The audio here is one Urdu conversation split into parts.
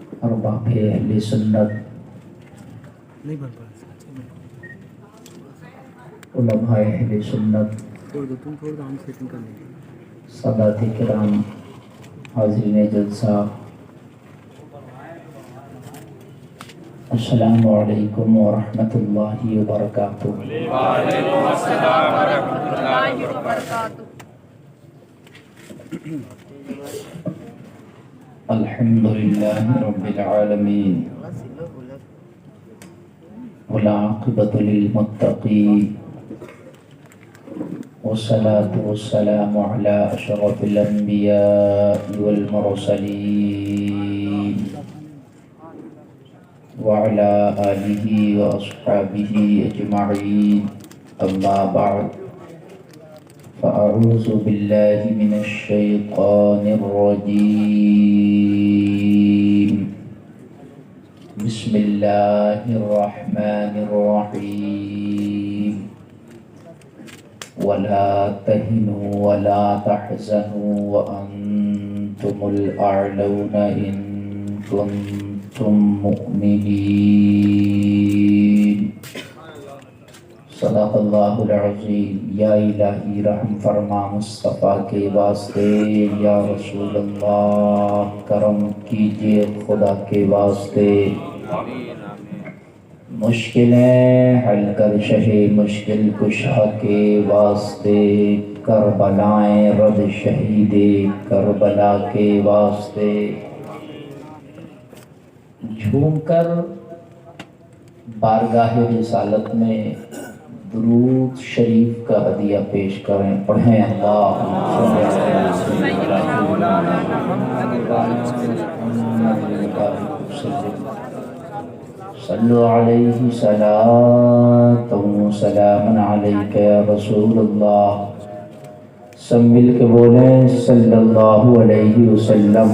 اور باقی اہل سنت نہیں بن پا علماء اہل سنت چھوڑ دو، تم چھوڑ دو، ہم سیٹنگ کر لیں گے۔ سادات کرام، حاضرین جلسہ، السلام علیکم ورحمۃ اللہ وبرکاتہ۔ وعلیکم السلام ورحمۃ اللہ وبرکاتہ۔ الحمد للہ رب العالمین والعاقبۃ للمتقین والصلاة والسلام علی اشرف الانبیاء والمرسلین وعلى آلہ واصحابہ اجمعین، اما بعد فاعوذ باللہ من الشیطان الرجیم، بسم اللہ الرحمن الرحیم، ولا تهنوا ولا تحزنوا وأنتم الأعلون إن كنتم مؤمنین۔ صدق اللہ العظیم۔ یا الہی رحم فرما مصطفیٰ کے واسطے، یا رسول اللہ کرم کیجئے خدا کے واسطے، مشکلیں حل کر شہ مشکل کشا کے واسطے، کربلائیں رد شہید کربلا کے واسطے۔ جھوم کر بارگاہ رسالت میں درود شریف کا ہدیہ پیش کریں، پڑھیں اللہم صلو علیہ صلاۃ و سلام علیک یا رسول اللہ۔ سب مل کے بولیں صلی اللہ علیہ وسلم۔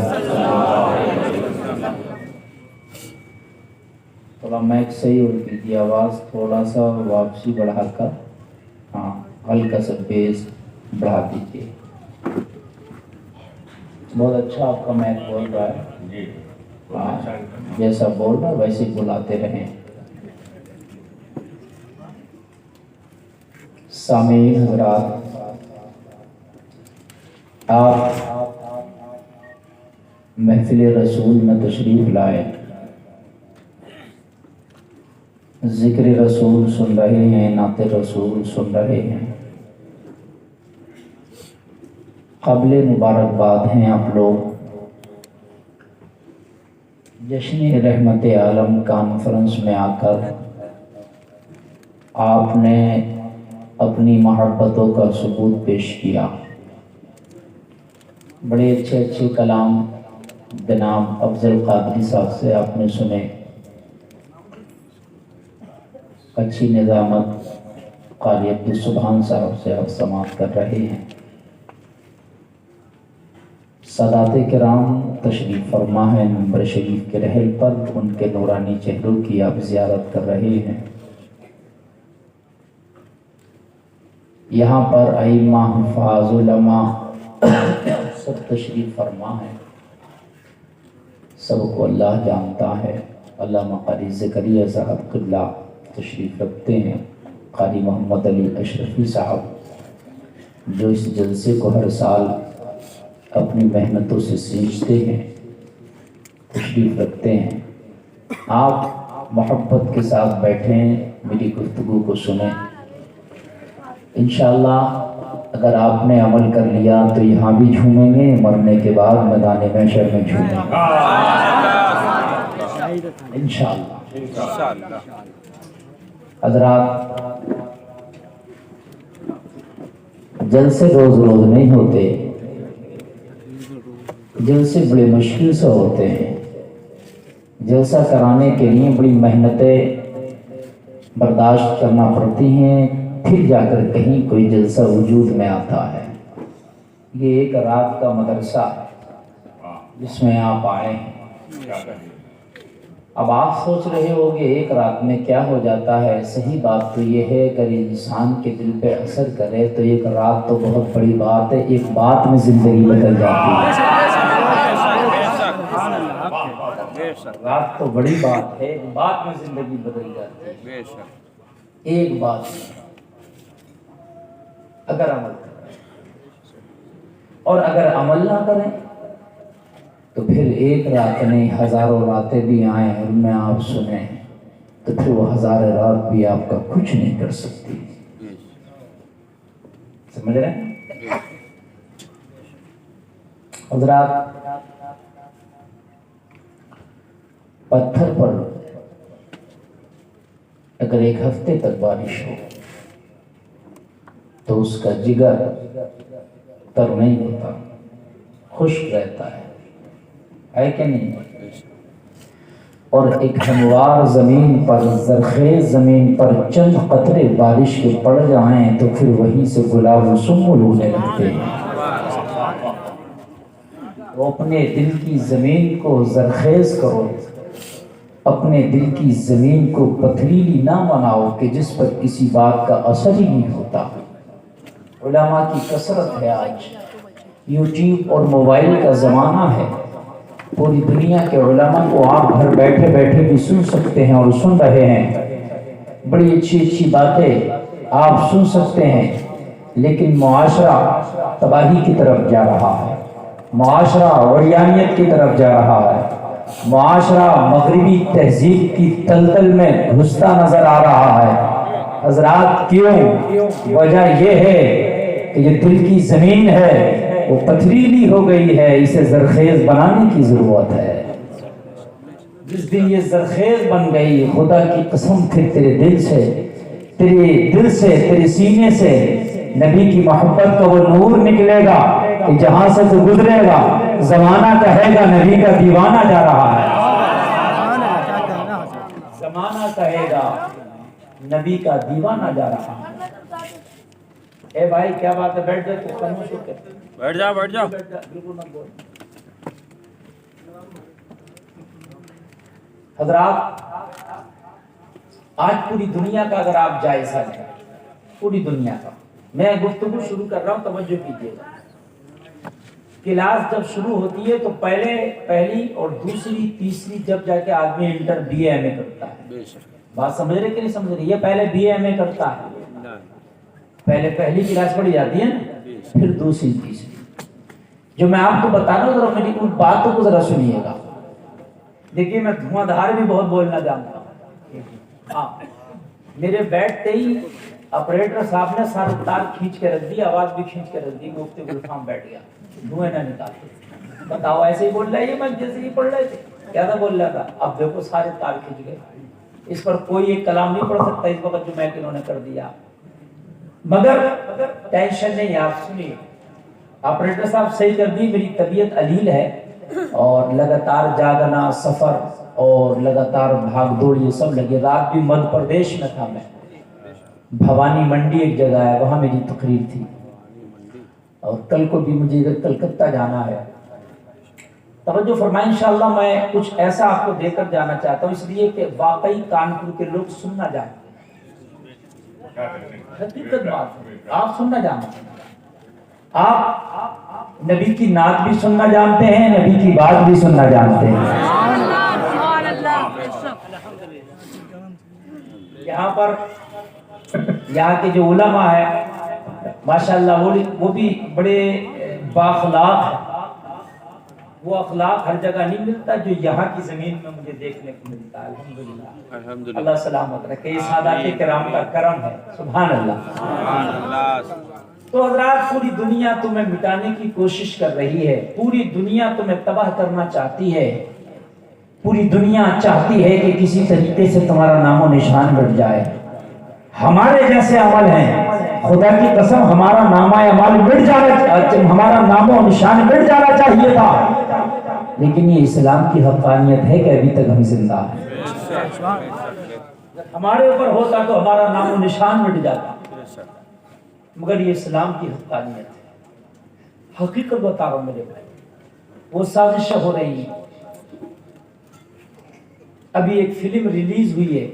تھوڑا مائک صحیح ہو کی آواز تھوڑا سا واپسی بڑھا کر، ہاں ہلکا سا بیس بڑھا دیجیے۔ بہت اچھا آپ کا مائک بول رہا ہے، ہاں جیسا بول رہا ہے ویسے بلاتے رہیں۔ سامعین حضرات، آپ محفل رسول میں تشریف لائے، ذکر رسول سن رہے ہیں، نعت رسول سن رہے ہیں۔ قابل مبارکباد ہیں آپ لوگ۔ جشن رحمت عالم کانفرنس میں آ کر آپ نے اپنی محبتوں کا ثبوت پیش کیا۔ بڑے اچھے اچھے کلام جناب افضل قادری صاحب سے آپ نے سنے، اچھی نظامت قاری عبدالسبحان صاحب سے آپ سماعت کر رہے ہیں۔ سادات کرام تشریف فرما ہے منبر شریف کے رحل پر، ان کے نورانی چہروں کی آپ زیارت کر رہے ہیں۔ یہاں پر ائمہ حفاظ علماء سب تشریف فرما ہے، سب کو اللہ جانتا ہے۔ علامہ قاری زکریا صاحب قبلہ تشریف رکھتے ہیں، قاری محمد علی اشرفی صاحب جو اس جلسے کو ہر سال اپنی محنتوں سے سینچتے ہیں، تشریف رکھتے ہیں۔ آپ محبت کے ساتھ بیٹھیں، میری گفتگو کو سنیں۔ انشاءاللہ اگر آپ نے عمل کر لیا تو یہاں بھی جھومیں گے، مرنے کے بعد میدان محشر میں جھومیں گے انشاءاللہ۔ حضرات، جلسے روز روز نہیں ہوتے، جلسے بڑے مشکل سے ہوتے ہیں۔ جلسہ کرانے کے لیے بڑی محنتیں برداشت کرنا پڑتی ہیں، پھر جا کر کہیں کوئی جلسہ وجود میں آتا ہے۔ یہ ایک رات کا مدرسہ ہے جس میں آپ آئے ہیں۔ اب آپ سوچ رہے ہو کہ ایک رات میں کیا ہو جاتا ہے؟ صحیح بات تو یہ ہے اگر انسان کے دل پہ اثر کرے تو ایک رات تو بہت بڑی بات ہے، ایک بات میں زندگی بدل جاتی ہے۔ بے شک رات تو بڑی بات ہے، ایک بات میں زندگی بدل جاتی ہے، بے شک ایک بات میں اگر عمل کریں، اور اگر عمل نہ کریں تو پھر ایک رات نہیں ہزاروں راتیں بھی آئیں اور میں آپ سنیں تو پھر وہ ہزار رات بھی آپ کا کچھ نہیں کر سکتی۔ سمجھ رہے ہیں حضرات؟ پتھر پر اگر ایک ہفتے تک بارش ہو تو اس کا جگر تر نہیں ہوتا، خشک رہتا ہے کہ نہیں؟ اور ایک ہموار زمین پر، زرخیز زمین پر چند قطرے بارش کے پڑ جائیں تو پھر وہیں سے گلاب و سنبل ہونے لگتے ہیں۔ وہ اپنے دل کی زمین کو زرخیز کرو، اپنے دل کی زمین کو پتھریلی نہ بناؤ کہ جس پر کسی بات کا اثر ہی نہیں ہوتا۔ علماء کی کثرت ہے، آج یوٹیوب اور موبائل کا زمانہ ہے، پوری دنیا کے علماء کو آپ گھر بیٹھے بیٹھے بھی سن سکتے ہیں اور سن رہے ہیں، بڑی اچھی اچھی باتیں آپ سن سکتے ہیں، لیکن معاشرہ تباہی کی طرف جا رہا ہے، معاشرہ وحیانیت کی طرف جا رہا ہے، معاشرہ مغربی تہذیب کی تلتل میں گھستا نظر آ رہا ہے۔ حضرات کیوں؟ وجہ یہ ہے کہ یہ دل کی زمین ہے وہ پتھریلی ہو گئی ہے، اسے زرخیز بنانے کی ضرورت ہے۔ جس دن یہ زرخیز بن گئی، خدا کی قسم پھر تیرے دل سے، تیرے سینے سے نبی کی محبت کا وہ نور نکلے گا کہ جہاں سے تو گزرے گا زمانہ کہے گا نبی کا دیوانہ جا رہا ہے، زمانہ کہے گا نبی کا دیوانہ جا رہا ہے۔ اے بھائی کیا بات ہے، بیٹھ جائے تو خاموش ہو کے بیٹھ جاؤ بیٹھ جاؤ۔ بالکل مت بول۔ حضرات آج پوری دنیا کا اگر آپ جائزہ لیں، پوری دنیا کا، میں گفتگو شروع کر رہا ہوں، توجہ کیجیے گا۔ کلاس جب شروع ہوتی ہے تو پہلی اور دوسری تیسری جب جا کے آدمی انٹر بی اے ایم اے کرتا ہے، بات سمجھ رہے کہ نہیں سمجھ رہے؟ یہ پہلے بی اے ایم اے کرتا ہے، پہلے پہلی کلاس پڑھی جاتی ہے نا، پھر دوسری تیسری۔ جو میں آپ کو بتا رہا ہوں ذرا میری ان باتوں کو ذرا سنیے گا۔ دیکھیے میں دھواں دھار بھی بہت بولنا جانتا ہوں، ہاں میرے بیٹھتے ہی آپریٹر صاحب نے سارے تار کھینچ کے رکھ دی، آواز بھی کھینچ کے رکھ دی، مفتی گلفام بیٹھ گیا، دھوئیں نہ نکالتے۔ بتاؤ ایسے ہی بول رہا ہے یہ، میں جیسے ہی پڑھ رہے تھے کیا تھا بول رہا تھا، اب دیکھو سارے تار کھینچ گئے، اس پر کوئی ایک کلام نہیں پڑھ سکتا اس وقت جو میں انہوں نے کر دیا۔ مگر ٹینشن نہیں، آپ سنیے، آپریٹر صاحب صحیح کر دی، میری طبیعت علیل ہے اور لگاتار جاگنا، سفر اور لگاتار بھاگ دوڑ یہ سب لگے۔ رات بھی مدھیہ پردیش میں تھا، میں بھوانی منڈی ایک جگہ ہے، وہاں میری تقریر تھی، اور کل کو بھی مجھے ادھر کلکتہ جانا ہے۔ توجہ فرمائیں، انشاءاللہ میں کچھ ایسا آپ کو دے کر جانا چاہتا ہوں، اس لیے کہ واقعی کانپور کے لوگ سننا جائیں، حقیقت بات ہے، آپ سننا جانتے ہیں، آپ نبی کی نعت بھی سننا جانتے ہیں، نبی کی بات بھی سننا جانتے ہیں۔ یہاں پر یہاں کے جو علماء ہیں ماشاءاللہ وہ بھی بڑے بااخلاق ہیں، وہ اخلاق ہر جگہ نہیں ملتا جو یہاں کی زمین میں مجھے دیکھنے کو ملتا ہے، الحمدللہ، اللہ سلامت رکھے، یہ سادات کرام کا کرم ہے، سبحان اللہ۔ تو حضرات پوری دنیا تمہیں مٹانے کی کوشش کر رہی ہے، پوری دنیا تمہیں تباہ کرنا چاہتی ہے، پوری دنیا چاہتی ہے کہ کسی طریقے سے تمہارا نام و نشان مٹ جائے۔ ہمارے جیسے عمل ہیں، خدا کی قسم ہمارا نامہ اعمال مٹ جانا، ہمارا نام و نشان مٹ جانا چاہیے تھا، لیکن یہ اسلام کی حقانیت ہے کہ ابھی تک ہم زندہ ہیں۔ ہمارے اوپر ہوتا تو ہمارا نام و نشان مٹ جاتا، مگر یہ اسلام کی حقانیت ہے۔ حقیقت بتا رہا ہوں میرے بھائی، وہ سازشیں ہو رہی ہیں۔ ابھی ایک فلم ریلیز ہوئی ہے،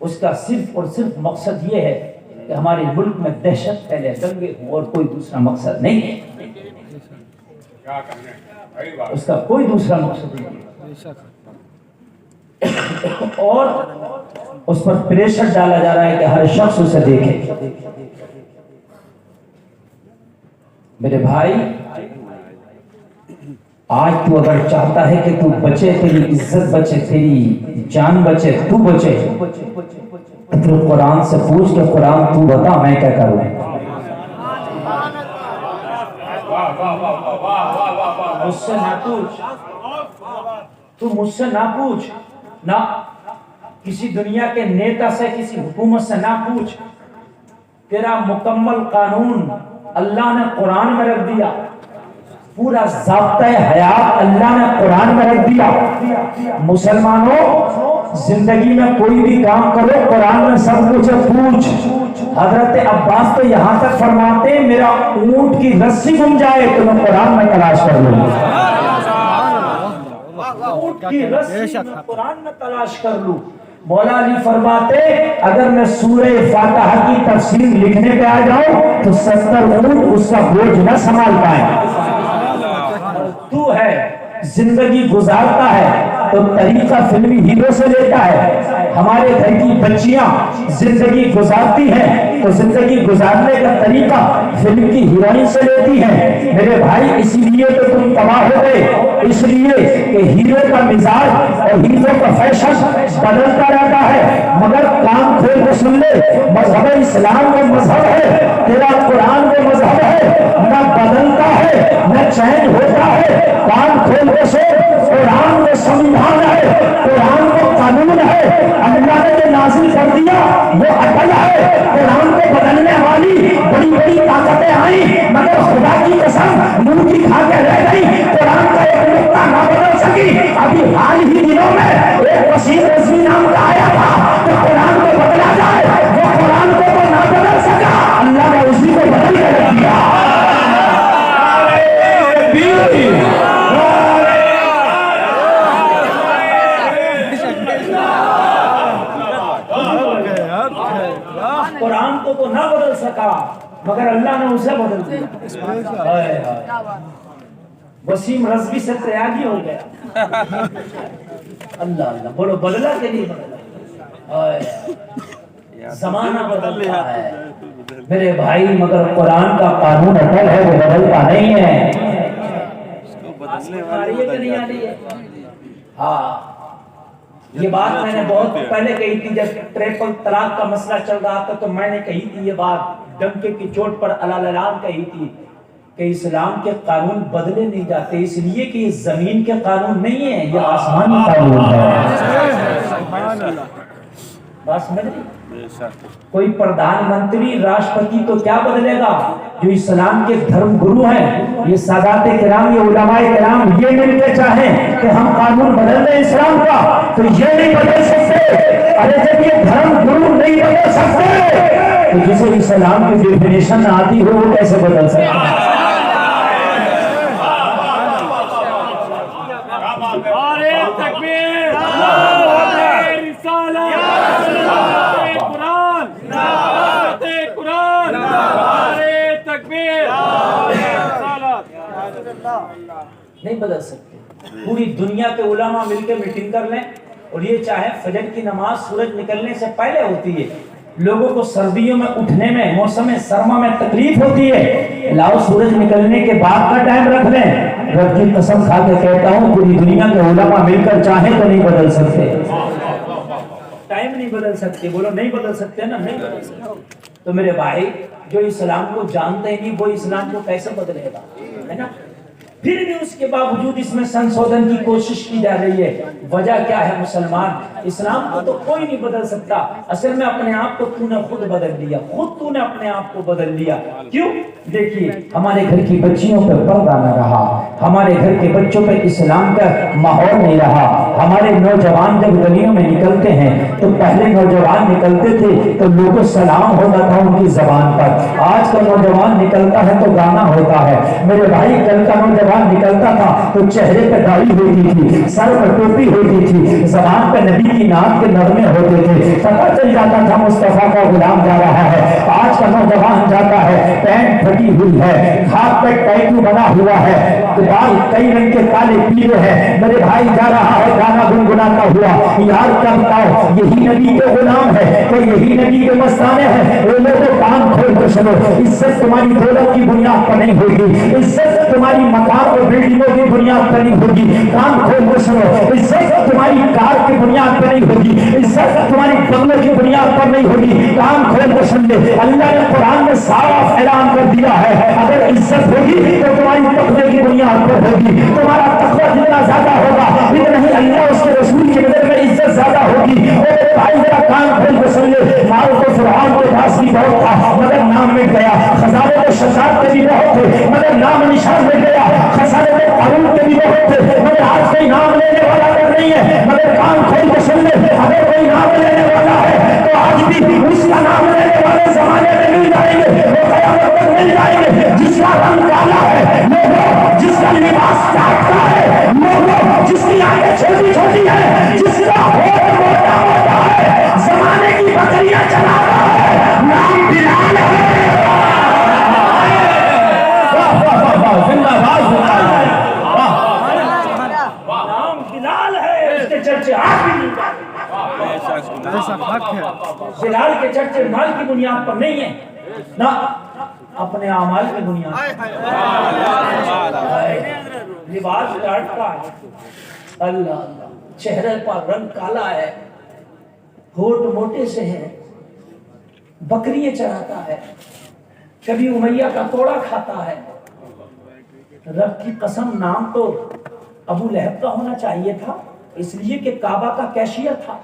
اس کا صرف اور صرف مقصد یہ ہے کہ ہمارے ملک میں دہشت پھیلے، دنگے ہوں، اور کوئی دوسرا مقصد نہیں ہے، اس کا کوئی دوسرا مقصد نہیں ہے۔ اور اس پر پریشر ڈالا جا رہا ہے کہ ہر شخص اسے دیکھے. میرے بھائی آج تو اگر چاہتا ہے کہ تو بچے، تیری عزت بچے، تیری جان بچے، تو بچے، تو قرآن سے پوچھ کہ قرآن تو بتا میں کیا کروں. مجھ سے نہ پوچھ، تو مجھ سے نہ پوچھ، نہ کسی دنیا کے نیتا سے، کسی حکومت سے نہ پوچھ. تیرا مکمل قانون اللہ نے قرآن میں رکھ دیا، پورا ضابطۂ حیات اللہ نے قرآن میں رکھ دیا. مسلمانوں زندگی میں کوئی بھی کام کرو قرآن میں سب کچھ پوچھ. حضرت عباس تو یہاں تک فرماتے ہیں میرا اونٹ کی رسی گم جائے تو میں قرآن میں تلاش کر لوں گا. اونٹ کی رسی میں قرآن میں تلاش کر لوں. مولا علی فرماتے اگر میں سورہ فاتحہ کی تفسیر لکھنے پہ آ جاؤں تو 70 اونٹ اس کا بوجھ نہ سنبھال پائیں. تو ہے زندگی گزارتا ہے تو طریقہ فلمی ہیرو سے لیتا ہے. ہمارے گھر کی بچیاں زندگی گزارتی ہیں تو زندگی گزارنے کا طریقہ فلم کی ہیروئن سے لیتی ہیں. میرے بھائی اسی لیے تو تم تباہ ہو گئے، اس لیے کہ ہیرو کا مزاج اور ہیرو کا فیشن بدلتا رہتا ہے. مگر کام کھول کے سن لے، مذہب اسلام وہ مذہب ہے، تیرا قرآن وہ مذہب ہے، نہ بدلتا ہے نہ چینج ہوتا ہے. کام کھول کے سن، قرآن وہ سمویدھان ہے، قرآن وہ قانون ہے، اللہ نے جو نازل کر دیا وہ اٹل ہے. قرآن کو بدلنے والی بڑی بڑی طاقتیں آئیں مگر خدا کی قسم منہ کی کھا کے رہ گئی. قرآن کا ایک نقطہ نہ بدل سکی. ابھی حال ہی دنوں میں ایک وسیم رضوی نام کا آیا تھا کہ قرآن کو بدلا جائے، وہ قرآن کو تو نہ بدل سکا، اللہ نے اسی کو بدل کے رکھ دیا. قرآن کو تو نہ بدل سکا مگر اللہ نے اسے بدل دیا. وسیم رضوی سے تیاگی ہو گیا. اللہ اللہ بولو بدلا کہ نہیں بدلا؟ زمانہ بدلتا ہے میرے بھائی مگر قرآن کا قانون اٹل ہے، وہ بدلتا نہیں ہے. ہاں یہ بات میں نے بہت پہلے کہی تھی جب ٹریپل طلاق کا مسئلہ چل رہا تھا تو میں نے کہی تھی یہ بات ڈنکے کی چوٹ پر علالان کہی تھی کہ اسلام کے قانون بدلے نہیں جاتے، اس لیے کہ یہ زمین کے قانون نہیں ہے، یہ آسمانی قانون ہے. بات سمجھ رہی؟ کوئی پردھان منتری راشٹرپتی تو کیا بدلے گا؟ جو اسلام کے دھرم گرو ہیں، یہ سادات کرام، یہ علماء کرام یہ مل کے چاہیں کہ ہم قانون بدل دیں اسلام کا تو یہ نہیں بدل سکتے. ارے جب یہ دھرم گرو نہیں بدل سکتے تو جسے اسلام کی ڈیفینیشن آتی ہو وہ کیسے بدل سکتے؟ نہیں بدل سکتے. پوری دنیا کے علماء مل کے میٹنگ کر لیں اور یہ چاہے فجر کی نماز سورج نکلنے سے پہلے ہوتی ہے، لوگوں کو سردیوں میں اٹھنے میں موسم سرما میں تکلیف ہوتی ہے، لاؤ سورج نکلنے کے بعد کا ٹائم رکھ لیں. رب کی قسم کھا کے کہتا ہوں پوری دنیا کے علماء مل کر چاہیں تو نہیں بدل سکتے. ٹائم نہیں بدل سکتے. بولو نہیں بدل سکتے نا، نہیں بدل سکتے. تو میرے بھائی جو اسلام کو جانتے ہی نہیں وہ اسلام کو کیسے بدلے گا، ہے نا؟ پھر بھی اس کے باوجود اس میں سنشودھن کی کوشش کی جا رہی ہے. وجہ کیا ہے مسلمان؟ اسلام کو تو کوئی نہیں بدل سکتا. اصل میں اپنے آپ کو تو نے خود بدل لیا، خود تو نے اپنے آپ کو بدل لیا. کیوں؟ دیکھیے ہمارے گھر کی بچیوں پہ پردہ نہ رہا، ہمارے گھر کے بچوں پہ اسلام کا ماحول نہیں رہا. ہمارے نوجوان جب گلیوں میں نکلتے ہیں تو پہلے نوجوان نکلتے تھے تو لوگوں سلام ہوتا تھا ان کی زبان پر. آج کا نوجوان نکلتا ہے تو گانا ہوتا ہے. میرے بھائی کل کا نوجوان نکلتا تھا تو چہرے پہ داڑھی ہوتی تھی، سر پہ ٹوپی ہوتی تھی، زبان پہ نبی کی نام کے نغمے ہوتے تھے، پتہ چل جاتا تھا مصطفیٰ کا غلام جا رہا ہے. آج کا نوجوان جاتا ہے پینٹ پھٹی ہوئی ہے، ہاتھ پہ ٹیٹو بنا ہوا ہے، بال کئی رنگ کے کالے پیلے ہیں. میرے بھائی جا رہا ہے گانا گنگناتا ہوا یار کا بتاؤ یہی نبی کے غلام ہے کہ یہی نبی کے مستانے ہیں؟ وہ لوگوں کان کھول کر سنو، عزت تمہاری دولت کی بنیاد پر نہیں ہوگی، عزت تمہاری مکان اور بلڈنگوں کی بنیاد پر نہیں ہوگی، کان کھول کر سنو، عزت تمہاری کار کی بنیاد پر نہیں ہوگی، عزت تمہاری بنگلوں کی بنیاد پر نہیں ہوگی، کان کھول کر سن لے، اللہ نے قرآن میں صاف اعلان کر دیا ہے اگر عزت ہوگی تو تمہاری تقوی کی بنیاد پر ہوگی، تمہارا تقوی جتنا زیادہ ہوگا اتنا ہی اللہ اس کے رسول کی نظر میں عزت زیادہ ہوگی۔ اور بھائی ذرا کان کھول کر سن لے، مال تو فرعون کے پاس بھی بہت تھا مگر نام مٹ گیا، خزانے تو شداد کے بھی بہت تھے مگر نام نشان مٹ گیا، خزانے تو قارون کے بھی بہت تھے مگر آج کوئی نام لینے والا نہیں ہے، مگر کان کھول کر سن لے اگر کوئی نام لینے والا ہے تو آج بھی اس کا نام لینے والے زمانے میں مل جائیں گے، وہ قیامت تک مل جائیں گے، جس کا رنگ کالا ہے لوگوں، جس کا لباس چاٹتا ہے لوگوں، جس کی آنکھیں چھوٹی چھوٹی ہیں، جس کا ہونٹ موٹا موٹا ہے، زمانے کی بکریاں چلا رہا ہے، نام بلال ہے۔ زندہ باد بلال ہے، نام بلال ہے، اس کے چرچے آج بھی نہیں جاتے۔ بلال کے چرچے مال کی بنیاد پر نہیں ہے نہ اپنے اعمال کی بنیاد پر، لباس ڈانٹتا ہے، اللہ اللہ، چہرے پر رنگ کالا ہے، ہونٹ موٹے سے ہیں، بکریاں چراتا ہے، کبھی امیہ کا توڑا کھاتا ہے۔ رب کی قسم نام تو ابو لہب کا ہونا چاہیے تھا، اس لیے کہ کعبہ کا کیشیئر تھا،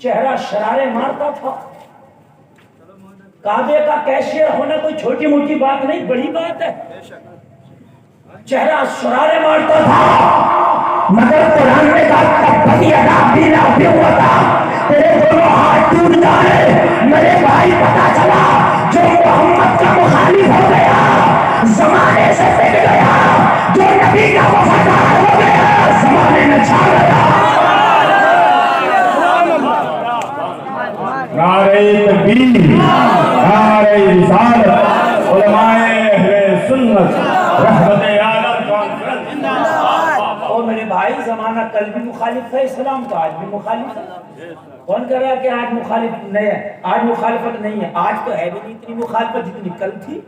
چہرہ شرارے مارتا تھا۔ کعبے کا کیشیئر ہونا کوئی چھوٹی موٹی بات نہیں، بڑی بات ہے۔ چہرہ شرارے مارتا تھا مگر قرآن نے کہا تب تیرے دونوں ہاتھ ٹوٹ جائے۔ میرے بھائی پتا چلا جو محمد کا مخالف ہو گیا زمانے سے بگڑ گیا، جو نبی کا وفادار ہو گیا زمانے میں چھا گیا۔ نعرہ تکبیر، نعرہ رسالت، علماء اہل سنت رحمت عالم کانفرنس۔ اور میرے بھائی زمانہ کل بھی مخالف ہے اسلام کا، آج بھی مخالف ہے۔ کون کہہ رہا ہے کہ آج مخالف نہیں ہے؟ آج مخالفت نہیں ہے، آج تو ہے بھی نہیں اتنی مخالفت جتنی کل تھی۔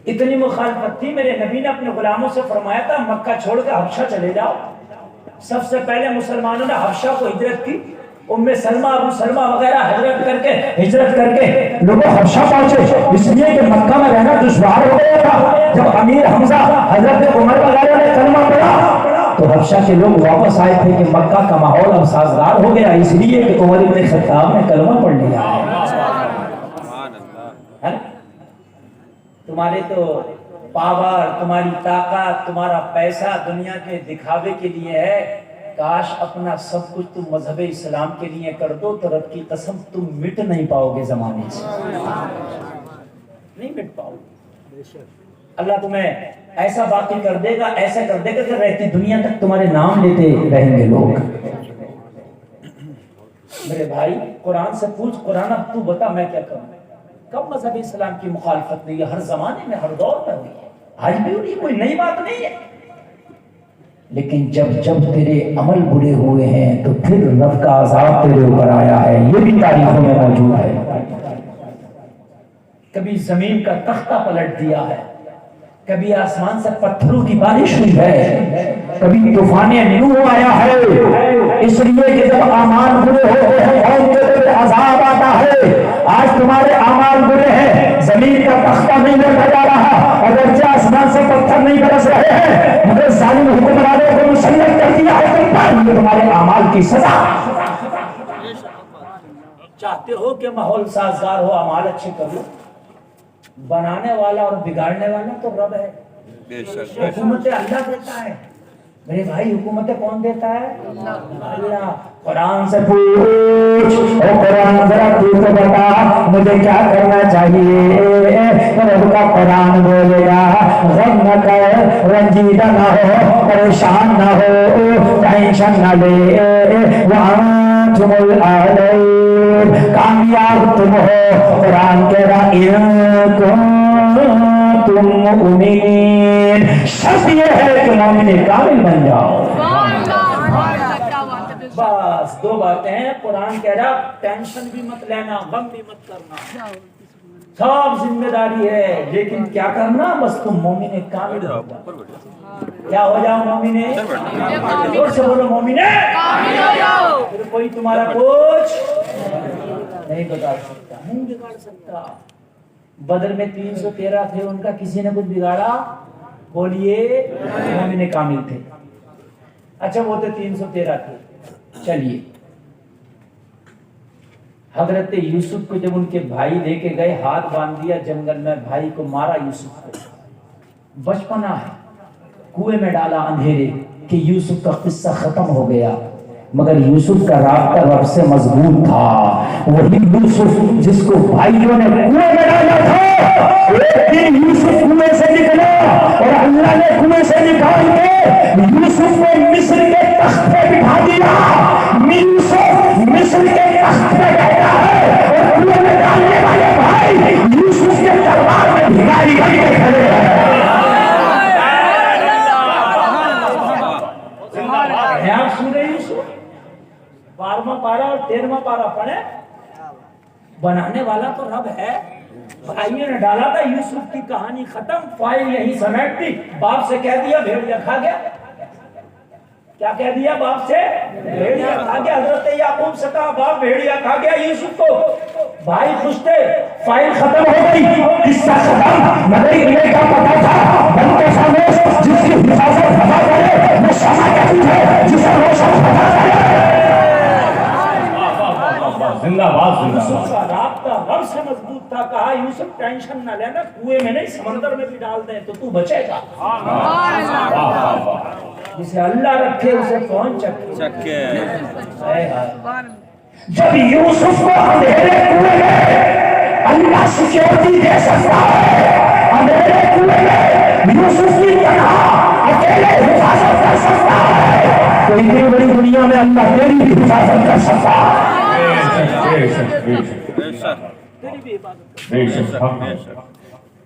اتنی مخالفت تھی، میرے نبی نے اپنے غلاموں سے فرمایا تھا مکہ چھوڑ کے حبشہ چلے جاؤ۔ سب سے پہلے مسلمانوں نے حبشہ کو ہجرت کی، ام سلمہ ابو سلمہ وغیرہ ہجرت کر کے لوگوں حبشہ پہنچے، اس لیے کہ مکہ میں رہنا دشوار ہو گیا تھا۔ جب امیر حمزہ حضرت عمر وغیرہ نے کلمہ پڑھا تو حبشہ کے لوگ واپس آئے تھے کہ مکہ کا ماحول اب سازگار ہو گیا، اس لیے کہ عمر بن خطاب نے کلمہ پڑھ لیا ہے۔ تمہارے تو پاور، تمہاری طاقت، تمہارا پیسہ دنیا کے دکھاوے کے لیے ہے، کاش اپنا سب کچھ تم مذہب اسلام کے لیے کر دو تو رب کی قسم تم مٹ نہیں پاؤ گے، زمانے سے نہیں مٹ پاؤ گے۔ اللہ تمہیں ایسا باقی کر دے گا، ایسا کر دے گا کہ رہتی دنیا تک تمہارے نام لیتے رہیں گے لوگ۔ میرے بھائی قرآن سے پوچھ، قرآن اب تو بتا میں کیا کروں؟ کب مذہب اسلام کی مخالفت نہیں ہے؟ ہر زمانے میں، ہر دور میں ہوئی ہے، آج بھی ہوئی، کوئی نئی بات نہیں ہے۔ لیکن جب تیرے عمل برے ہوئے ہیں تو پھر رب کا عذاب تیرے اوپر آیا ہے، یہ بھی تاریخوں میں موجود ہے۔ کبھی زمین کا تختہ پلٹ دیا ہے، کبھی آسمان سے پتھروں کی بارش ہوئی ہے، کبھی طوفان نوح آیا ہے، اس لیے کہ جب اعمال برے ہوتے ہیں قوم کے دل عذاب آتا ہے۔ آج تمہارے اعمال برے ہیں، زمین کا تختہ نہیں لوٹا جا رہا، اگرچہ آسمان سے پتھر نہیں برس رہے ہیں، مگر ظالم حکمرانوں کو مسلط کر دیا ہے، تم پر تمہارے اعمال کی سزا۔ چاہتے ہو کہ ماحول سازگار ہو، اعمال اچھے کرو، بنانے والا اور بگاڑنے والا تو رب ہے۔ حکومت اللہ دیتا ہے میرے بھائی، حکومت کون دیتا ہے؟ اللہ۔ قرآن سے پوچھ، او قرآن ذرا تو بتا مجھے کیا کرنا چاہیے؟ رب کا قرآن بولے گا غم نہ کر، رنجیدہ نہ ہو، پریشان نہ ہو، ٹینشن نہ لے، وَأَنْتُمُ الْأَعْلَوْنَ، کامیاب تم ہو۔ قرآن کہہ رہا إِن كُنتُم مُؤْمِنِينَ، شرط یہ ہے کہ مومن کامل بن جاؤ۔ بس دو باتیں ہیں قرآن کہہ رہا ٹینشن بھی مت لینا غم بھی مت کرنا سب ذمہ داری ہے لیکن کیا کرنا بس تم مومن کامل ہو جاؤ کیا ہو جاؤ مومن زور سے بولو مومن کامل ہو جاؤ پھر کوئی تمہارا کچھ نہیں بگاڑ سکتا نہیں بگاڑ سکتا بدر میں 313 تھے ان کا کسی نے کچھ بگاڑا بولیے مومن کامل تھے اچھا وہ تو 313 تھے چلیے حضرت یوسف کو جب ان کے بھائی لے کے گئے ہاتھ باندھ دیا جنگل میں بھائی کو مارا یوسف کو بچپنا ہے کنویں میں ڈالا اندھیرے کہ یوسف کا قصہ ختم ہو گیا مگر یوسف کا رابطہ رب سے مضبوط تھا وہی یوسف جس کو بھائیوں نے کنویں میں ڈالا تھا ایک دن یوسف کنویں سے نکلا اور اللہ نے کنویں سے نکال کے یوسف کو مصر کے تخت پہ بٹھا دیا یوسف مصر کے تخت پہ بیٹھا ہے اور کنویں میں ڈالنے والے بھائی یوسف کے دربار میں بھکاری بن کے کھڑے ہیں سورہ یوسف 12واں پارہ اور 13واں پارہ پڑھے بنانے والا تو رب ہے بھائیوں نے ڈالا تھا یوسف کی کہانی ختم فائل یہی سمیٹ دی باپ سے کہہ دیا بھیڑیا کھا گیا کیا کہہ دیا باپ سے بھیڑیا کھا گیا حضرت یعقوب سے کہا باپ بھیڑیا کھا گیا یوسف کو بھائی خوش تھے فائل ختم ہو گئی قصہ ختم مگر انہیں کا پتا تھا بنتے خاموش جس کی حفاظت خدا کرے وہ شمع کہتی ہے جسے روشن خدا کرے زندہ باد یوسف کا رابطہ رب سے مضبوط تھا کہا یوسف ٹینشن نہ لینا کنویں میں نہیں سمندر میں بھی ڈال دیں تو بچے گا جسے اللہ رکھے اسے کون چکے جب یوسف کو اندھیرے کنویں میں اللہ سیکورٹی دے سکتا ہے اندھیرے کنویں میں یوسف کی تنہا اکیلے حفاظت کر سکتا ہے تو اتنی بڑی دنیا میں اللہ تیری بھی حفاظت کر سکتا ہے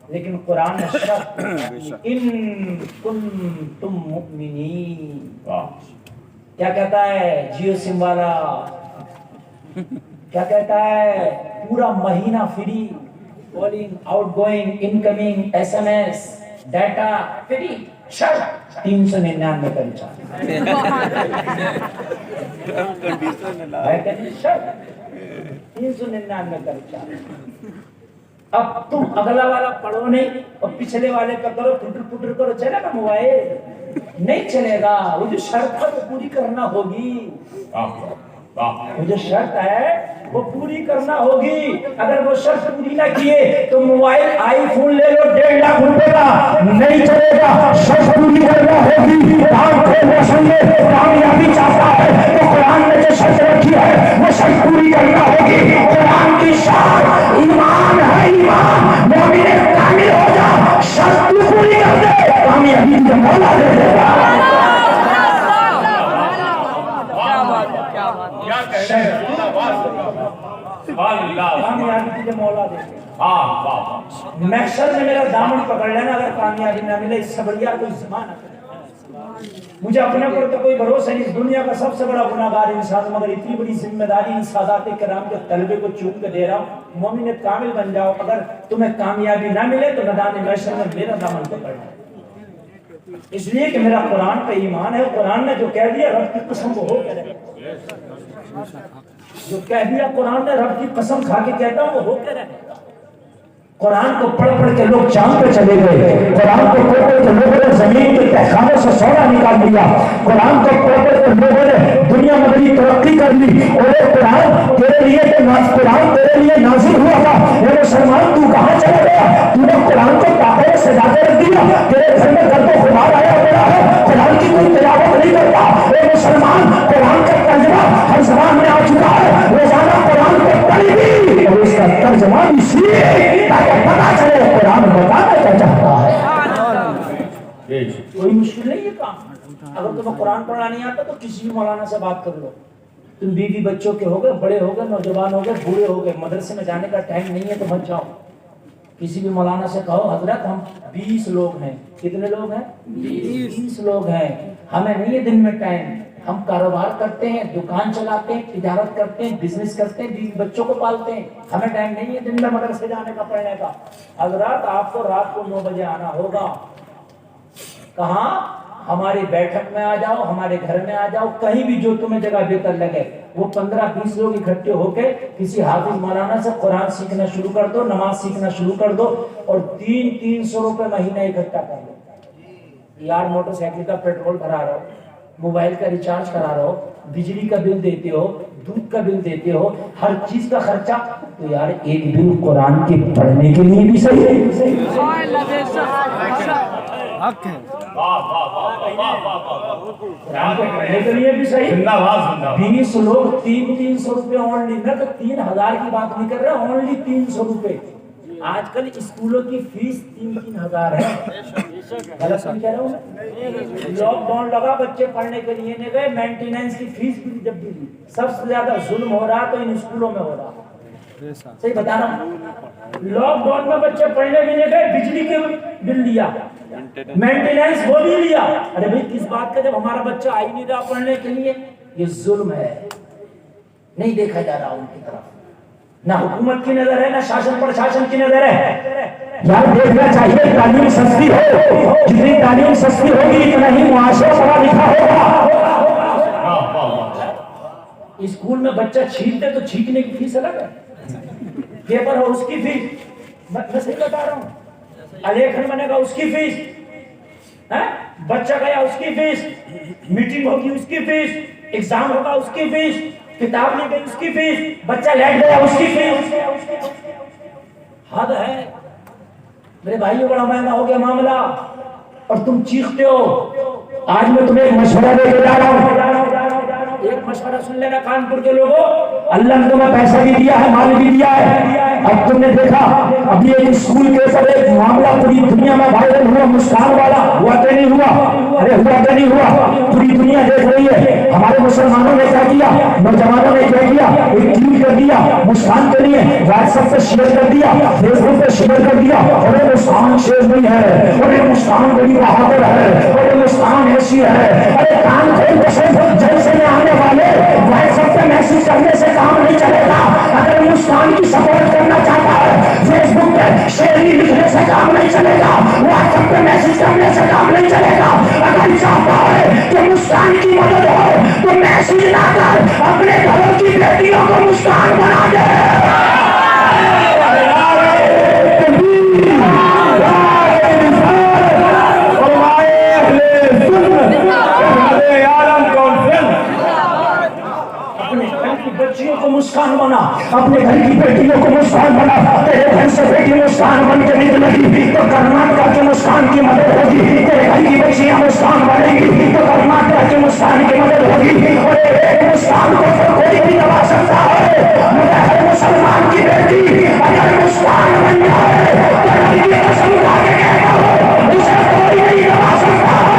لیکن قرآن نے شرط ان کنتم مؤمنین کیا کہتا ہے جیو سم والا کیا کہتا ہے پورا مہینہ free calling outgoing incoming S M S data free شرط 399 کا ریچارج شرط 399 کا ریچارج اب تم اگلا والا پڑھو نہیں اور پچھلے والے کا کرو پٹر پٹر کرو چلے گا موبائل نہیں چلے گا وہ جو شرط ہے وہ پوری کرنا ہوگی وہ جو شرط ہے وہ پوری کرنا ہوگی اگر وہ شرط پوری نہ کیے تو موبائل آئی فون لے لو 1.5 لاکھ روپے کا نہیں چلے گا شرط پوری کرنا ہوگی کامیابی چاہتا ہے تو قرآن نے جو شرط رکھی ہے وہ شرط پوری کرنا ہوگی قرآن کی شرط ایمان ہے ایمان مومن کامل ہو جا شرط پوری کر دے کامیابی کا مولا دے دے گا محشر میں میرا دامن پکڑ لینا اگر کامیابی نہ ملے اس سے بڑھیا کوئی زمانہ مجھے اپنے پر تو کوئی بھروسہ نہیں اس دنیا کا سب سے بڑا گناہگار انسان مگر اتنی بڑی ذمہ داری ان سادات کرام کے طلبے کو چون کے دے رہا ہوں مومن کامل بن جاؤ اگر تمہیں کامیابی نہ ملے تو میدان محشر میں میرا دامن پکڑنا اس لیے کہ میرا قرآن پہ ایمان ہے قرآن نے جو کہہ دیا رب کی قسم وہ ہو کے رہے جو کہہ دیا قرآن نے رب کی قسم کھا کے کہتا ہوں وہ ہو کے رہے قرآن کو پڑھ پڑھ کے لوگ چاند پہ چلے گئے قرآن کو پڑھ پڑھ کے لوگوں نے زمین کے تہخانوں سے سونا نکال لیا قرآن کو پڑھ پڑھ کے لوگوں نے دنیا میں بڑی ترقی کر لی اور یہ قرآن تیرے لیے نازل ہوا تھا اے مسلمان تو کہاں چلا گیا تو نے قرآن کو کعبے میں سجا کے رکھ دیا تیرے گھر میں گھر کو خمار آیا پڑا ہے قرآن کی کوئی تلاوت نہیں کرتا اے مسلمان قرآن کا ترجمہ ہر زبان میں آ چکا ہے روزانہ قرآن کو پڑھی بھی اور اس کا ترجمہ بھی سیکھ تاکہ پتا چلے قرآن بتانا کیا چاہتا ہے کوئی مشکل نہیں ہے کام اگر تمہیں قرآن پڑھنا نہیں آتا تو کسی بھی مولانا سے بات کر لو تم بیوی بچوں کے ہو گئے بڑے ہو گئے نوجوان ہو گئے بوڑھے ہو گئے مدرسے میں جانے کا ٹائم نہیں ہے تو مت جاؤ کسی بھی مولانا سے کہو حضرت ہم 20 لوگ ہیں کتنے لوگ ہیں 20 لوگ ہیں ہمیں نہیں ہے دن میں ٹائم ہم کاروبار کرتے ہیں، دکان چلاتے ہیں، تجارت کرتے ہیں، بزنس کرتے ہیں، 20 بچوں کو پالتے ہیں، ہمیں ٹائم نہیں ہے دن میں مدرسے جانے کا، پڑھنے کا۔ حضرات آپ کو رات کو 9 بجے آنا ہوگا، کہاں؟ ہماری بیٹھک میں آ جاؤ، ہمارے گھر میں آ جاؤ، کہیں بھی جو تمہیں جگہ بہتر لگے، وہ 15-20 لوگ اکٹھے ہو کے کسی حافظ مولانا سے قرآن سیکھنا شروع کر دو، نماز سیکھنا شروع کر دو، اور 300 روپے مہینہ اکٹھا کر دو۔ یار موٹر سائیکل کا پیٹرول بھرا رہا ہو، موبائل کا ریچارج کرا رہا ہو، بجلی کا بل دیتے ہو، دودھ کا بل دیتے ہو، ہر چیز کا خرچہ، تو یار ایک دن قرآن کے پڑھنے کے لیے بھی صحیح ہے۔ حق ہے۔ قرآن کے پڑھنے کے لیے بھی صحیح۔ زندہ باد زندہ باد۔ 20 لوگ 300 روپے اونلی، میں تو 3000 کی بات نہیں کر رہا، اونلی 300 روپے۔ آج کل اسکولوں کی فیس 3-3 ہزار ہے، غلط نہیں کہہ رہا ہوں میں؟ لاک ڈاؤن لگا، بچے پڑھنے کے لیے نہیں گئے، مینٹیننس کی فیس بھی جب بھی دی۔ سب سے زیادہ ظلم ہو رہا تو ان اسکولوں میں ہو رہا، صحیح بتا رہا ہوں۔ لاک ڈاؤن میں بچے پڑھنے بھی نہیں گئے، بجلی کے بل لیا، مینٹیننس وہ بھی لیا۔ ارے بھائی کس بات کا، جب ہمارا بچہ آ ہی نہیں رہا پڑھنے کے لیے؟ یہ ظلم ہے، نہیں دیکھا جا رہا ان کی طرف، نہ حکومت کی نظر ہے، نہ شاشن پرشاشن کی نظر ہے۔ یار دیکھنا چاہیے تعلیم سستی ہو، جتنی تعلیم سستی ہوگی اتنا ہی معاشرہ پڑھا لکھا ہوگا۔ اسکول میں بچہ چھینکتے تو چھینکنے کی فیس الگ ہے، پیپر ہو اس کی فیس، میں صحیح بتا رہا ہوں، الیکشن بنے گا اس کی فیس، بچہ گیا اس کی فیس، میٹنگ ہوگی اس کی فیس، ایگزام ہوگا اس کی فیس، کتاب لے گئی اس کی فیس، بچہ لیٹ گیا اس کی فیس۔ حد ہے میرے بھائیوں، بڑا مہنگا ہو گیا معاملہ اور تم چیختے ہو۔ آج میں تمہیں ایک مشورہ دے کے جا رہا ہوں، ایک مشورہ سن لینا کانپور کے لوگوں، اللہ نے تمہیں پیسہ بھی دیا ہے، مال بھی دیا ہے۔ اب تم نے دیکھا ابھی ایک اسکول کے اوپر ایک معاملہ پوری دنیا میں وائرل ہوا، مسکان والا، ہوا کہ نہیں ہوا؟ ارے ہوا کہ نہیں ہوا؟ پوری دنیا دیکھ رہی ہے ہمارے مسلمانوں نے کیا کیا، نوجوانوں نے کیا کیا، ایک ٹویٹ کر دیا مسکان کے لیے، واٹس ایپ پہ شیئر کر دیا، فیس بک پہ شیئر کر دیا، اور یہ مسکان شیر نہیں ہے، اور یہ مسکان بڑی بہادر ہے، اور یہ مسکان ایسی ہے۔ ارے کان کھول کے سن، جلسے میں آنے والے واٹس ایپ پہ میسج کرنے سے کام نہیں چلے گا۔ اگر مسکان کی سپورٹ کرنا چاہتا ہے، فیس بک پہ شیئر لکھنے سے کام نہیں چلے گا، واٹس ایپ پہ میسج کرنے سے کام نہیں چلے گا۔ اگر چاہتا ہے کہ مسکان کی مدد ہو تو میسج لا کر اپنے گھروں کی بیٹیوں کو مسکان بنا دے۔ بچیوں کو مسکان بنا، اپنے گھر کی بیٹیوں کو مسکان بنا۔ تیرے گھر سے بیٹی مسکان بن کے نکلے گی تو کرناٹک کی مسکان کی مدد ہوگی، تیرے گھر کی بچیاں مسکان بنے گی تو کرناٹک کی مسکان کی مدد ہوگی۔ اور ایک مسکان کو تو کوئی بھی دبا سکتا ہے، مگر ہر مسلمان کی بیٹی اگر مسکان بن جائے تو نبی کی قسم کھا کے کہتا ہوں اسے کوئی نہیں دبا سکتا ہے۔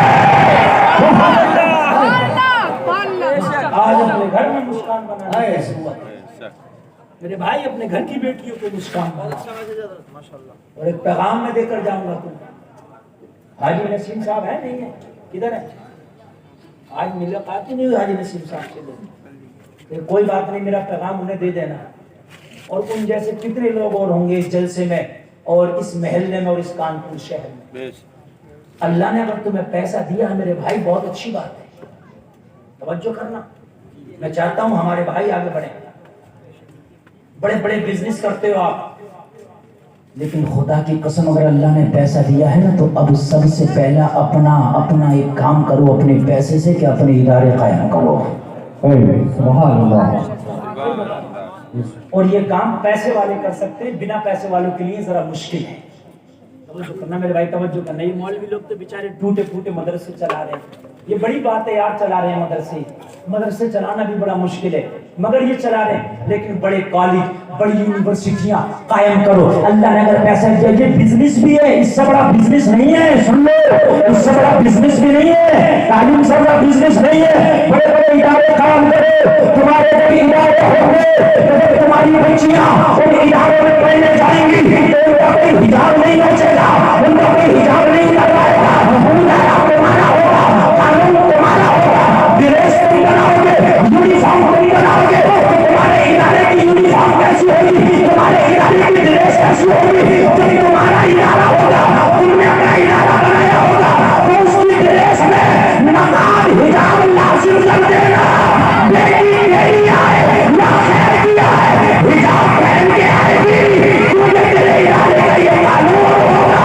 آج اپنے گھر میں مسکان بنا میرے بھائی، اپنے گھر کی بیٹیوں کو مسکان بنا۔ اور ایک پیغام میں دے کر جاؤں گا تم، حاجی نسیم صاحب ہے نہیں ہے، کدھر ہے؟ آج ملاقات ہی نہیں ہوئی حاجی نسیم صاحب سے، کوئی بات نہیں، میرا پیغام انہیں دے دینا۔ اور ان جیسے کتنے لوگ اور ہوں گے اس جلسے میں اور اس محلے میں اور اس کانپور شہر میں۔ اللہ نے اگر تمہیں پیسہ دیا ہے میرے بھائی، بہت اچھی بات ہے، توجہ کرنا۔ میں چاہتا ہوں ہمارے بھائی آگے بڑھیں، بڑے بڑے بزنس کرتے ہو آپ، لیکن خدا کی قسم اگر اللہ نے پیسہ دیا ہے نا تو اب سب سے پہلا اپنا ایک کام کرو اپنے پیسے سے کہ اپنے ادارے قائم کرو۔ سبحان اللہ۔ اور یہ کام پیسے والے کر سکتے ہیں، بنا پیسے والوں کے لیے ذرا مشکل ہے۔ توجہ کرنا میرے بھائی، توجہ کرنا۔ یہ مولوی لوگ تو بیچارے ٹوٹے پھوٹے مدرسے چلا رہے ہیں، یہ بڑی بات ہے یار، چلا رہے ہیں مدرسے چلانا بھی بڑا مشکل ہے، مگر یہ چلا رہے ہیں۔ لیکن بڑے کالج، بڑی یونیورسٹیاں قائم کرو، اللہ نے اگر پیسہ دیا۔ یہ بزنس بھی ہے، اس سے بڑا بزنس نہیں ہے، سن لو، اس سے بڑا بزنس بھی نہیں ہے، تعلیم سے بڑا بزنس نہیں ہے۔ بڑے بڑے ادارے قائم کرو، تمہارے بڑے ادارے ہوں گے، جب تمہاری بچیاں ان اداروں میں پڑھنے جائیں گی تو ان کا کوئی حجاب نہیں نوچے گا، ان کا کوئی حجاب نہیں لگائے گا، تمہارا ہوگا، قانون تمہارا ہوگا، تم بناؤ گے یونیفارم تم بناؤ گے تو تمہارے ادارے کی یونیفارم کیسی ہوگی، تمہارے ادارے کی ڈریس کیسی ہوگی؟ جب تمہارا ادارہ ہوگا، تم نے اپنا ادارہ بنایا ہوگا تو اس کی ڈریس میں نقاب حجاب لازم کر دینا. بیٹی میری آئے یا خیر کی آئے حجاب پہن کے آئے گی کیونکہ تیرے ادارے کا یہ قانون ہوگا.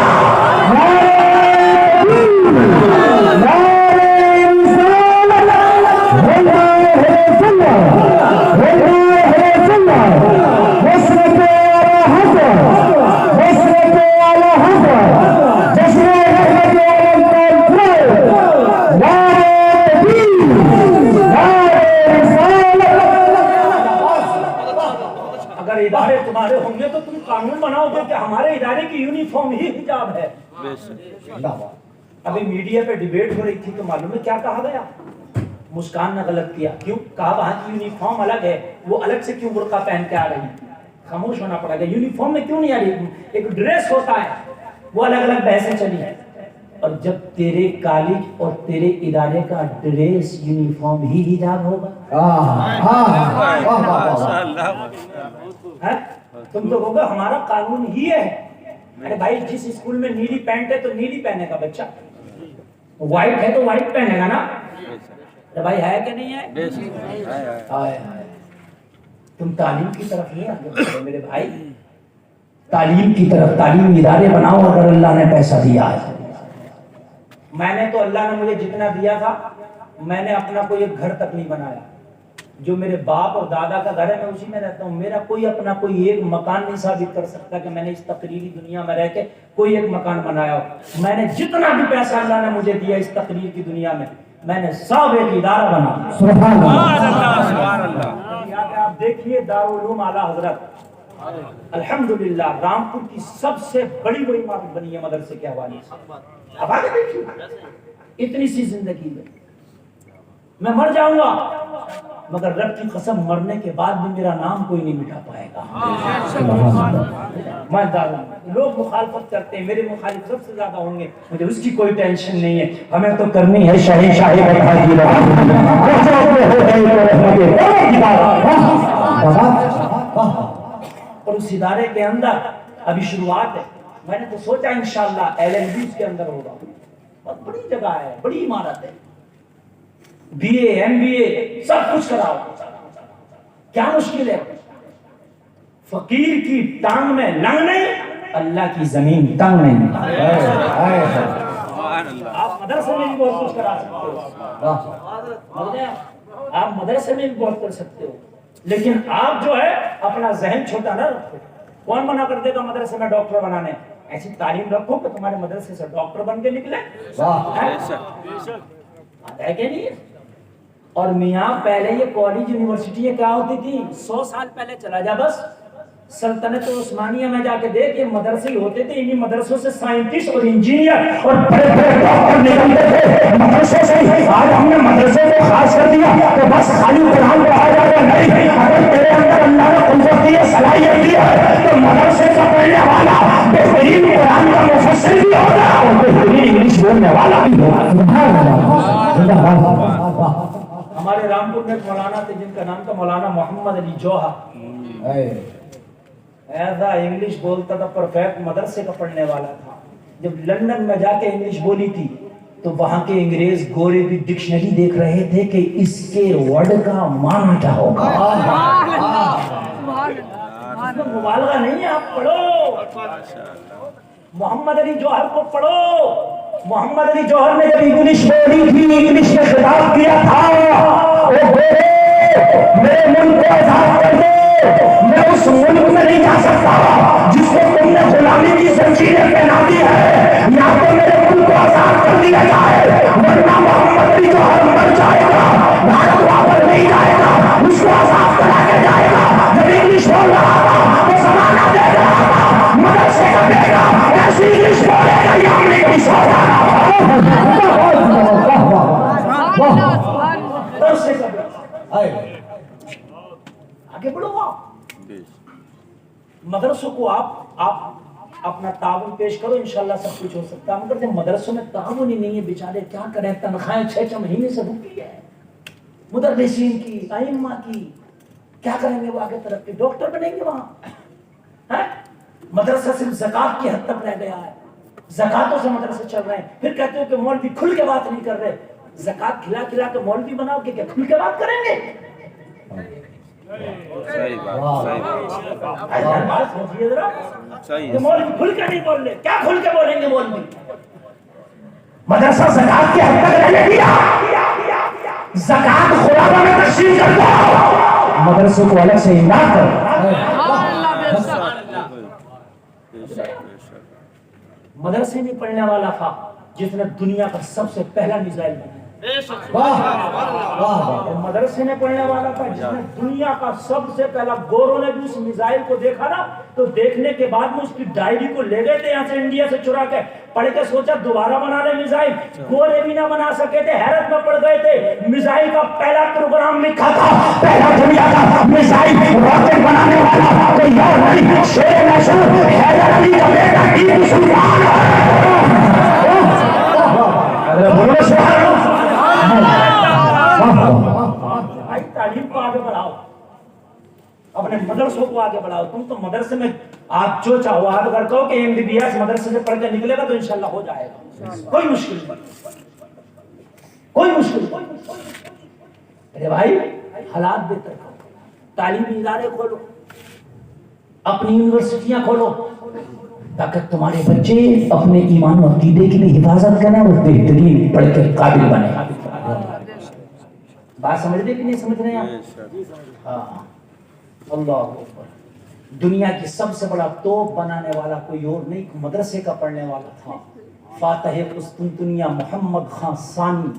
اگر ادارے تمہارے ہوں گے تو تم قانون بناؤ گے کہ ہمارے ادارے کی یونیفارم ہی حجاب ہے. ابھی میڈیا پہ ڈیبیٹ ہو رہی تھی تو معلوم ہے کیا کہا گیا؟ مسکان نے غلط کیا. کیوں کہا؟ وہاں کی یونیفارم الگ ہے، وہ الگ سے کیوں برقع پہن کے آ رہی ہے؟ خاموش ہونا پڑے گا. یونیفارم میں کیوں نہیں آ رہی؟ ایک ڈریس ہوتا ہے، وہ الگ الگ بحثیں چلی ہیں. اور جب تیرے کالج اور تیرے ادارے کا ڈریس یونیفارم ہی حجاب ہوگا، تم تو ہوگا ہمارا قانون ہی ہے. ارے بھائی جس اسکول میں نیلی پینٹ ہے تو نیلی پہنے گا بچہ، وائٹ ہے تو وائٹ پہنے گا نا. ارے بھائی ہے کہ نہیں ہے؟ تم تعلیم کی طرف نہیں آگے میرے بھائی، تعلیم کی طرف. تعلیم ادارے بناؤ اگر اللہ نے پیسہ دیا ہے. میں نے تو اللہ نے مجھے جتنا دیا تھا میں نے اپنا کوئی ایک گھر تک نہیں بنایا. جو میرے باپ اور دادا کا گھر ہے میں اسی میں رہتا ہوں. میرا کوئی اپنا کوئی ایک مکان نہیں ثابت کر سکتا کہ میں نے اس تقریری دنیا میں رہ کے کوئی ایک مکان بنایا ہو. میں نے جتنا بھی پیسہ اللہ نے مجھے دیا اس تقریر کی دنیا میں نے سب ایک ادارہ بنا. سبحان اللہ. آپ دیکھیے دارالعلوم اعلیٰ حضرت الحمدللہ رامپور کی سب سے بڑی عمارت بنی ہے مدرسے کے حوالے سے. اب آگے دیکھیے اتنی سی زندگی میں مر جاؤں گا مگر رب کی قسم مرنے کے بعد بھی میرا نام کوئی نہیں مٹا پائے گا. میں لوگ مخالفت کرتے ہیں، میرے مخالف سب سے زیادہ ہوں گے، مجھے اس کی کوئی ٹینشن نہیں ہے. ہمیں تو کرنی ہے شاہی شاہی اور اس ادارے کے اندر ابھی شروعات ہے. میں نے تو سوچا انشاءاللہ LLB اس کے اندر ہوگا. بہت بڑی جگہ ہے، بڑی عمارت ہے، BA MBA سب کچھ کراؤ. کیا مشکل ہے؟ فقیر کی ٹانگ میں لنگ نہیں، اللہ کی زمین تنگ نہیں. آپ مدرسے میں بھی بہت کچھ کرا سکتے ہو، آپ مدرسے میں بھی بہت کر سکتے ہو، لیکن آپ جو ہے اپنا ذہن چھوٹا نہ رکھو. کون منع کر دے گا مدرسے میں ڈاکٹر بنانے؟ ایسی تعلیم رکھو کہ تمہارے مدرسے سے ڈاکٹر بن کے نکلے. آتا ہے کہ نہیں؟ اور میاں پہلے یہ کالج یونیورسٹی کیا ہوتی تھی 100 سال پہلے چلا جا بس سلطنت عثمانیہ میں جا کے دیکھ یہ مدرسے ہوتے تھے. انہی مدرسوں سے سائنٹسٹ اور انجینئر اور بڑے بڑے ڈاکٹر نکلتے تھے مدرسے سے. آج ہم نے مدرسے کو خاص کر دیا تو بس خالی قرآن پڑھا جاتا نہیں. اگر تیرے اندر اللہ نے قدرت دی ہے، صلاحیت دی ہے تو مدرسے کا پڑھنے والا بہترین قرآن کا مفسر بھی ہوگا اور بہترین انگلش بولنے والا بھی ہوگا. ہمارے رامپور میں مولانا تھے جن کا نام تھا مولانا محمد علی جوہر. ایسا انگلش بولتا تھا پرفیکٹ، مدرسے کا پڑھنے والا تھا. جب لندن میں جا کے انگلش بولی تھی تو وہاں کے انگریز گورے بھی ڈکشنری دیکھ رہے تھے کہ اس کے ورڈ کا معنی کیا ہوگا. مبالغہ نہیں ہے، آپ پڑھو محمد علی جوہر کو پڑھو. محمد علی جوہر نے جب انگلش بولی تھی، انگلش میں خطاب کیا تھا، میرے ملک کو آزاد کر دو، میں اس ملک میں نہیں جا سکتا جس کو تم نے غلامی کی زنجیریں پہنا دی ہے. یا تو میرے ملک کو آزاد کر دیا جائے ورنہ محمد علی جوہر مر جائے گا، بھارت واپس نہیں جائے گا، اس کو آزاد کرا کے جائے گا. جب انگلش بول رہا تھا تو زمانہ دیکھ رہا تھا مدرسے کا بیٹا ایسی انگلش بولے گا یہ ہم نے کوئی سوچا نہ. آگے بڑھو. مدرسوں کو آپ اپنا تعاون پیش کرو، انشاءاللہ سب کچھ ہو سکتا ہے. مگر جب مدرسوں میں تعاون ہی نہیں ہے بیچارے کیا کریں، تنخواہیں 6 مہینے سے رکی ہے. مدرسین کی، ائمہ کی، کیا کریں گے وہ آگے ترقی؟ ڈاکٹر بنیں گے وہاں؟ مدرسہ صرف زکات کی حد تک رہ گیا ہے، زکاتوں سے مدرسے چل رہے ہیں، پھر کہتے ہو کہ مولوی کھل کے بات نہیں کر رہے، زکات کھلا کھلا کے مولوی بناؤ کہ کیا کھل کے بات کریں گے؟ بات سمجھیے ذرا، کہ مولوی کھل کے نہیں بول رہے، کیا کھل کے بولیں گے مولوی؟ مدرسہ زکات کی حد تک رہنے دیا، زکات خلافہ میں تقسیم کر دو، مدرسے کو الگ سے امداد کرو۔ مدرسے میں پڑھنے والا تھا جس نے دنیا کا سب سے پہلا میزائل بنایا، اور مدرسے میں پڑھنے والا تھا جس نے دنیا کا سب سے پہلا، گوروں نے بھی اس میزائل کو دیکھا نا تو دیکھنے کے بعد میں اس کی ڈائری کو لے گئے تھے یہاں سے انڈیا سے چرا کے، پڑھ کے سوچا دوبارہ بنا لے میزائل، گورے بھی نہ بنا سکے تھے، حیرت میں پڑ گئے تھے۔ میزائل کا پہلا پروگرام لکھا تھا، پہلا دنیا کا میزائل راکٹ بنانے والا کوئی اور نہیں، شیر مشہور حیدر علی کا بیٹا ٹیپو سلطان بھائی تعلیم کو آگے بڑھاؤ، اپنے مدرسوں کو آگے بڑھاؤ۔ تم تو مدرسے میں آپ جو چاہو، آپ اگر کہو کہ MBBS مدرسے سے پڑھ کے نکلے گا تو انشاءاللہ ہو جائے گا، کوئی مشکل نہیں، کوئی مشکل نہیں۔ ارے بھائی حالات بہتر کرو، تعلیمی ادارے کھولو، اپنی یونیورسٹیاں کھولو، تاکہ تمہارے بچے اپنے ایمان و عقیدے کی بھی حفاظت کریں اور بہترین پڑھ کے قابل بنے۔ بات سمجھ رہے کہ نہیں سمجھ رہے آپ؟ ہاں، اللہ اکبر۔ دنیا کی سب سے بڑا توپ بنانے والا کوئی اور نہیں، مدرسے کا پڑھنے والا تھا، فاتح قسطنطنیہ محمد خان ثانی،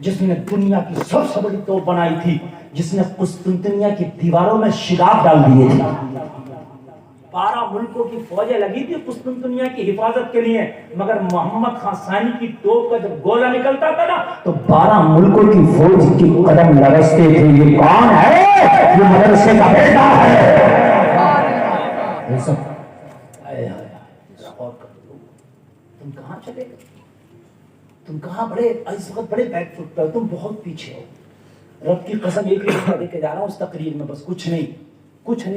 جس نے دنیا کی سب سے بڑی توپ بنائی تھی، جس نے قسطنطنیہ کی دیواروں میں شگاف ڈال دیے تھے۔ 12 ملکوں کی فوجیں لگی تھی قسطنطنیہ کی حفاظت کے لیے، مگر محمد خان ثانی کی توپ کا جب گولہ نکلتا تھا نا تو 12 ملکوں کی فوج کی قدم لرزتے تھے۔ یہ کون ہے؟ یہ مدرسے کا بیٹا ہے۔ تم کہاں چلے گئے؟ تم کہاں بڑے اس وقت بڑے بیک فٹ پہ ہو، تم بہت پیچھے ہو۔ رب کی قسم ایک لے کے جا رہا ہوں اس تقریر میں، بس کچھ نہیں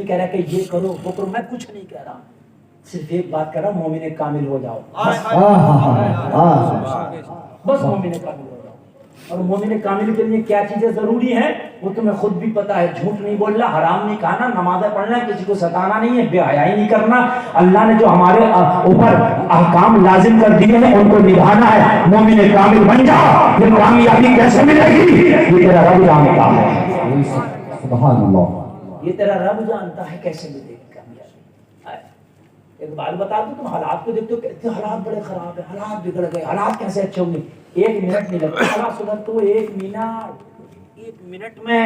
کہہ رہا کہ یہ کرو وہ کرو، میں کچھ نہیں کہہ رہا، صرف ایک بات کہہ رہا ہوں، مومن کامل ہو جاؤ، بس مومن کامل ہو جاؤ۔ اور مومن کامل کے لیے کیا چیزیں ضروری ہیں وہ تمہیں خود بھی پتا ہے، جھوٹ نہیں بولنا، حرام نہیں کھانا، نمازیں پڑھنا، کسی کو ستانا نہیں ہے، بے حیائی نہیں کرنا، اللہ نے جو ہمارے اوپر احکام لازم کر دیے ہیں ان کو نبھانا ہے۔ مومن کامل بن جاؤ۔ یہ کامیابی کیسے ملے گی؟ یہ تیرا رب جانتا ہے، سبحان اللہ، یہ تیرا رب جانتا ہے کیسے ملے گی کامیابی۔ ایک بات بتا دوں، تم حالات کو دیکھتے ہو کہ حالات بڑے خراب ہیں، حالات بگڑ گئے، حالات کیسے اچھے ہوں گے؟ 1 منٹ نہیں لگتا حالات سدھر تو، 1 منٹ میں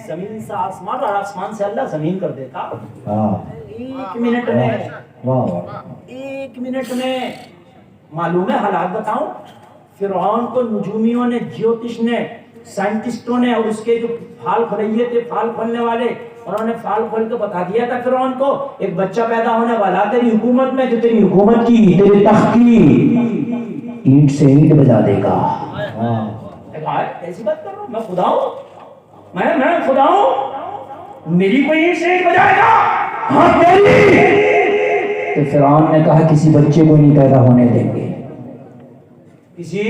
زمین سے آسمان اور آسمان سے اللہ زمین کر دیتا، 1 منٹ میں، 1 منٹ میں۔ معلوم ہے حالات بتاؤں، فرعون کو نجومیوں نے، جیوتش نے، سائنٹسٹوں نے اور اس کے جو پھال کھلائیے تھے، پھال کھولنے والے، انہوں نے پھال کھول کے بتا دیا تھا فرعون کو ایک بچہ پیدا ہونے والا تیری حکومت میں، جو تیری حکومت کی، تیرے تخت کی اینٹ سے اینٹ بجا دے گا۔ ایسی بات کر رہا ہوں، میں خدا ہوں، میں خدا ہوں، میری کوئی اینٹ سے اینٹ بجائے گا؟ ہاں تیری۔ تو فرعون نے کہا کسی بچے کو نہیں پیدا ہونے دیں گے، کسی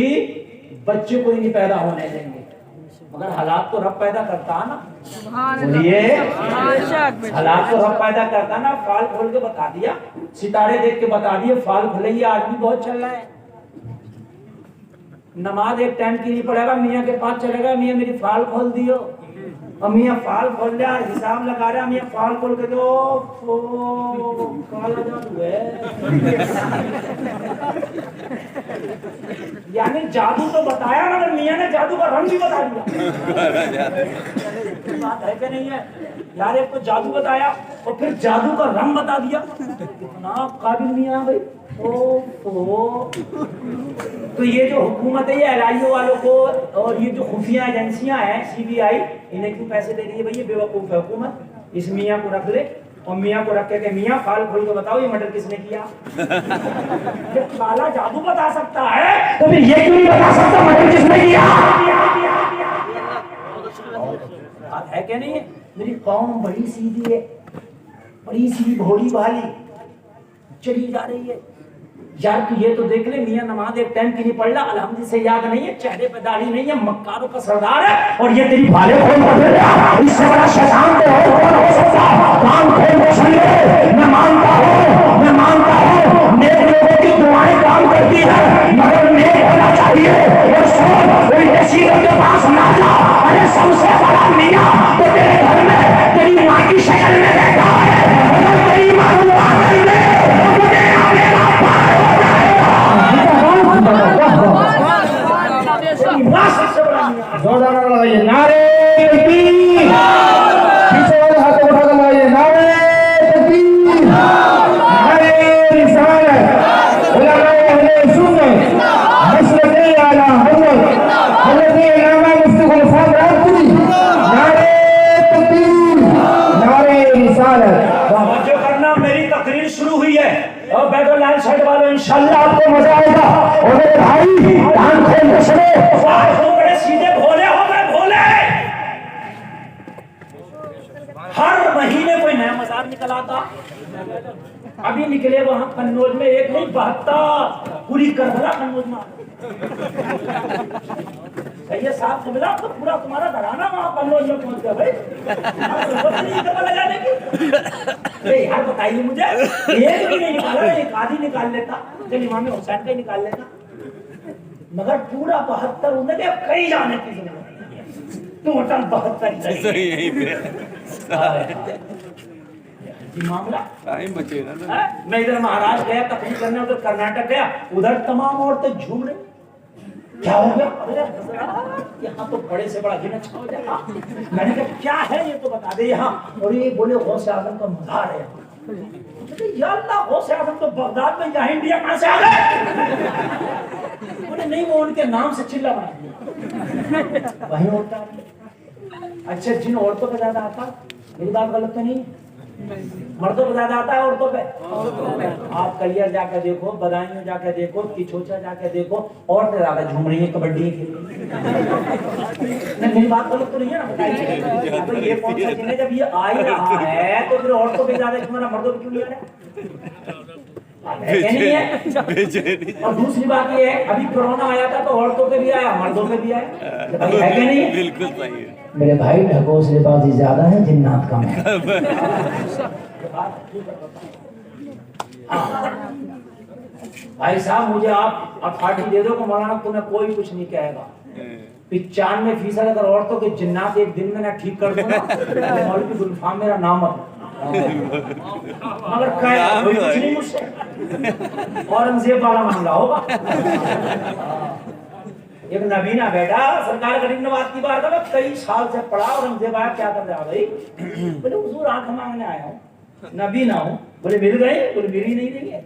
بچے کو نہیں پیدا ہونے دیں گے، مگر حالات تو رب پیدا کرتا ہے نا، بولیے حالات تو رب پیدا کرتا نا۔ فال کھول کے بتا دیا، ستارے دیکھ کے بتا دیے، فال کھلے، یہ آدمی بہت چل رہا ہے، نماز ایک ٹائم کی نہیں پڑھے گا، میاں کے پاس چلے گا، میاں میری فال کھول دیو، اور میاں فال کھول لیا، حساب لگا رہا، میاں فال کھول کے دو، کالا جادو ہے، یعنی جادو تو بتایا مگر میاں نے جادو کا رنگ بھی بتا دیا۔ بات ہے کہ نہیں ہے یار؟ ایک تو جادو بتایا اور پھر جادو کا رنگ بتا دیا، اتنا قابل میاں بھائی۔ تو یہ جو حکومت ہے، یہ LIO والوں کو اور یہ جو خفیہ ایجنسیاں ہیں CBI، انہیں کیوں پیسے دے رہی ہے بھائی؟ یہ بیوقوف ہے حکومت، اس میاں کو رکھ لے اور میاں کو رکھ کے کہ میاں فال کھول کے بتاؤ یہ مرڈر کس نے کیا؟ جب کالا جادو بتا سکتا ہے تو پھر یہ کیوں نہیں بتا سکتا مرڈر کس نے کیا؟ کہ نہیں ہے میری قوم بڑی سیدھی ہے, بڑی سی بھولی بھالی چلی جا رہی ہے. یار تو یہ تو دیکھ لے میاں نماز ایک ٹائم کی نہیں پڑھ رہا, الحمد سے یاد نہیں ہے, چہرے پہ داڑھی نہیں ہے, مکاروں کا سردار ہے, اور یہ تیری بھالے کھول کر دے رہا. اس سے بڑا شیطان تو اور کون ہو سکتا. کام کھول کر سن لے, میں مانتا ہوں نیک لوگوں کی دعائیں کام کرتی ہے, مگر نیک ہونا چاہیے. اور سن کوئی رسیدوں کے پاس نہ جا. ارے سب سے بڑا میاں تو تیرے گھر میں تیری ماں کی شکل میں بیٹھا ہے, اگر تیری ماں کو آنگن میں تجھے آنے کا پار ہو جائے زوردار لگائیے نعرے تکبیر. پیچھے والے ہاتھ اٹھا کر لگائیے نعرے تکبیر, نعرے رسالت, علماء اہل سنت, مسلک اعلی حضرت حضرت علامہ مفتی خلفاء راجپوری, نعرے تکبیر, نعرے رسالت. توجہ کرنا, میری تقریر شروع ہوئی ہے اور بیت اللہ سائڈ والوں انشاءاللہ آپ کو مزہ آئے گا. اور میرے بھائی کان کھول کے سنو, بڑے سیدھے بھولے ہو گئے, بھولے. ہر مہینے کوئی نیا مزار نکل آتا, ابھی نکلے وہاں قنوج میں ایک نہیں 72 پوری کربلا قنوج میں. یہ صاحب قبلہ تو پورا تمہارا گھرانہ وہاں قنوج میں پہنچ گیا بھائی. یار بتائیے مجھے, ایک بھی نہیں نکالا, ایک آدھی نکال لیتا, چل امام حسین کا ہی نکال لیتا, مگر پورا 72 انہیں کہ کہیں جانے کی ضرورت نہیں ہے, ٹوٹل 72 یہیں پہ معاملہ. میں ادھر مہاراشٹر گیا تقریر کرنے, ادھر کرناٹک گیا, ادھر تمام عورتیں جھوم رہی. کیا ہو گیا؟ یہاں تو بڑے سے بڑا دن اچھا ہو جائے. میں نے کہا کیا ہے یہ تو بتا دے یہاں. اور یہ بولے غوث اعظم کا مزار ہے یہاں. یا اللہ, غوث اعظم تو بغداد میں یا انڈیا کہاں سے آ گئے؟ بولے نہیں, وہ ان کے نام سے چلہ بنا دیا وہیں ہوتا ہے. اچھا جن عورتوں پہ زیادہ آتا, میری بات غلط تو نہیں, مردوں پہ زیادہ آتا ہے عورتوں پہ. آپ کلیئر جا کے دیکھو, بدائیوں جا کے دیکھو, کچھوچا جا کے دیکھو, عورتیں زیادہ جھوم رہی ہیں کبڈی کھیل رہی ہیں. میری بات غلط تو نہیں ہے نا, بتائیے یہ کون سا جن ہے؟ جب یہ آ ہی رہا ہے تو پھر عورتوں پہ زیادہ کیوں, مردوں پہ کیوں نہیں آ رہا ہے؟ اور دوسری بات یہ ہے, ابھی کورونا آیا تھا تو عورتوں پہ بھی آیا, مردوں پہ بھی آیا, ہے کہ نہیں؟ بالکل صحیح ہے. میرے بھائی ڈھکوسلے بازی زیادہ ہے, جنات کم ہے. بھائی صاحب مجھے آپ اتھارٹی دے دو کہ مولانا تمہیں کوئی کچھ نہیں کہے گا. 95% اگر عورتوں کے جنات ایک دن میں نہ ٹھیک کر دوں نا, مولوی گلفام میرا نام ہے, مگر کوئی کچھ نہیں مجھ سے. اورنگزیب والا معاملہ ہوگا. ایک نبینا بیٹا سرکار غریب نواز کی بارگاہ میں کئی سال سے پڑھا, اورنگزیب آیا کیا کر رہا بھائی؟ بولے حضور آنکھ مانگنے آیا ہوں, نبینا ہوں. بولے مل گئے؟ بولے مل نہیں رہی ہے.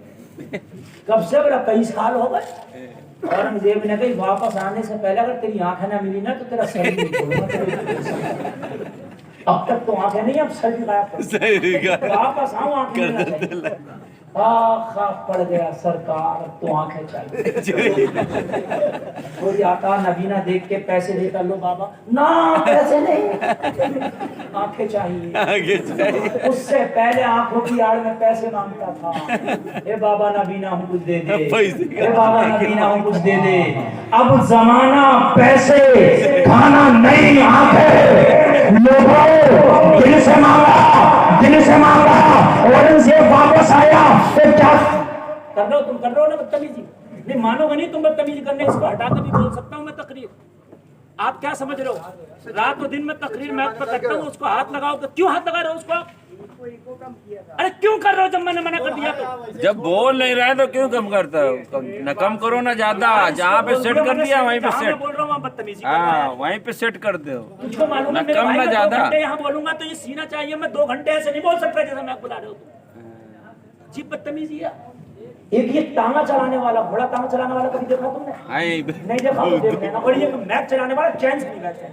کب سے؟ بولا کئی سال ہو گئے. اورنگزیب نے کہی واپس آنے سے پہلے اگر تیری آنکھیں نہ ملی نا تو تیرا سر نہیں چھوڑوں. اب تک تو آنکھیں نہیں, اب سر بھی غائب کر. واپس آؤں آنکھیں نہیں. خواب پڑ گیا سرکار تو آنکھیں چاہیے. کوئی آتا نبینا دیکھ کے پیسے دیتا, لو بابا نا پیسے نہیں, آنکھیں چاہیے. اس سے پہلے آنکھوں کی آڑ میں پیسے مانگتا تھا, اے بابا نبینا ہوں کچھ دے دے, اے بابا نبینا ہوں کچھ دے دے. اب زمانہ پیسے کھانا نہیں, آنکھیں لوگوں دل سے مانگا, دل سے مانگا. اورنگزیب واپس آیا تو کیا کر رہے ہو تم؟ کر رہے ہو نا بدتمیزی. نہیں مانو گا نہیں تم بدتمیزی کرنے, اس کو ہٹا کر بھی بول سکتا ہوں میں تقریر. آپ کیا سمجھ رہے ہو؟ رات و دن میں تقریر میں آپ پر کرتا ہوں, اس کو ہاتھ لگاؤ تو کیوں ہاتھ لگا رہے ہو اس کو؟ ارے کیوں کر رہے ہو جب میں نے منع کر دیا تو؟ جب بول نہیں رہا ہے تو کیوں کم کرتا ہو؟ نہ کم کرو نہ زیادہ, جہاں پہ سیٹ کر دیا وہیں پہ سیٹ. بول رہا ہوں بدتمیزی, ہاں وہیں پہ سیٹ کر دو, تجھ کو معلوم ہے نہ کم نہ زیادہ. یہاں بولوں گا تو یہ سینا چاہیے, میں 2 گھنٹے ایسے نہیں بول سکتا جیسا میں آپ بلا رہے ہو. جی بدتمیزی ہے. ایک یہ ٹانگا چلانے والا, گھوڑا ٹانگا چلانے والا کبھی دیکھا تم نے؟ نہیں دیکھا تو دیکھ لینا. اور یہ میچ چلانے والا چین سے نہیں بیٹھتا,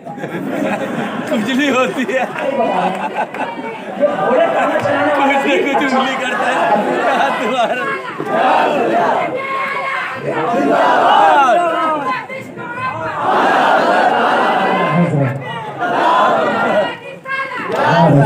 کجلی ہوتی ہے, یہ گھوڑے ٹانگا چلانے والا کجلی کرتا ہے.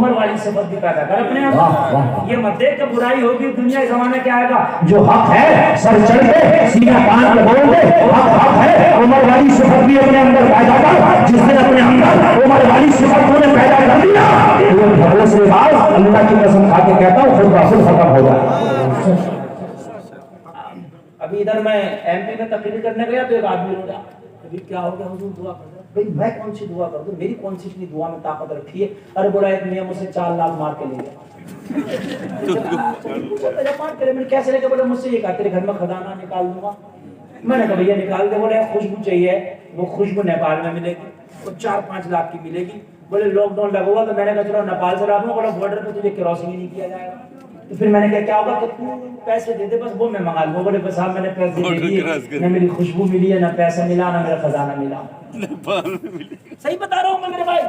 عمر والی صفت بھی پیدا کر اپنے اندر. یہ مت دیکھ کہ برائی ہوگی دنیا زمانہ کیا آئے گا. جو حق ہے سر چڑھ کے سینہ تان کے بول دے, حق ہے. عمر والی صفت بھی اپنے اندر پیدا کر. جس نے اپنے اندر عمر والی صفت کو نے پیدا کر دیا, وہ بھگو سے بعد اللہ کی قسم کھا کے کہتا ہوں خود بخود ختم ہو جائے. ابھی ادھر میں ایم پی میں تقریر کرنے گیا تو ایک آدمی رو رہا, ابھی کیا ہو گیا حضور دعا کر دو. بھائی میں کون سی دعا کر دوں, میری کون سی اتنی دعا میں طاقت رکھی ہے. ارے بولا ایک میاں مجھ سے 4 لاکھ مار کے لے گیا. میں نے کیسے لے کے بولے, مجھ سے یہ کہا تیرے گھر میں خزانہ نکال دوں گا. میں نے کہا بھیا نکال دے. بولے خوشبو چاہیے, وہ خوشبو نیپال میں ملے گی, وہ 4-5 لاکھ کی ملے گی. بولے لاک ڈاؤن لگا ہوا, تو میں نے کہا چلو نیپال سے لا دوں. بولا بارڈر پہ تجھے کراسنگ ہی نہیں کیا جائے گا. تو پھر میں نے کہا کیا ہوگا کہ تو پیسے دے دے بس وہ میں منگا لوں. بولے بس صاحب میں نے پیسے دے دیے, نہ میری خوشبو ملی ہے, نہ پیسہ ملا, نہ میرا خزانہ ملا. صحیح بتا رہا ہوں میں میرے بھائی.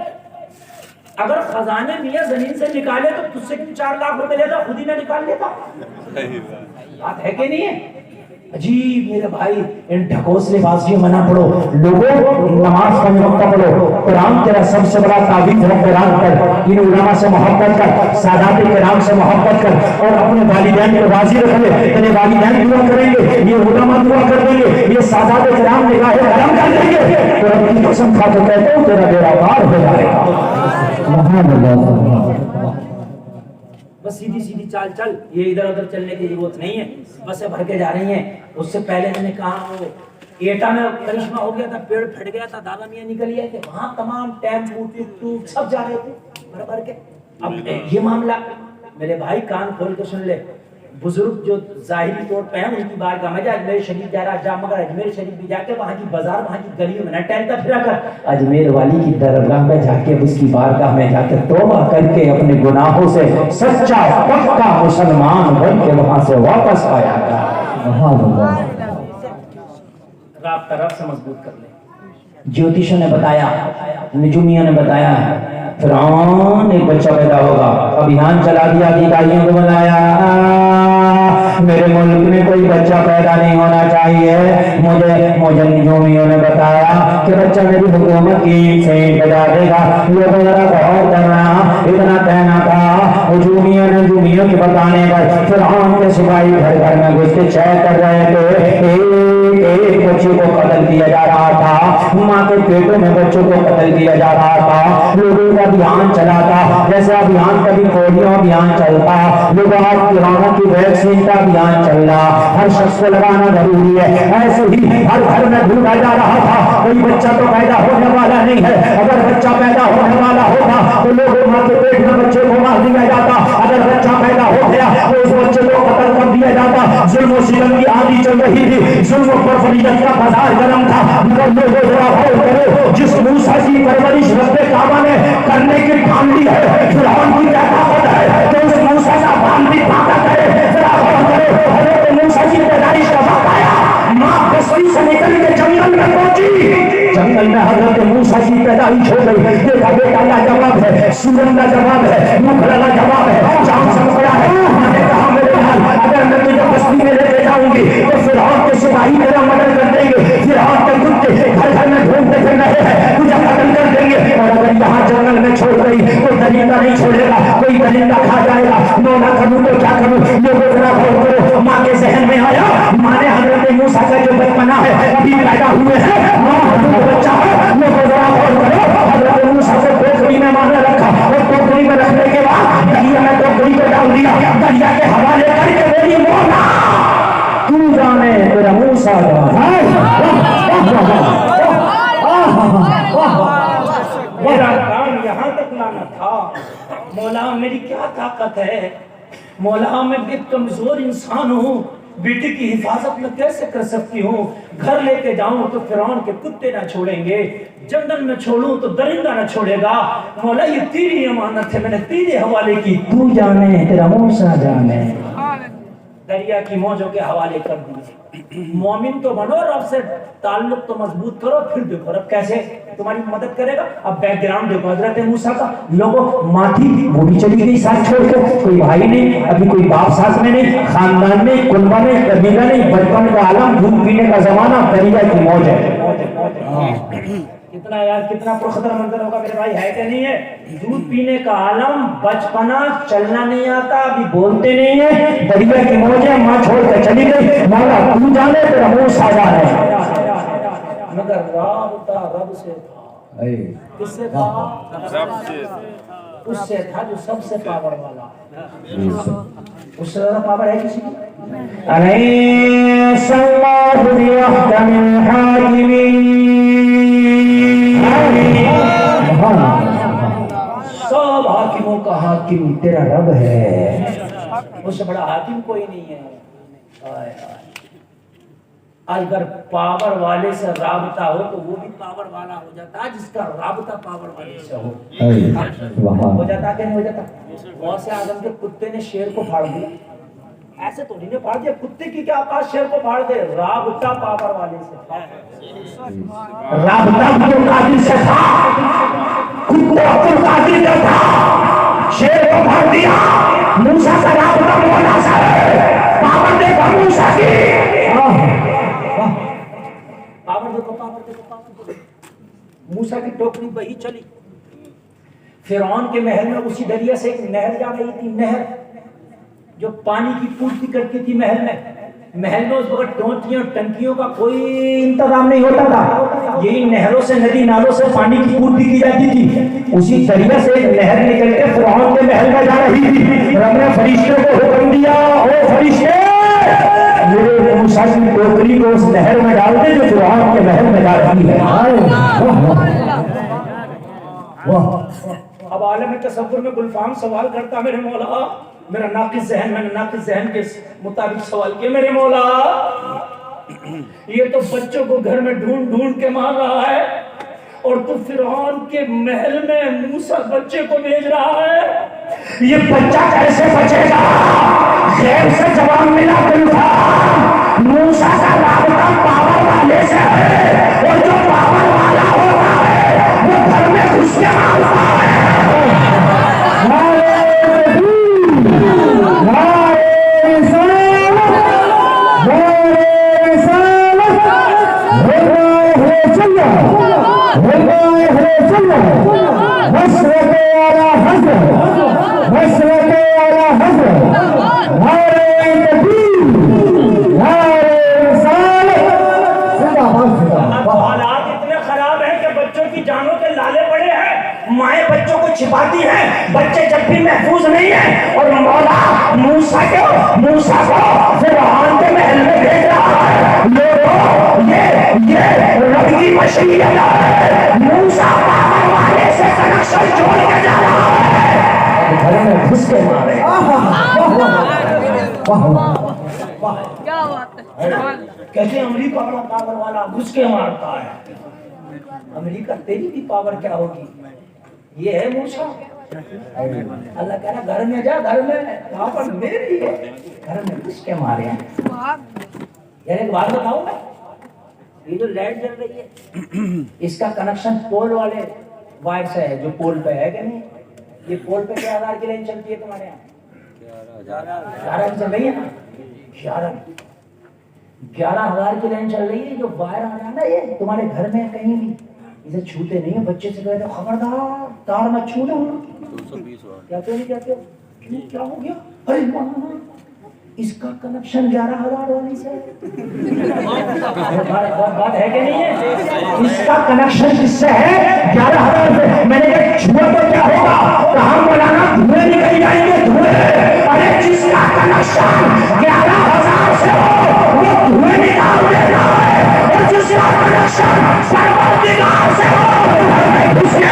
اگر خزانے میاں زمین سے نکالے تو تجھ سے 4 لاکھ روپے لیتا, خود ہی نہ نکال لیتا. بات ہے کہ نہیں ہے؟ عجیب میرے بھائی, ان ڈھکوسلے بازیوں میں نہ پڑھو. لوگوں نماز کا وقت پڑھو. قرآن تیرا سب سے بڑا تعویذ ہے. قرآن کر, ان علماء سے محبت کر, سادات کرام سے محبت کر, اور اپنے والدین کو راضی رکھ لے. تیرے والدین دعا کریں گے, یہ علماء دعا کر دیں گے, یہ سادات کرام نگاہ کرم کر دیں گے. تو رب کی قسم کھا کے کہتا ہوں تیرا بیڑا پار ہو جائے گا. بس سیدھی سیدھی چال چل, یہ ادھر ادھر چلنے کی ضرورت نہیں ہے. بسیں بھر کے جا رہی ہیں. اس سے پہلے میں نے کہا وہ ایٹا میں کرشمہ ہو گیا تھا, پیڑ پھٹ گیا تھا, دادا میاں نکل گئے تھے, وہاں تمام ٹیمپو ٹوک سب جا رہے تھے بھر بھر کے. اب یہ معاملہ میرے بھائی کان کھول کے سن لے. بزرگ جو ظاہری طور پہ ہیں ان کی بارگاہ میں جا, اجمیر شریف جا رہا جا, مگر اجمیر شریف بھی جا کے وہاں کی بازار, وہاں کی گلیوں میں نہ ٹہلتا پھرا کر. اجمیر والی کی درگاہ میں جا کے, اس کی بارگاہ میں جا کے توبہ کر کے اپنے گناہوں سے سچا پکا مسلمان بن کے وہاں سے واپس آیا تھا. رابطہ رب سے مضبوط کر لیں. جیوتشوں نے بتایا, نجومیوں نے بتایا فرعون ایک بچہ پیدا ہوگا. ابھیان چلا دیا, ادھیکاریوں کو بنایا, میرے ملک میں کوئی بچہ پیدا نہیں ہونا چاہیے. مجھے نجومیوں نے بتایا کہ بچہ میری حکومت کی سینٹ بجا دے گا. لوگوں ذرا غور کرنا, اتنا کہنا تھا. نجومیوں کے بتانے پر فرعون کے سپاہی گھر گھر میں گھس کے چیک کر رہے تھے. ایک بچے کو قتل کیا جا رہا تھا, ماں کے پیٹوں میں بچوں کو قتل کیا جا رہا تھا. لوگوں کا دھیان چلا تھا جیسے ابھیان کبھی پولیو ابھیان چلتا, لوگوں کی ویکسین کا ابھیان چل رہا, ہر شخص کو لگانا ضروری ہے. ایسے ہی ہر گھر میں ڈھونڈا جا رہا تھا. کوئی بچہ تو پیدا ہونے والا نہیں ہے. اگر بچہ پیدا ہونے والا ہوتا تو لوگوں ماں کے پیٹ میں بچے کو مار دیا جاتا. اگر بچہ پیدا ہو گیا تو اس بچے کو قتل کر دیا جاتا. ظلم و ستم کی آندھی چل رہی تھی, ظلم و فریضت کا بازار گرم تھا. مگر لوگوں ذرا غور کرو, جس موسیٰ کی پرورش رب کعبہ نے کرنے کی ٹھان لی ہے, فرعون کی کیا طاقت ہے کہ اس موسیٰ کا بان بھی طاقت ہے. ذرا غور کرو, حضرت موسیٰ کی پیدائش کا وقت آیا, ماں بستی سے نکل کے جنگل میں پہنچی. جنگل میں حضرت موسیٰ کی پیدائش ہو گئی. دیکھا بیٹا لاجواب ہے, سورن لاجواب ہے, مکھڑا لاجواب ہے, چاند چمکڑا ہے. میں نے کہا میرے لال اگر میں تجھے بستی میں لے کے جاؤں گی تو فرعون کے سپاہی میرا مدد کر دیں گے. فرعون کے کتے گھر گھر میں ڈھونڈتے پھر رہے ہیں, تجھے قتل کر دیں گے. اور اگر یہاں جنگل میں چھوڑ گئی کوئی درندہ نہیں چھوڑے گا, کوئی درندہ کھا جائے گا. نہ کروں تو کیا کروں. لوگوں ذرا غور کرو, ماں کے ذہن میں آیا, ماں نے حضرت موسیٰ کا جو بچپنا ہے ابھی پیدا ہوئے ہیں, ماں حضرت بچہ ہے. لوگوں ذرا غور کرو, حضرت موسیٰ کو ٹوکری میں ماں نے رکھا, اور ٹوکری میں رکھنے کے بعد دریا میں ٹوکری کو ڈال دیا. دریا کے حوالے کر کے میری مولا تو جانے تیرا موسیٰ جانے. میرا کام یہاں تک لانا تھا. مولا میری کیا طاقت ہے, مولا میں بھی کمزور انسان ہوں, بیٹی کی حفاظت میں کیسے کر سکتی ہوں. گھر لے کے جاؤں تو فرعون کے کتے نہ چھوڑیں گے, جنگل میں چھوڑوں تو درندہ نہ چھوڑے گا. مولا یہ تیری امانت ہے, میں نے تیرے حوالے کی, تو جانے تیرا موسیٰ جانے. دریا کی موجوں کے حوالے کر دیے. مومن تو بنو, رب سے تعلق تو مضبوط کرو, پھر دیکھو رب کیسے تمہاری مدد کرے گا. اب بیک گراؤنڈ دیکھو حضرت موسیٰ کا. لوگوں ماں تھی وہ بھی چلی گئی ساتھ چھوڑ کے, کوئی بھائی نہیں, ابھی کوئی باپ ساتھ میں نہیں, خاندان میں, کنبہ میں, قبیلہ نہیں, بچپن کا عالم, دودھ پینے کا زمانہ, دریا کی موج ہے. کتنا یار کتنا پرخطر منظر ہوگا میرے بھائی، ہے کہ نہیں ہے؟ دودھ پینے کا عالم، بچپنا، چلنا نہیں آتا، ابھی بولتے نہیں ہیں، دریا کی موجیں ماں چھوڑ کے چلی گئی، مولا تو جانے تیرا منہ سادہ ہے، مگر رابطہ رب سے تھا۔ کس سے تھا؟ رب سے۔ اس سے تھا جو سب سے پاور والا ہے۔ اس سے زیادہ پاور ہے کسی کی؟ الیس اللہ بیحکم الحاکمین، سب حاکموں کا حاکم تیرا رب ہے، اس سے بڑا حاکم کوئی نہیں ہے۔ اگر پاور والے سے رابطہ ہو تو وہ بھی پاور والا ہو جاتا، جس کا رابطہ پاور والے سے ہو جاتا کہ نہیں ہو جاتا؟ غوث اعظم کے کتے نے شیر کو پھاڑ دیا، ایسے تو نہیں پھاڑ دیا، کتے کی کیا آواز شیر کو پھاڑ دے، رابطہ پاور والے سے، رابطہ عبد القادر سے تھا، کتے عبد القادر کا تھا، شیر کو پھاڑ دیا، موسیٰ کا رابطہ مولا سے ہے، پاور دیکھا موسیٰ کی، پاور دیکھو، پاور دیکھو، پاور دیکھو، موسیٰ کی ٹوکری بہی چلی، فرعون کے محل میں اسی دریا سے ایک نہر جا رہی تھی، نہر جو پانی کی پورتی کرتی تھی محل میں اس وقت ٹونٹیاں ٹنکیوں کا کوئی انتظام نہیں ہوتا تھا، یہی نہروں سے ندی نالوں سے پانی کی پورتی کی جاتی تھی، اسی دریا سے ایک نہر نکل کے فرعون کے محل میں جا رہی تھی، رب نے فرشتوں کو حکم دیا، او فرشتے میرے موسیٰ کی ٹوکری کو اس نہر میں ڈال دے جو فرعون کے محل میں جا رہی ہے۔ اب عالم تصور میں گلفام سوال کرتا، میرے مولا، میرا ناقص ذہن، میں نے ناقص ذہن کے مطابق سوال کیا، میرے مولا یہ تو بچوں کو گھر میں ڈھونڈ ڈھونڈ کے مار رہا ہے، اور تو فرعون کے محل میں موسیٰ بچے کو بھیج رہا ہے، یہ بچہ کیسے بچے گا؟ غیر سے جواب ملا گلفام، موسیٰ کا رابطہ پاور والے سے ہے، اور جو پاور والا ہوتا ہے وہ گھر میں گھس کے مارتا ہے۔ مائیں بچوں کو چھپاتی ہیں، بچے جب بھی محفوظ نہیں ہیں، اور مولا موسیٰ کو فرعون کے محل میں بھیج رہا ہے، لوگوں یہ رب کی مشیت ہے، موسیٰ پاور والے سے کنیکشن جوڑ کے جا رہا ہے، گھر میں گھس کے مارے۔ کیا بات ہے، کہتے ہیں امریکہ بڑا پاور والا گھس کے مارتا ہے، امریکہ تیری بھی پاور کیا ہوگی؟ یہ ہے موسیٰ، اللہ کہہ رہا گھر میں جا، گھر میں پاور میری ہے، گھر میں گھس کے مارے ہیں۔ یار ایک بات بتاؤں میں، یہ جو لائٹ جل رہی ہے اس کا کنیکشن پول والے وائر سے ہے، جو پول پہ ہے کہ نہیں؟ یہ پول پہ کیا 1000 کی لائن چلتی ہے تمہارے یہاں؟ 11 چل رہی ہے نا، 11,000 کی لائن چل رہی ہے، جو وائر آ رہا ہے نا یہ تمہارے گھر میں کہیں بھی اسے چھوتے نہیں ہیں، بچے سے کہتے خبردار تار مت چھونا، کہتے نہیں کہتے کیوں کیا ہو گیا؟ ارے مولانا اس کا کنیکشن 11,000 والی سے بات ہے کہ نہیں ہے؟ اس کا کنیکشن کس سے ہے؟ 11,000 سے۔ میں نے کہا چھوڑ تو کیا ہوگا؟ کہاں مولانا دھوئے نکل جائیں گے، دھوئے۔ ارے جس کا کنیکشن 11,000 سے ہو وہ دھوئے نکال دینا ہے، اور جس کا کنیکشن پروردگار سے ہو اس کے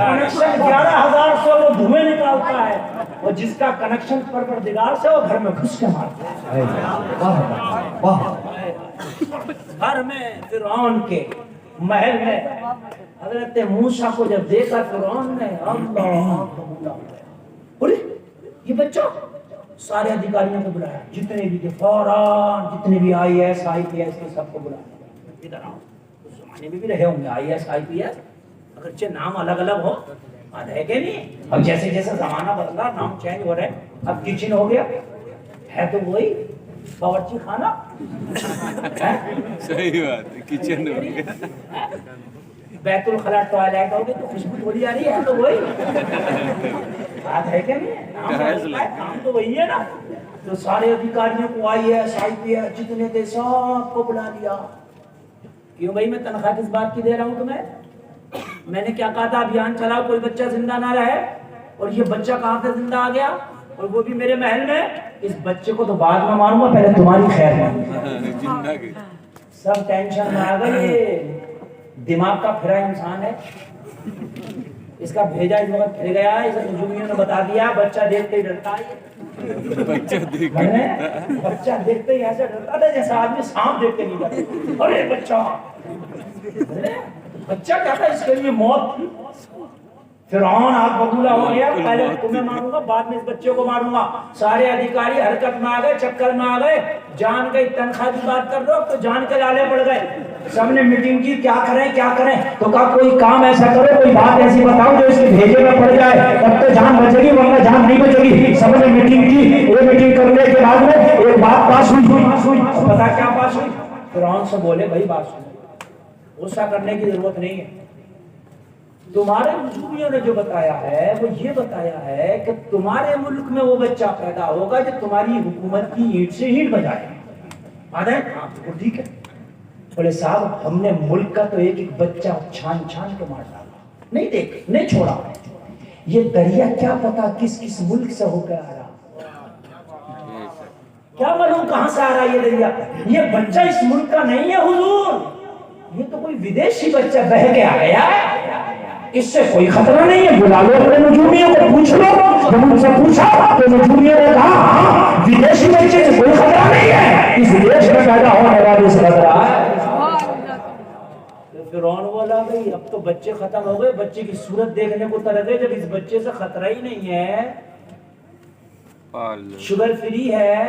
کنیکشن 11,000 سے وہ دھوئے نکالتا ہے، اور جس کا کنیکشن پروردگار سے وہ گھر میں گھس کے مارتا ہے۔ گھر میں فرعون کے محل میں حضرت موسیٰ کو جب دیکھا فرعون نے، اللہ ارے یہ بچہ، سارے ادھیکاریوں کو بلایا، جتنے بھی تھے فوراً، جتنے بھی IAS IPS کے سب کو بلایا، ادھر آؤ۔ اس زمانے میں بھی رہے ہوں گے IAS IPS، اگرچہ نام الگ الگ ہو، رہ گئے نہیں، اب جیسے جیسے زمانہ بدلا نام چینج ہو رہے، اب کچن ہو گیا، ہے تو وہی باورچی خانہ. صحیح بات ہے, کچن ہو گیا. بیت الخلاء ٹوائلٹ ہوگی تو خوشبو تھوڑی آ رہی ہے تو وہی بات ہے کہ نہیں, کام تو وہی ہے نا. تو سارے ادھیکاریوں کو آئی ہے SIP ہے جتنے تھے سب کو بلا لیا. کیوں بھائی میں تنخواہ کس بات کی دے رہا ہوں تمہیں؟ میں نے کیا کہا تھا ابھیان چلاؤ کوئی بچہ زندہ نہ رہے, اور یہ بچہ کہاں سے زندہ آ گیا, اور وہ بھی میرے محل میں. اس بچے کو تو بعد میں ماروں گا, پہلے تمہاری خیر مانوں. سب ٹینشن میں آ گئے. یہ دماغ کا پھرا انسان ہے, اس کا بھیجا اس وقت پھر گیا. اس نجومیوں نے بتا دیا بچہ دیکھتے ہی ڈرتا ہے. بچہ دیکھتے ہی ایسا ڈرتا تھا جیسا آدمی سانپ دیکھتے نہیں ڈرتا. ارے بچہ کیا تھا, اس کے لیے موت تھی. فرعون آپ ببولا ہو گیا, پہلے تمہیں ماروں گا بعد میں اس بچے کو ماروں گا. سارے ادھیکاری حرکت میں آ گئے, چکر میں آ گئے. جان گئی تنخواہ کی بات کر رہے ہو تو جان کے لالے پڑ گئے. سب نے میٹنگ کی, کیا کریں تو کہا کوئی کام ایسا کرو, کوئی بات ایسی بتاؤ جو اس کے بھیجے میں پڑ جائے, تب تو جان بچے گی ورنہ جان نہیں بچے گی. سب نے میٹنگ کی. یہ میٹنگ کرنے کے بعد میں ایک بات پاس ہوئی. پتا کیا پاس ہوئی؟ فرعون سے بولے بھائی بات سنو, غصہ کرنے کی ضرورت نہیں ہے. تمہارے نجومیوں نے جو بتایا ہے وہ یہ بتایا ہے کہ تمہارے ملک میں وہ بچہ پیدا ہوگا جو تمہاری حکومت کی اینٹ سے اینٹ بجائے. ٹھیک ہے. بولے صاحب ہم نے ملک کا تو ایک ایک بچہ چھان چھان کے مار ڈالا, نہیں چھوڑا. یہ دریا کیا پتا کس کس ملک سے ہو کے آ رہا, کیا معلوم کہاں سے آ رہا یہ دریا. یہ بچہ اس ملک کا نہیں ہے حضور, یہ تو کوئی ودیشی بچہ بہ کے آ گیا ہے. اس سے کوئی خطرہ نہیں ہے. بلا لو اپنے نجومیوں کو, پوچھ لو. جب ان سے پوچھا تو نجومیوں نے کہا ہاں ودیشی بچے سے کوئی خطرہ نہیں ہے, اس دیش میں پیدا ہونے والے سے خطرہ ہے. فرعون بولا بھائی اب تو بچے ختم ہو گئے, بچے کی صورت دیکھنے کو تر گئے. جب اس بچے سے خطرہ ہی نہیں ہے, شوگر فری ہے,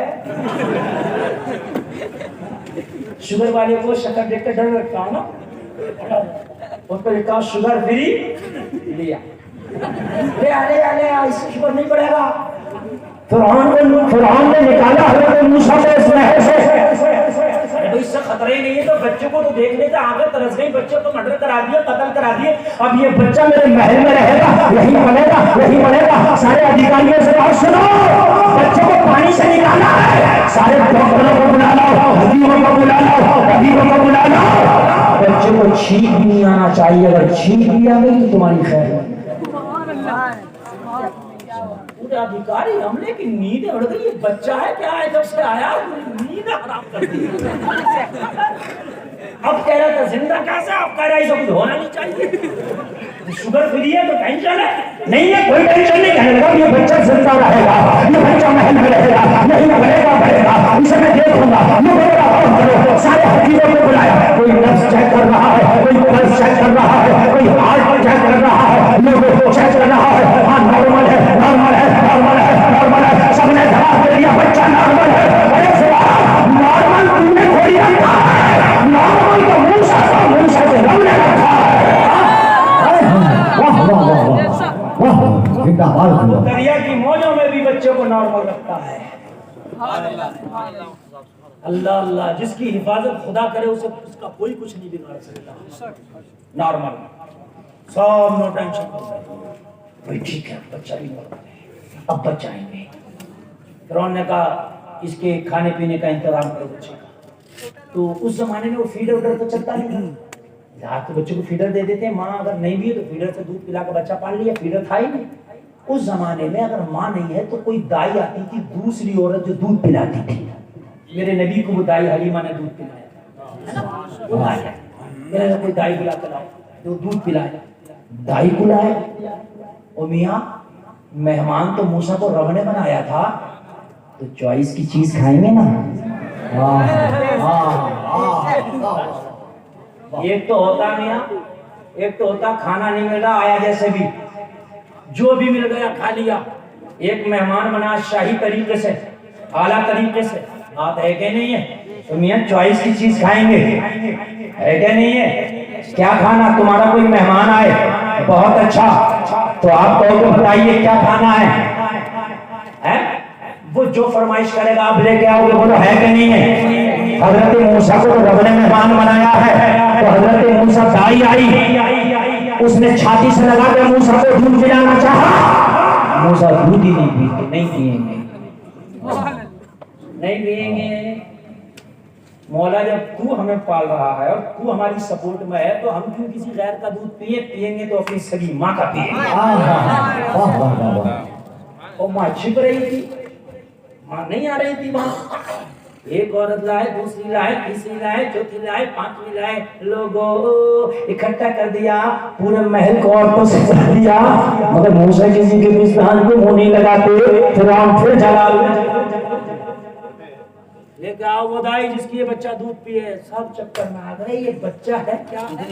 شوگر والے کو شکر دیکھ کر ڈر لگتا ہوں نا, اس کو لکھا شوگر فری, لیا لیا, اس سے شوگر نہیں پڑے گا. فرعون نے نکالا حضرت موسیٰ کو اس محل سے. اس سے خطرے نہیں ہے تو بچے کو تو دیکھ لیتے, آگے ترس گئی, بچے کو مرڈر کرا دیا, قتل کرا دیے. اب یہ بچہ میرے محل میں رہے گا, یہی بنے گا. سارے ادھیکاریوں سے بات سنو, بچے کو پانی سے نکالا ہے. سارے ڈاکٹروں کو بلا لاؤ, حکیموں کو بلا لاؤ, طبیبوں کو بلا لاؤ. بچے کو چھینک بھی نہیں آنا چاہیے, اگر چھینک بھی آ گئی تو تمہاری خیر ہے. پورے ادھیکاری حملے کی نیند اڑ گئی. یہ بچہ ہے کیا ہے, جب سے آیا نیند حرام کر دی. اب کہہ رہا تھا زندہ کیسے, اب کہہ رہا ہے کچھ ہونا نہیں چاہیے. شوگر فری ہے تو ٹینشن ہے نہیں ہے, کوئی ٹینشن نہیں. کہنے لگا یہ بچہ زندہ رہے گا, یہ بچہ محل میں رہے گا, نہیں بڑھے گا, اسے میں دیکھوں گا, یہ بڑے گا. سارے حکیموں کو بلایا, کوئی نفس چیک کر رہا ہے, کوئی پلس چیک کر رہا ہے, کوئی ہارٹ چیک کر رہا ہے, لوگوں کو چیک کر رہا ہے. ہاں نارمل ہے. سب نے جواب دے دیا بچہ نارمل ہے. نارمل تم نے تھوڑی رکھا ہے, نارمل تو موسیٰ سے رب نے رکھا ہے. دریا کی موجوں میں بھی بچے کو نارمل رکھتا ہے. اللہ اللہ, جس کی حفاظت خدا کرے اسے اس کا کوئی کچھ نہیں بگاڑ سکتا. نارمل سب نو ٹینشن ہو گئے. ٹھیک ہے بچہ بھی نارمل ہے, اب بچہ آئیں گے. فرعون نے کہا اس کے کھانے پینے کا انتظام کرو بچے کا. تو اس زمانے میں وہ فیڈر وڈر تو چلتا نہیں تھا. یار تو بچے کو فیڈر دے دیتے, ماں اگر نہیں بھی ہے تو فیڈر سے دودھ پلا کے بچہ پال لیا. فیڈر تھا ہی نہیں اس زمانے میں. اگر ماں نہیں ہے تو کوئی دائی آتی تھی دوسری عورت جو دودھ پلاتی تھی. میرے نبی کو وہ دائی حلیمہ نے دودھ پلایا. میرے کوئی دائی بلا کے لاؤ جو دودھ پلایا. دائی کو لائے. او میاں مہمان تو موسیٰ کو رب نے بنایا تھا, تو چوائس کی چیز کھائیں گے نا. ایک تو ہوتا میاں, ایک تو ہوتا کھانا نہیں مل رہا, آیا جیسے بھی جو بھی مل گیا کھا لیا. ایک مہمان بنا شاہی طریقے سے, اعلیٰ طریقے سے. بات ہے کہ نہیں ہے؟ تو میاں چوائس کی چیز کھائیں گے, ہے کہ نہیں ہے؟ کیا کھانا؟ تمہارا کوئی مہمان آئے, بہت اچھا, تو آپ کو بتائیے کیا کھانا ہے. وہ جو فرمائش کرے گا آپ لے کے آؤ گے، بولو ہے کہ نہیں ہے؟ حضرت موسیٰ کو تو رب نے مہمان بنایا ہے، تو حضرت موسیٰ دائی آئی، اس نے چھاتی سے لگا کے موسیٰ کو دودھ پلانا چاہا، موسیٰ دودھ ہی نہیں پیتے، نہیں پیئیں گے، نہیں پیئیں گے۔ مولا جب تو ہمیں پال رہا ہے اور تو ہماری سپورٹ میں ہے تو ہم کیوں کسی غیر کا دودھ پیئیں گے تو اپنی سگی ماں کا پیئیں گے۔ اور ماں چھپ رہی تھی، ماں نہیں آ رہی تھی وہاں، ایک عورت لائے، دوسری لائے، تیسری لائے، چوتھی لائے، پانچویں لائے، لوگوں اکٹھا کر دیا، پورے محل کو عورتوں سے بھر دیا، مگر موسیٰ کسی کے پستان کو منہ نہیں لگاتے، فرعون پھر جلا لے کے آؤ وہ دائی جس کی یہ بچہ دودھ پیے، سب چکر میں آ گئے، یہ بچہ ہے کیا ہے؟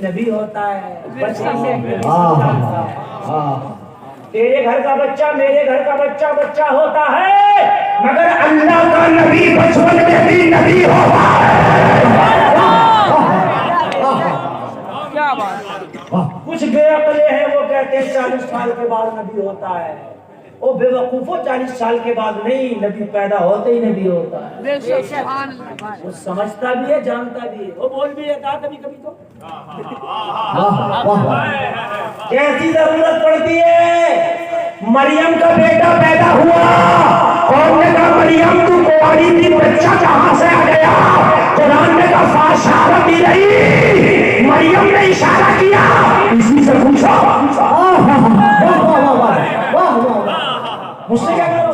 نبی ہوتا ہے، بچہ تیرے گھر کا بچہ میرے گھر کا بچہ ہوتا ہے، مگر اللہ کا نبی بچپن میں بھی نبی ہوتا ہے۔ کچھ بے عقلے ہیں وہ کہتے ہیں 40 سال کے بعد نبی ہوتا ہے، وہ بے وقوفوں 40 سال کے بعد نہیں، نبی پیدا ہوتے ہی نبی ہوتا ہے۔ وہ سمجھتا بھی ہے، جانتا بھی ہے، وہ بول بھی لیتا کبھی کبھی تو جیسی ضرورت پڑتی ہے۔ مریم کا بیٹا پیدا ہوا، قوم نے کہا مریم تو کواری تھی، بچہ کہاں سے آ گیا؟ قرآن نے کہا فاشارت الیہ، مریم نے اشارہ کیا، اسی سے پوچھا مجھ سے کیا کرو؟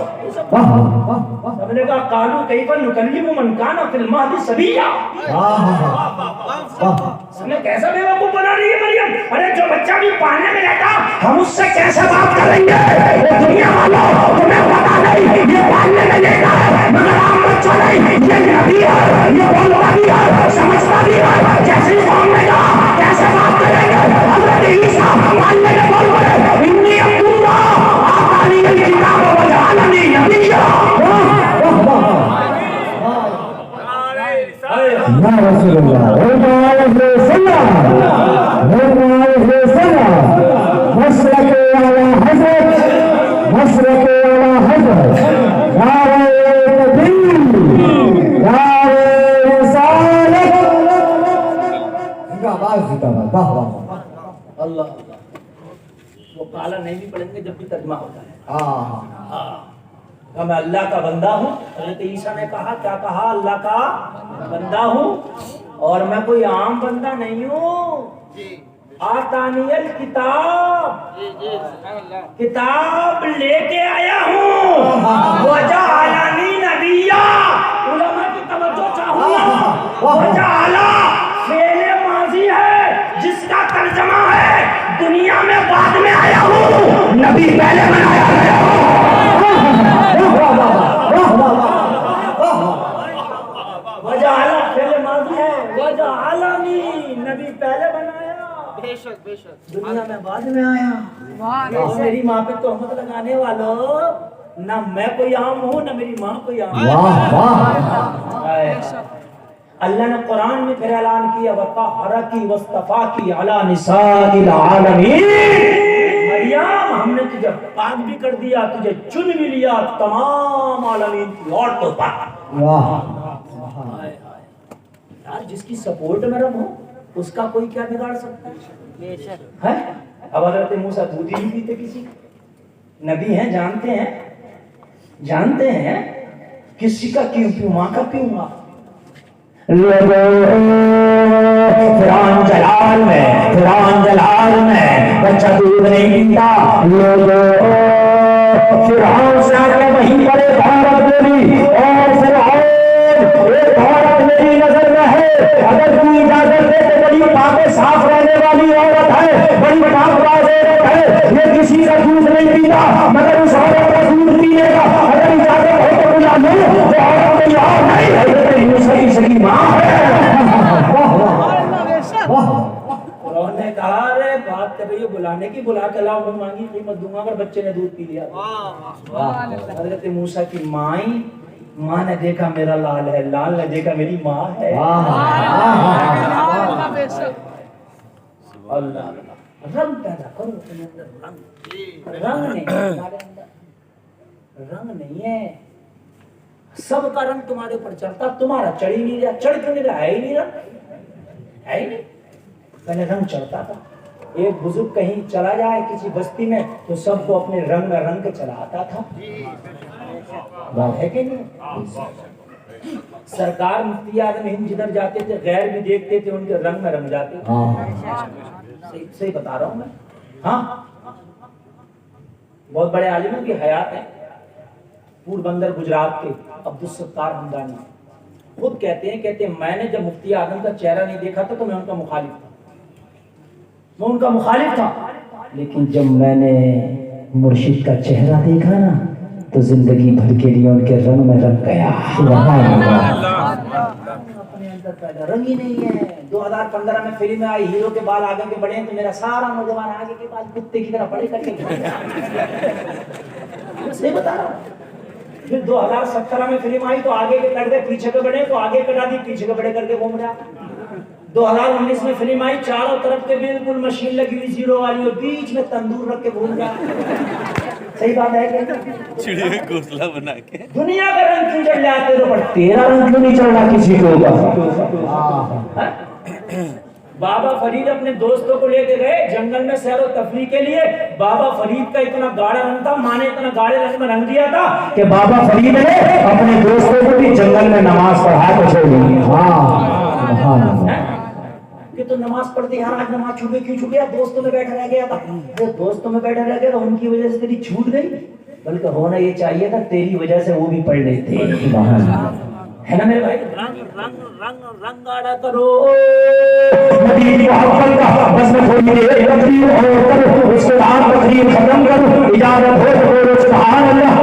سب نے کہا قالوا کیف نکلم من کان فی المہد صبیا، سب نے کیسا بے وقوف بنا رہی ہے مریم، ارے جو بچہ بھی پالنے میں رہتا ہم اس سے کیسے بات کر رہی ہے؟ وہ دنیا والوں تمہیں پتا نہیں یہ پالنے میں لیتا ہے مگر عام بچہ نہیں، یہ نبی ہے، یہ بولتا بھی ہے، سمجھتا بھی ہے، جیسی قوم نے کہا کیسے بات کریں گے؟ حضرت عیسیٰ پالنے میں بول پڑے انی عبد اللہ آتانی الکتاب وجعلنی نبیا۔ یا رسول اللہ مسلک والا حضرت، مسلک والا حضرت، نعرہ تکبیر، نعرہ رسالت، ان کا آواز جیتا ہے۔ اللہ وہ کالا نہیں بھی پڑھیں گے جب بھی ترجمہ ہوتا ہے۔ میں اللہ کا بندہ ہوں، حضرت عیسیٰ نے کہا، کیا کہا؟ اللہ کا بندہ ہوں، اور میں کوئی عام بندہ نہیں ہوں، آتانی الکتاب، کتاب لے کے آیا ہوں، وجعلنی نبیا، علماء کی توجہ چاہوں گا، وجعلا فعل ماضی ہے جس کا ترجمہ ہے دنیا میں بعد میں آیا ہوں، نبی پہلے بنایا گیا ہوں۔ وجعلا فعل ماضی ہے، وجعلنی نبی پہلے بنایا، دنیا میں بعد میں آیا۔ اور میری ماں پہ تہمت لگانے والوں، نہ میں کوئی عام ہوں نہ میری ماں کوئی عام ہے۔ اللہ نے قرآن میں پھر اعلان کیا وَطَهَّرَكِ وَاصْطَفَاكِ عَلَى نِسَاءِ الْعَالَمِينَ، مریم ہم نے تجھے پاک بھی کر دیا، تجھے چن بھی لیا تمام عالمین کی عورتوں پر۔ یار جس کی سپورٹ میں رب ہو اس کا کوئی کیا بگاڑ سکتا ہے؟ اب حضرت موسیٰ دودھ ہی نہیں پیتے کسی کا، نبی ہیں، جانتے ہیں کسی کا کیوں پیوں، ماں کا پیوں گا۔ فرعون جلال میں بچہ دودھ نہیں پیتا، فرعون سے آگے وہیں پر ایک عورت بولی، اور فرعون ایک عورت میری نظر میں ہے، اگر تو اجازت دے تو بڑی پاک صاف رہنے والی عورت ہے، بڑی پاک باز عورت ہے، یہ کسی کا دودھ نہیں پیتا مگر اس عورت کا دودھ پینے کا اگر اجازت ہو تو بلا لوں، وہ عورت کوئی اور نہیں، حضرت موسیٰ کی سگی ماں ہے۔ انہوں نے کہا ارے بات کر رہی ہے بلانے کی، بلا کے لاؤ، میں مانگی قیمت دوں گا اگر بچے نے دودھ پی لیا۔ حضرت موسیٰ کی ماں نے دیکھا میرا لال ہے، لال نے دیکھا میری ماں ہے۔ اللہ رنگ پیدا کرو اپنے اندر، رنگ نہیں ہمارے اندر، رنگ نہیں ہے، سب کا رنگ تمہارے اوپر چڑھتا، تمہارا چڑھ ہی نہیں رہا، چڑھ کیوں نہیں رہا، ہے ہی نہیں رنگ، ہے ہی نہیں، پہلے رنگ چڑھتا تھا۔ ایک بزرگ کہیں چلا جائے کسی بستی میں تو سب کو اپنے رنگ میں رنگ چلاتا تھا، بات ہے کہ نہیں؟ سرکار مفتی اعظم ہند جدھر جاتے تھے غیر بھی دیکھتے تھے، ان کے رنگ میں رنگ جاتے تھے، صحیح بتا رہا ہوں میں، ہاں بہت بڑے عالموں کی حیات ہے، پور بندر گجرات کے عبدالستار ہمدانی خود کہتے ہیں میں نے جب مفتی اعظم کا چہرہ نہیں دیکھا تھا تو میں ان کا مخالف تھا، میں ان کا مخالف تھا، لیکن جب میں نے مرشد کا چہرہ دیکھا نا تو زندگی بھر کے لیے ان کے رنگ میں رنگ گیا۔ اپنے اندر پیدا رنگ ہی نہیں ہے۔ 2015 میں فلم آئی، ہیرو کے بال آگے کے بڑے ہیں تو میرا سارا نوجوان آگے کے بال کتے کی طرح بڑے کر کے صحیح بتا رہا ہوں۔ پھر 2017 میں فلم آئی تو آگے کے کٹ گئے، پیچھے کے بڑے تو آگے کٹا دی، پیچھے کے بڑے کر کے گھوم رہا۔ 2019 میں فلم آئی، چاروں طرف کے بالکل مشین لگی ہوئی زیرو والی اور بیچ میں تندور رکھ کے گھوم رہا۔ صحیح بات ہے کہ چڑیا کا گھونسلہ بنا کے دنیا کا رنگ کیوں چڑھ جاتے تو پر تیرا رنگ کیوں نہیں چڑھ رہا کسی کو ہوگا؟ بابا فرید اپنے دوستوں کو لے کے گئے جنگل میں سیر و تفریح کے لیے، بابا فرید کا اتنا گاڑا رنگ تھا، ماں نے اتنا گاڑے رنگ میں رنگ دیا تھا کہ بابا فرید نے اپنے دوستوں کو بھی جنگل میں نماز پڑھا کے چھوڑ دی۔ کہ تو نماز پڑھتے یار آج نماز چھوٹ گئی، کیوں چھوٹ گیا؟ دوستوں میں بیٹھا رہ گیا تھا، دوستوں میں بیٹھا رہ گیا تو ان کی وجہ سے تیری چھوٹ گئی، بلکہ ہونا یہ چاہیے تھا تیری وجہ سے وہ بھی پڑھ لیتے، ہے نا میرے بھائی؟ رنگ گاڑا کرو نبی کی محبت کا، بس میں تھوڑی دیر تقریر اور کرو، اس کے بعد تقریر ختم کرو، اجازت ہو تو بولو سبحان اللہ۔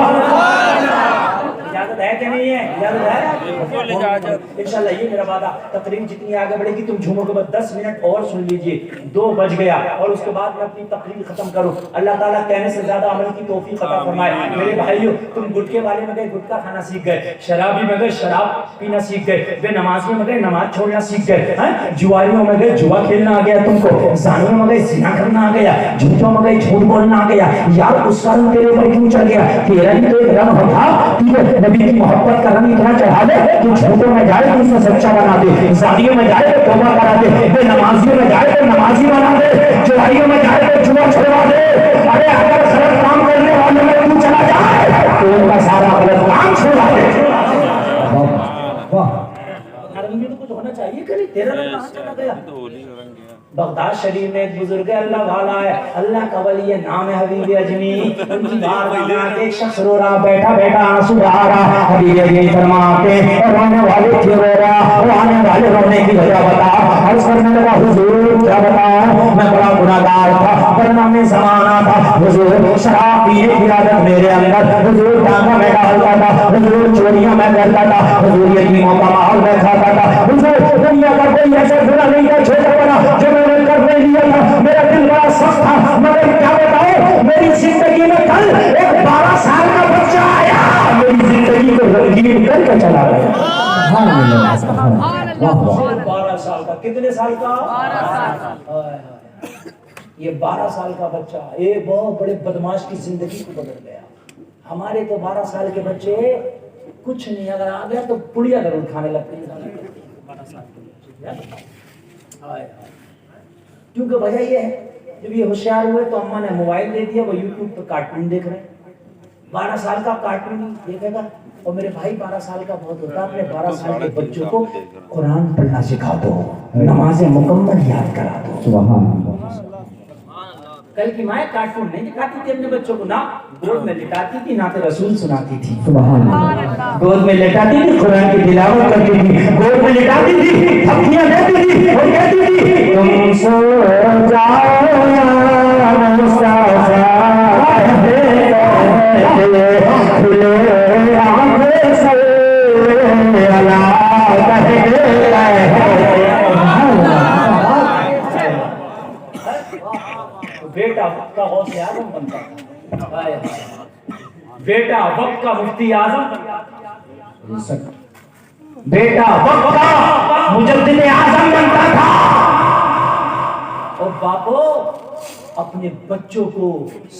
اجازت ہے کہ نہیں ہے؟ اجازت ہے انشاءاللہ، یہ میرا وعدہ، تقریر جتنی آگے بڑھے گی تم جھومو کے بعد 10 منٹ اور سن لیجئے، 2 بج گیا اور اس کے بعد میں اپنی تقریر ختم کروں۔ اللہ تعالیٰ کہنے سے زیادہ عمل کی توفیق عطا فرمائے۔ میرے بھائیو، تم گٹکے والے میں گئے گٹکا کھانا سیکھ گئے، شرابی میں گئے شراب پینا سیکھ گئے، بے نمازیوں میں گئے نماز چھوڑنا سیکھ گئے، جواریوں میں گئے جوا کھیلنا آ گیا تم کو، زانیوں میں گئے زنا کرنا آ گیا، جھوٹوں میں گئے جھوٹ بولنا آ گیا۔ یار اس کا رنگ تیرے اوپر کیوں چڑھ گیا؟ تیرا ہی تو ایک رنگ ہوتا، نبی کی محبت کا رنگ اتنا چڑھا دے کہ جھوٹوں میں جائے تو اسے سچا بنا دے، زانیوں میں جائے تو توبہ کرا دے، بے نمازیوں میں جائے تو نمازی بنا دے، جوائیوں میں جائے تو جوا چھڑوا دے۔ ارے اگر غلط کام کرنے والوں میں تو چلا جائے تو ان کا سارا غلط کام چھوڑا دے۔ رنگ بھی تو کچھ ہونا چاہیے کہ نہیں؟ تیرا رنگ کہاں چلا گیا؟ بغداد شریف میں ایک بزرگ ہے، اللہ والا ہے، اللہ کا ولی ہے، نام ہے حبیب اجمی۔ ان کی بارگاہ میں آتے ایک شخص رو رہا، بیٹھا بیٹھا آنسو بہا رہا، حبیب اجمی فرماتے اور رونے والے کیوں رو رہا؟ رونے والے رونے کی وجہ بتا۔ عرض کرنے لگا حضور کیا بتاؤں، میں بڑا گناہگار تھا، بدنام زمانہ تھا حضور، شراب پینے کی عادت میرے اندر، حضور ڈاکہ میں ڈالتا تھا، حضور چوریاں میں کرتا تھا، حضور یتیموں کا مال میں کھاتا تھا، حضور دنیا کا کوئی ایسا گناہ نہیں تھا چھوٹا بڑا جو میں نے کر نہیں لیا تھا، میرا دل بڑا سخت تھا، مگر کیا بتاؤں میری زندگی میں کل ایک 12 سال کا بچہ آیا، میری زندگی کو رنگین کر کے چلا گیا۔ 12 سال کا، کتنے سال کا؟ 12 سال کا۔ یہ 12 سال کا بچہ ایک بہت بڑے بدماش کی زندگی کو بدل گیا۔ ہمارے تو 12 سال کے بچے کچھ نہیں، اگر آ گیا تو پڑیا ضرور کھانے لگتے ہیں 12 سال کے بچے۔ کیونکہ وجہ یہ ہے جب یہ ہوشیار ہوئے تو اماں نے موبائل دے دیا، وہ یوٹیوب پہ کارٹون دیکھ رہے ہیں۔ 12 سال کا کارٹون دیکھے گا، اور میرے بھائی 12 سال کا بہت ہوتا ہے، اپنے 12 سال کے بچوں کو قرآن پڑھنا سکھا دو، نمازیں مکمل یاد کرا دو۔ سبحان اللہ۔ کل کی مائیں کارٹون نہیں دکھاتی تھی اپنے بچوں کو، نہ گود میں لٹاتی تھی، نعت رسول سناتی تھی۔ سبحان اللہ۔ گود میں لٹاتی تھی، قرآن کی تلاوت کرتی تھی، گود میں لٹاتی تھی، تھپکیاں دیتی تھی اور کہتی تھی تم سو جاؤ یا مصطفیٰ کھلے آنکھیں سے اللہ کہتے بیٹا وقت کا غوث اعظم بنتا ہے، بیٹا وقت کا مفتی اعظم، بیٹا وقت کا مجدد اعظم بنتا تھا۔ اور باپو اپنے بچوں کو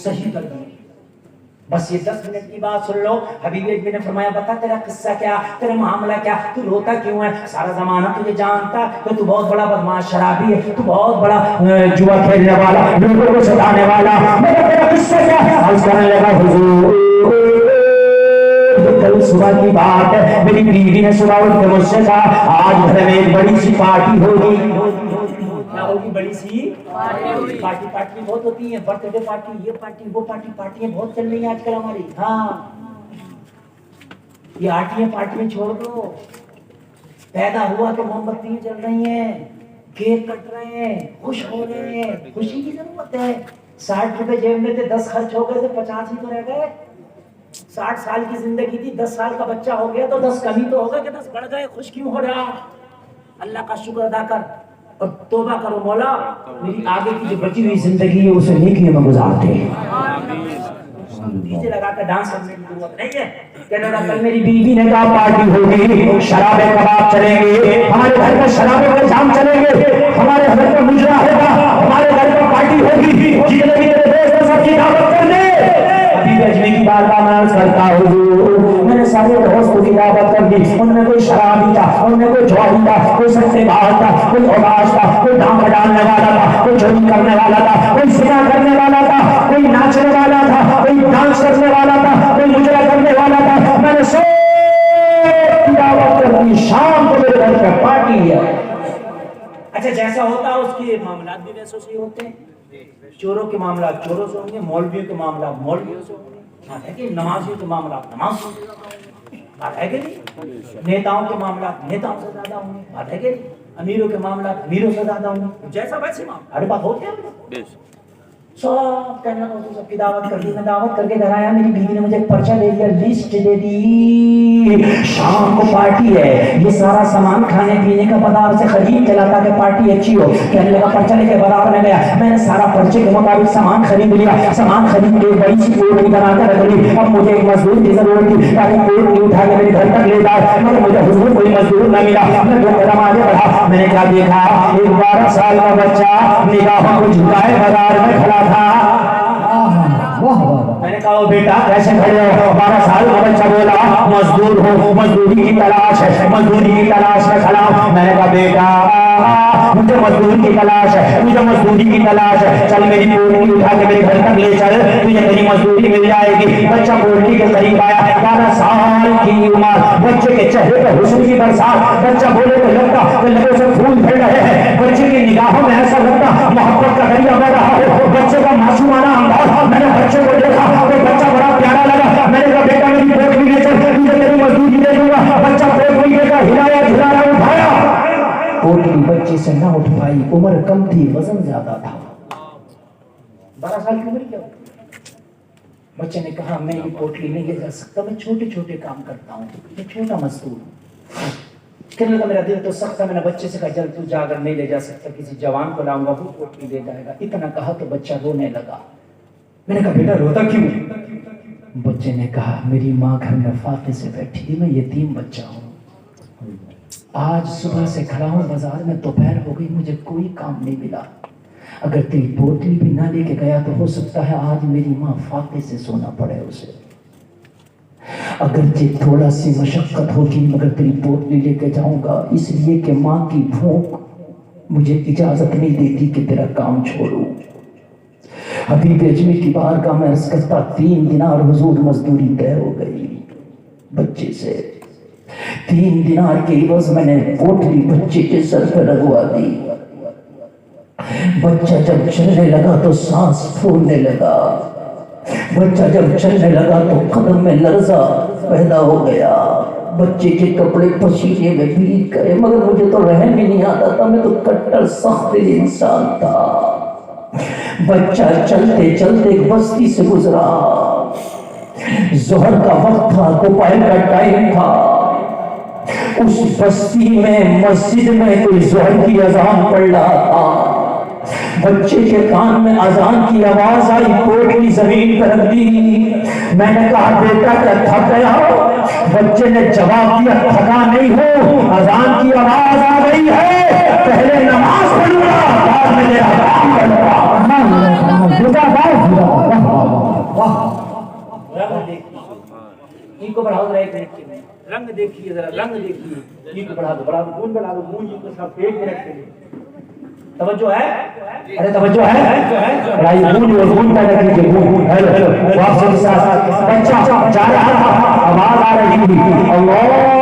صحیح تربیت، بس یہ 10 منٹ کی بات سن لو. حبیب اجمی نے فرمایا بتا تیرا قصہ کیا, تیرا معاملہ کیا, تو روتا کیوں ہے؟ سارا زمانہ تجھے جانتا کہ تو بہت بڑا بدماش شرابی ہے, تو بہت بڑا جوا کھیلنے والا, لوگوں کو ستانے والا. میں نے تیرا قصہ کیا عرض کرنے لگا حضور کل صبح کی بات ہے, میری بیوی نے صبح اٹھ کے مجھ سے کہا آج گھر میں ایک بڑی سی پارٹی ہوگی. کیا ہوگی؟ بڑی سی پارٹی. پارٹی بہت ہوتی ہیں, برتھ ڈے پارٹی, یہ پارٹی وہ پارٹی, پارٹیاں بہت چل رہی ہیں آج کل ہماری. ہاں یہ آرٹیاں پارٹیاں چھوڑ دو. پیدا ہوا تو موم بتیاں جل رہی ہیں, کیک کٹ رہے ہیں, خوش ہو رہے ہیں. خوشی کی ضرورت ہے. 60 روپے جیب میں تھے, 10 خرچ ہو گئے تھے, 50 ہی تو رہ گئے. 60 سال کی زندگی تھی, 10 سال کا بچہ ہو گیا تو 10 کمی تو ہو گئے کہ 10 بڑھ گئے. خوش کیوں ہو رہا؟ اللہ کا شکر ادا کر اور توبہ کرو, مولا میری آگے کی جو بچی ہوئی زندگی ہے اسے نیکیوں میں گزار دے. ڈیجے لگا کر ڈانس کرنے کی ضرورت نہیں ہے. کہنے لگا کل میری بیوی نے کہا پارٹی ہوگی, شراب کباب چلیں گے, ہمارے گھر میں شراب کا جام چلیں گے, ہمارے گھر میں مجرا ہوگا, ہمارے گھر میں پارٹی ہوگی, جتنے بھی میرے دوست ہیں سب کی دعوت کر دے. حبیب اجمی کی بارگاہ میں عرض کرتا ہوں میں نے سارے دوستوں کی دعوت کر دی. ان میں کوئی شرابی تھا, ان میں کوئی جواری تھا, کوئی سستے باہر تھا, کوئی عباش تھا, کوئی ڈھانک ڈالنے والا تھا, کوئی چوری کرنے والا تھا, کوئی زنا کرنے والا تھا, کوئی ناچنے والا تھا, کوئی ڈانس کرنے والا تھا, کوئی مجرا کرنے والا تھا. میں نے سب کی دعوت کر دی. شام کو میرے گھر پہ پارٹی ہے. اچھا جیسا ہوتا ہے اس کے معاملات بھی ویسے سے ہوتے ہیں. چوروں کے معاملات چوروں سے ہوں گے, مولویوں کے معاملات مولویوں سے ہوں گے, بات ہے کہ نمازیوں کے معاملات نمازیوں سے زیادہ ہوں گے, بات ہے کہ نہیں. نیتاؤں کے معاملات نیتاؤں سے زیادہ ہوں گے, بات ہے کہ نہیں. امیروں کے معاملات امیروں سے زیادہ ہوں گے. جیسا ویسے معاملات ہر بات ہوتے ہیں. سب کہنا تو سب کی دعوت کر دی. میں دعوت کر کے گھر آیا, میری بیوی نے مجھے ایک پرچہ دے دیا, لسٹ دے دی, شام کو پارٹی ہے, یہ سارا سامان کھانے پینے کا بازار سے خرید کے لاتا کہ پارٹی اچھی ہو. کہنے لگا پرچہ لے کے بازار میں گیا, میں نے سارا پرچے کے مطابق سامان خرید لیا. سامان خرید کے بڑی سی کوٹری بنا کر رکھ لی. اب مجھے ایک مزدور کی ضرورت تھی تاکہ کوٹری اٹھا کے میرے گھر تک لے جائے, مگر مجھے حضور کوئی مزدور نہ ملا. میں 2 قدم آگے بڑھا, میں نے کیا دیکھا, ایک 12 سال کا بچہ نگاہوں کو جھکائے بازار میں کھڑا تھا. میں نے کہا بیٹا کیسے کھڑے ہو؟ 12 سال کا بچہ بولا مزدور ہو, مزدوری کی تلاش ہے, مزدوری کی تلاش میں کھڑا ہوں. میں نے کہا بیٹا مجھے مزدور کی تلاش ہے, مجھے مزدوری کی تلاش ہے, چل میری پوٹلی اٹھا کے میرے گھر تک لے چل, تجھے میری مزدوری مل جائے گی. بچہ پوٹلی کے قریب آیا, 12 سال کی عمر, بچے کے چہرے پہ حسن کی برسات. بچہ بولے تو لگتا کہ لبوں سے پھول پھیل رہے ہیں, بچے کی نگاہوں میں ایسا لگتا محبت کا دریا بہ رہا ہو, بچے کا معصومانہ انداز. میں نے بچے کو دیکھا تو بچہ بڑا پیارا لگا. میں نے کہا بیٹا میری پوٹلی لے چل, تجھے میری مزدوری دے دوں گا. بچہ پوٹلی لے کر ہلایا جھلایا اٹھایا. پوٹلی بچے سے نہ اٹھ پائی, عمر کم تھی, وزن زیادہ تھا. 12 سال کی عمر کیا ہوتی. بچے نے کہا میں یہ پوٹلی نہیں لے جا سکتا, میں چھوٹے چھوٹے کام کرتا ہوں, میں چھوٹا مزدور ہوں. کہنے لگا میرا دل تو سخت ہے. میں نے بچے سے کہا چل تو جا کر نہیں لے جا سکتا, کسی جوان کو لاؤں گا وہ پوٹلی لے جائے گا. اتنا کہا تو بچہ رونے لگا. میں نے کہا بیٹا روتا کیوں؟ بچے نے کہا میری ماں گھر میں فاقے سے بیٹھی, میں یتیم بچہ ہوں. آج صبح سے کھڑا ہوں بازار میں, دوپہر ہو گئی, مجھے کوئی کام نہیں ملا. اگر تیری پوٹلی بھی نہ لے کے گیا تو ہو سکتا ہے آج میری ماں فاقے سے سونا پڑے اسے. اگرچہ تھوڑا سی مشقت ہوگی مگر تیری پوٹلی لے کے جاؤں گا, اس لیے کہ ماں کی بھوک مجھے اجازت نہیں دیتی کہ تیرا کام چھوڑوں. حبیب اجمی کی بارگاہ میں عرض کرتا 3 دینار حضور مزدوری طے ہو گئی بچے سے. 3 دینار کے عوض میں نے پوٹلی بچے کے سر پہ لگوا دی. بچہ جب چلنے لگا تو سانس پھولنے لگا. بچہ جب چلنے لگا تو قدم میں لرزہ پیدا ہو گیا. بچے کے کپڑے پسینے میں بھیگ گئے, مگر مجھے تو رہن بھی نہیں آتا تھا, میں تو کٹر سخت انسان تھا. بچہ چلتے چلتے ایک بستی سے گزرا. ظہر کا وقت تھا, دوپہر کا ٹائم تھا. اس بستی میں مسجد میں کوئی ظہر کی اذان پڑھ رہا تھا. بچے کے کان میں اذان کی آواز آئی, پوٹلی زمین پر رکھ دی. میں نے کہا بیٹا کیا تھک گیا ہو؟ بچے نے جواب دیا تھکا نہیں ہوں, اذان کی آواز آ گئی ہے, پہلے نماز پڑھوں گا بعد میں میرا کام کروں گا. کو بڑھاؤ ذرا ایک منٹ کے لیے، رنگ دیکھیے ذرا، رنگ دیکھیے، جی کو بڑھا دو، بڑھا دو، گون بڑھا دو، گون جی کو ساتھ ایک منٹ کے لیے توجہ ہے، ارے توجہ ہے، رائی گون اور گون پیدا کیجیے، گون، ہیلو ہیلو، واپس کے ساتھ بچہ جا رہا تھا، آواز آ رہی تھی، اللہ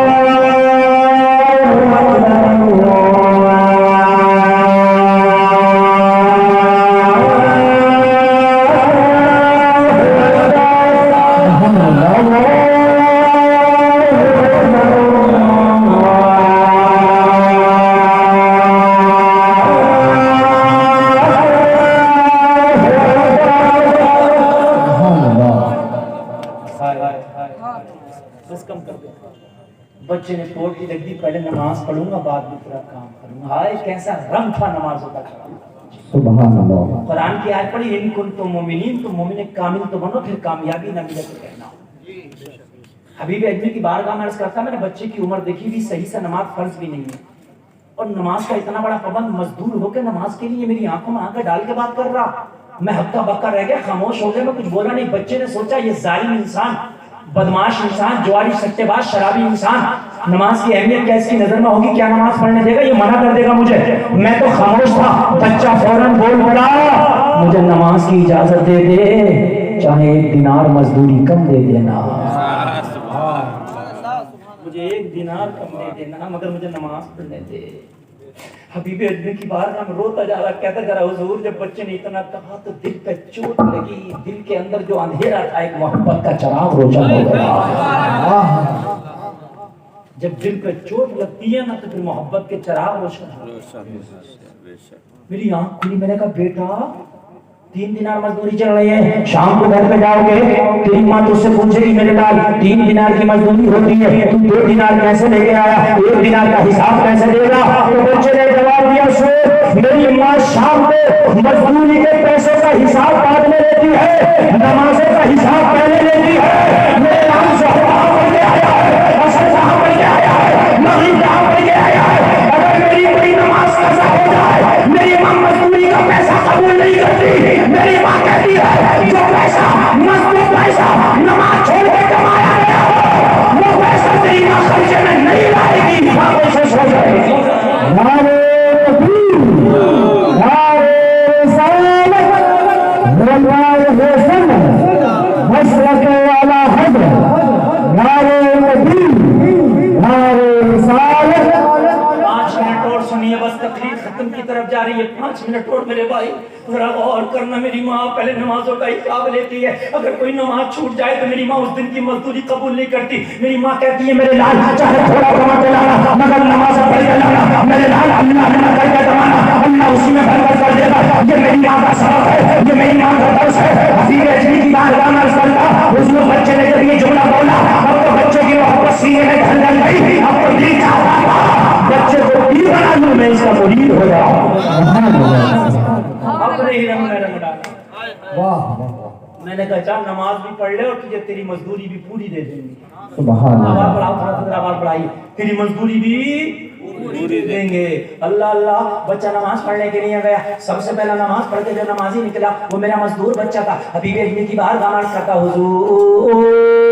بچے نے توڑ کی رکھ دی، پہلے نماز پڑھوں گا بعد میں پورا کام کروں گا. ہائے کیسا رنگ تھا نمازوں کا. سبحان اللہ. قرآن کی آیت پڑھی ان کنتم مومنین، تم مومن کامل تو بنو پھر کامیابی نہ ملے تو کہنا. حبیب اجمی کی بارگاہ میں عرض کرتا میں نے بچے کی عمر دیکھی بھی صحیح سے نماز فرض بھی نہیں ہے اور نماز کا اتنا بڑا پابند مزدور ہو کے نماز کے لیے میری آنکھوں میں آنکھیں ڈال کے بات کر رہا. میں ہکا بکا رہ گیا، خاموش ہو گیا، میں کچھ بولا نہیں. بچے نے سوچا یہ ظالم انسان، بدماش انسان، جواری سٹے باز شرابی انسان نماز کی اہمیت کیا اس کی نظر میں ہوگی، کیا نماز پڑھنے دے گا، یہ منع کر دے گا مجھے. میں تو خاموش تھا. بچہ فوراً بول پڑا مجھے نماز کی اجازت دے دے، چاہے 1 دینار مزدوری کم دے دینا، مجھے 1 دینار کم دے دینا، مگر مجھے نماز پڑھنے دے. حبیب اجمی کی بارگاہ میں روتا جا رہا، کہتا جا رہا حضور جب بچے نے اتنا کہا تو دل پہ چوٹ لگی. دل کے اندر جو اندھیرا تھا ایک محبت کا چراغ روشن ہو گیا. جب دل پہ چوٹ لگتی ہے نا تو پھر محبت کے چراغ روشن ہو گئے. میری آنکھ کھلی، میں نے کہا بیٹا 3 دینار مزدوری چل رہی ہے، شام کو گھر پہ جاؤ گے تیری ماں تجھ سے پوچھے گی میرے لال 3 دینار کی مزدوری ہوتی ہے، تم 2 دینار کیسے لے کے آیا، 1 دینار کا حساب کیسے دے گا؟ تو بچے نے جواب دیا سو میری ماں شام کو مزدوری کے پیسے کا حساب بعد میں لیتی ہے، نمازیں کا حساب پہلے لیتی ہے. میرے نام سے وہاں پڑھ کے آیا ہے، اصل کہاں پڑھ کے آیا ہے، نہیں کہاں پڑھ کے آیا ہے. اگر میری بڑی نماز قضا ہو جائے، میری ماں مزدوری کا پیسہ قبول نہیں کرتی. میری ماں کہتی ہے جو پیسہ مزدور پیسہ نماز چھوڑ کے کمایا گیا ہو وہ پیسہ تیری ماں خرچے میں نہیں لائے گی. ماں پیسے سو جائے گی. نعرہ تکبیر، نعرہ رسالت، واللہ حسن مسلک والا حضرت، نعرہ تکبیر، نعرہ رسالت. 5 منٹ اور سنیے بس، تقریر ختم کی طرف جا رہی ہے. 5 منٹ اور میرے بھائی ذرا غور کرنا. میری ماں پہلے نمازوں کا حساب لیتی ہے، اگر کوئی نماز چھوٹ جائے تو میری ماں اس دن کی مزدوری قبول نہیں کرتی. میری ماں کہتی ہے میرے لال چاہے تھوڑا کما کے لانا مگر نماز پڑھ کے لانا. میرے لال اللہ اللہ کر کے کمانا، اللہ اسی میں برکت کر دے گا. یہ میری ماں کا سبب ہے، یہ میری ماں کا درس ہے. حبیب اجمی کی بارگاہ میں عرض کرتا اس بچے نے جب یہ جملہ بولا اب تو بچے کی محبت سینے میں ڈھل گئی. اب تو دل چاہتا تھا بچے کو پیر بنا دوں، میں اس کا مرید ہو جاؤں. اپنے ہی رنگ میں رنگ ڈالا. میں نے کہا چل نماز بھی پڑھ لے اور تجھے تیری مزدوری بھی پوری دے دیں گے. سبحان اللہ. آواز بڑھاؤ، تھوڑا تھوڑا آواز بڑھائی. تیری مزدوری بھی پوری دیں گے. اللہ اللہ. بچہ نماز پڑھنے کے لیے گیا. سب سے پہلا نماز پڑھ کے جو نمازی نکلا وہ میرا مزدور بچہ تھا. حبیب اجمی کی بارگاہ میں عرض کرتا حضور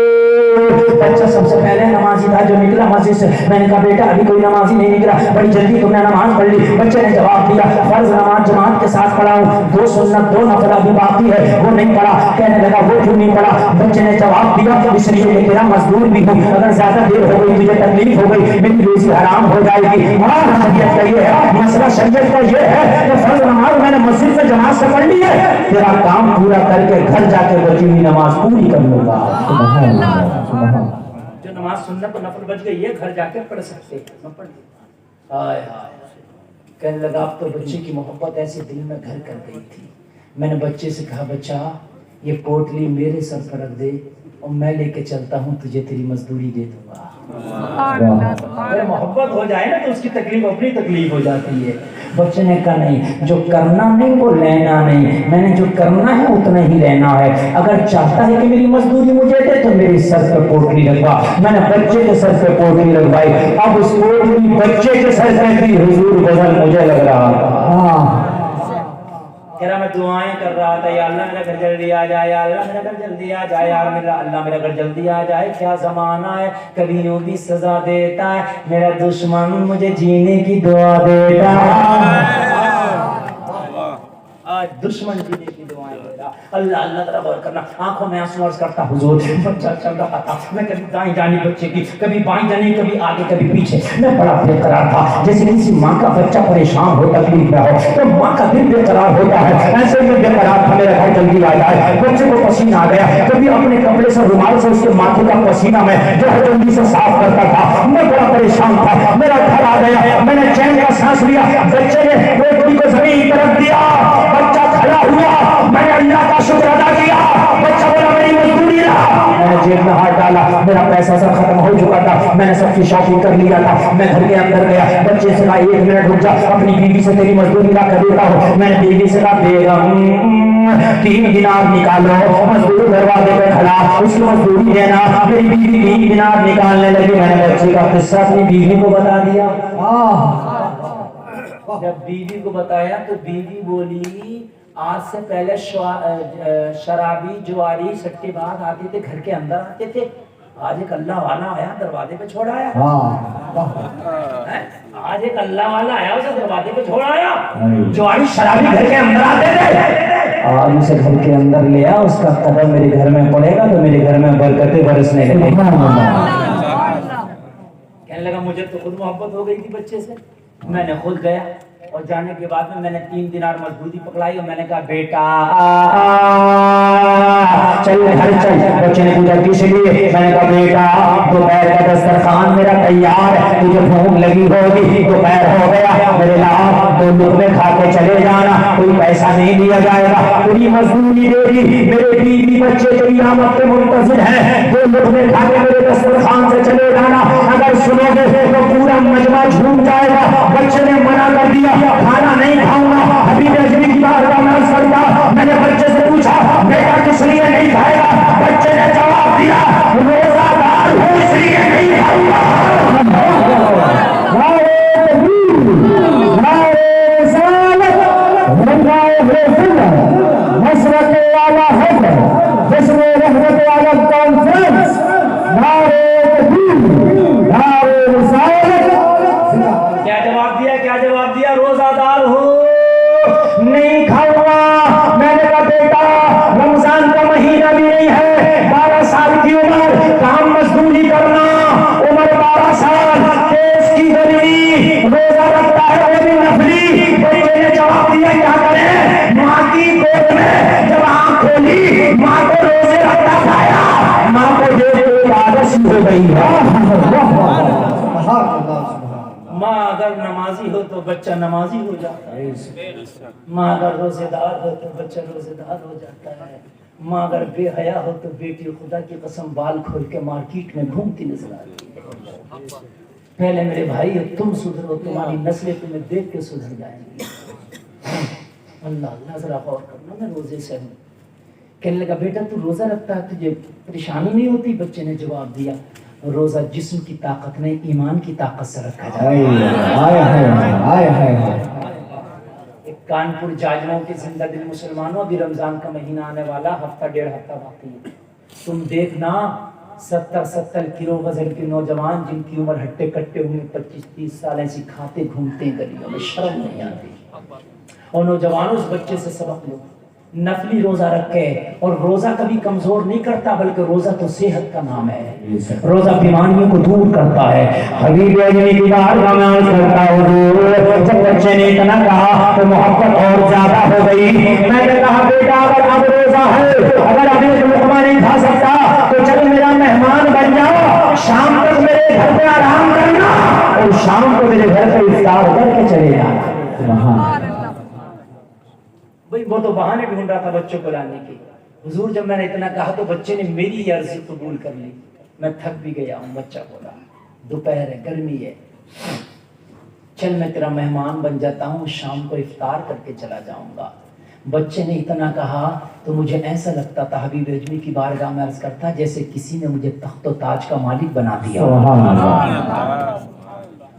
بچہ سب سے پہلے نمازی تھا جو نکلا مسجد سے. میں نے کہا بیٹا ابھی کوئی نمازی نہیں نکلا، بڑی جلدی تم نے نماز پڑھ لی. بچے نے جواب دیا فرض نماز جماعت کے ساتھ پڑھا ہوں، 2 سنت 2 نفل ابھی باقی ہے وہ نہیں پڑھا. کہنے لگا وہ کیوں نہیں پڑھا؟ بچے نے جواب دیا اس لیے کہ تیرا مزدور بھی ہوں، اگر زیادہ دیر ہو گئی مجھے تکلیف ہو گئی، میری روزی حرام ہو جائے گی. شریعت کا یہ ہے مسئلہ، شریعت کا یہ ہے کہ فرض نماز میں نے مسجد سے جماعت سے پڑھ لی ہے، تیرا کام پورا کر کے گھر جا کے بچی ہوئی نماز پوری کر لوں گا. جو نماز سنت و نفل بچ گئی ہے گھر جا کے پڑھ سکتے ہیں. کہنے لگا اب تو بچے کی محبت ایسے دل میں گھر کر گئی تھی. میں نے بچے سے کہا بچہ یہ پوٹلی میرے سر پر رکھ دے اور میں لے کے چلتا ہوں، تجھے تیری مزدوری دے دوں گا. اگر محبت ہو جائے نا تو اس کی تکلیف اپنی تکلیف ہو جاتی ہے. بچے نے کہا نہیں، جو کرنا نہیں وہ لینا نہیں، میں نے جو کرنا ہے اتنا ہی لینا ہے. اگر چاہتا ہے کہ میری مزدوری مجھے دے تو میری سر پہ پوٹلی رکھوا. میں نے بچے کے سر پہ پوٹلی رکھوائی. اب اس پوٹلی بچے کے سر پہ تھی. حضور بدل مجھے لگ رہا تھا کہہ رہا میں دعائیں کر رہا تھا، یا اللہ میرا گھر جلدی آ جائے، یا اللہ میرا گھر جلدی آ جائے، یا اللہ میرا گھر جلدی آ جائے. کیا زمانہ ہے، کبھی یوں بھی سزا دیتا ہے، میرا دشمن مجھے جینے کی دعا دیتا ہے. آج دشمن جینے کی دعائیں دے رہا. اللہ اللہ ذرا غور کرنا. آنکھوں میں آنسو عرض کرتا حضور بچہ چل رہا تھا، میں کبھی دائیں جانب بچے کی، کبھی بائیں جانب، کبھی آگے کبھی پیچھے. میں بڑا بے قرار تھا، جیسے کسی ماں کا بچہ پریشان ہو تکلیف میں ہو تو ماں کا دل بے قرار ہوتا ہے، ایسے میں بے قرار تھا. میرا گھر جلدی آ جائے. بچے کو پسینہ آ گیا، کبھی اپنے کپڑے سے رومال سے اس کے ماتھے کا پسینہ میں جو ہے جلدی سے صاف کرتا تھا. میں بڑا پریشان تھا. میرا گھر آ گیا، میں نے چین کا سانس لیا. بچے نے روٹی کو زمین کی طرف دیا، بچہ کھڑا ہوا. میں نے اللہ کا شکر ادا کیا. بچہ بولا میری مزدوری رہا. میں نے جیب میں ہاتھ ڈالا، میرا پیسہ سب ختم ہو چکا تھا. میں نے سب کی شاپنگ کر لیا تھا. میں گھر کے اندر گیا، بچے سے کہا 1 منٹ رک جا، اپنی بیوی سے تیری مزدوری لا کر دیتا ہوں. میں نے بیوی سے کہا بیگم 3 دینار نکالو. مزدور دروازے پہ کھڑا، اس کی مزدوری دینا. میری بیوی 3 دینار نکالنے لگی. میں نے بچے کا قصہ اپنی بیوی کو بتا دیا. جب بیوی کو بتایا تو بیوی بولی آج سے پہلے شرابی جواری سٹے باز آتے تھے، گھر کے اندر آتے تھے. آج ایک اللہ والا آیا، دروازے پہ چھوڑ آیا. آج ایک اللہ والا آیا، اسے دروازے پہ چھوڑ آیا. جواری شرابی گھر کے اندر آتے تھے، آج اسے گھر کے اندر لیا. اس کا قدم میرے گھر میں پڑے گا تو میرے گھر میں برکتیں برسنے لگیں. کہنے لگا مجھے تو خود محبت ہو گئی تھی بچے سے. میں نے خود گیا اور جانے کے بعد میں نے 3 دینار مزدوری پکڑائی اور میں نے کہا بیٹا چل گھر چل. بچے نے پوچھا کس لیے؟ میں نے کہا بیٹا دوپہر کا دسترخوان میرا تیار ہے، تجھے بھوک لگی ہوگی، دوپہر ہو گیا، میرے لاؤ 2 لقمے کھا کے چلے جانا، کوئی پیسہ نہیں دیا جائے گا، پوری مزدوری دے دی. میرے بیوی بچے تیری آمد کے منتظر ہیں، 2 لقمے کھا کے میرے دسترخوان سے چلے جانا. اگر سنو گے تو پورا مجمع جھوم جائے گا. بچے نے منع کر دیا، کھانا نہیں کھاؤں گا. حبیب اجمی کی بارگاہ میں عرض کرتا. میں نے بچے سے پوچھا بیٹا کس لیے نہیں کھائے گا؟ بچے نے جواب دیا روزہ دار ہوں اس لیے نہیں کھاؤں گا. کیا جواب دیا؟ روزہ دار ہو نہیں کھاؤں گا. میں نے کہا بیٹا رمضان کا مہینہ بھی نہیں ہے، 12 سال کی عمر، کام مزدوری کرنا، عمر 12 سال، تیز کی گرمی، روزہ رکھتا ہے وہ بھی نفلی. بچے نے جواب دیا کیا کریں؟ ماں کی گود میں جب آنکھ کھولی ماں کو روزے رکھتا پایا، ماں کو دیکھ کے عادت ہو گئی. ماں اگر نمازی ہو تو بچہ نمازی ہو جاتا ہے، ماں اگر روزے دار ہو تو بچہ روزے دار ہو جاتا ہے، ماں اگر بے حیا ہو تو بیٹی خدا کی قسم بال کھول کے مارکیٹ میں گھومتی نظر آتی ہے. پہلے میرے بھائی تم سدھرو، تمہاری نسلیں تمہیں دیکھ کے سدھر جائیں گی. اللہ اللہ ذرا غور کرنا، میں روزے سے ہوں. کہنے لگا بیٹا تو روزہ رکھتا ہے، تجھے پریشانی نہیں ہوتی؟ بچے نے جواب دیا روزہ جسم کی طاقت نہیں ایمان کی طاقت سے رکھا جائے. ایک کانپور جاجموں کے زندہ دل مسلمانوں، ابھی رمضان کا مہینہ آنے والا، ہفتہ 1.5 ہفتہ باقی ہے. تم دیکھنا 70 کلو وزن کے نوجوان جن کی عمر ہٹے کٹے ہوئے 25-30 سال ایسی کھاتے گھومتے ہیں گلیوں میں، شرم نہیں آتی. اور نوجوانوں اس بچے سے سبق لو، نفلی روزہ رکھے. اور روزہ کبھی کمزور نہیں کرتا، بلکہ روزہ تو صحت کا نام ہے. روزہ بیماریوں کو دور کرتا ہے. حبیب اجمی کی بارگاہ میں عرض کرتا ہوں، جب بچے نے اتنا کہا تو محبت اور زیادہ ہو گئی. میں نے کہا بیٹا اگر اب روزہ ہے، اگر ابھی لقمہ نہیں کھا سکتا تو چل میرا مہمان بن جاؤ، شام تک میرے گھر پہ آرام کرنا اور شام کو میرے گھر پہ افطار کر کے چلے جانا. بھئی وہ تو بہانے ڈھونڈ رہا تھا بچوں کو لانے کے. حضور جب میں نے اتنا کہا تو بچے نے میری عرضی قبول کر لی. میں تھک بھی گیا ہوں. بچہ بولا دوپہر ہے، گرمی ہے، چل میں تیرا مہمان بن جاتا ہوں، شام کو افطار کر کے چلا جاؤں گا. بچے نے اتنا کہا تو مجھے ایسا لگتا تھا حبیب اجمی کی بارگاہ میں عرض کرتا جیسے کسی نے مجھے تخت و تاج کا مالک بنا دیا.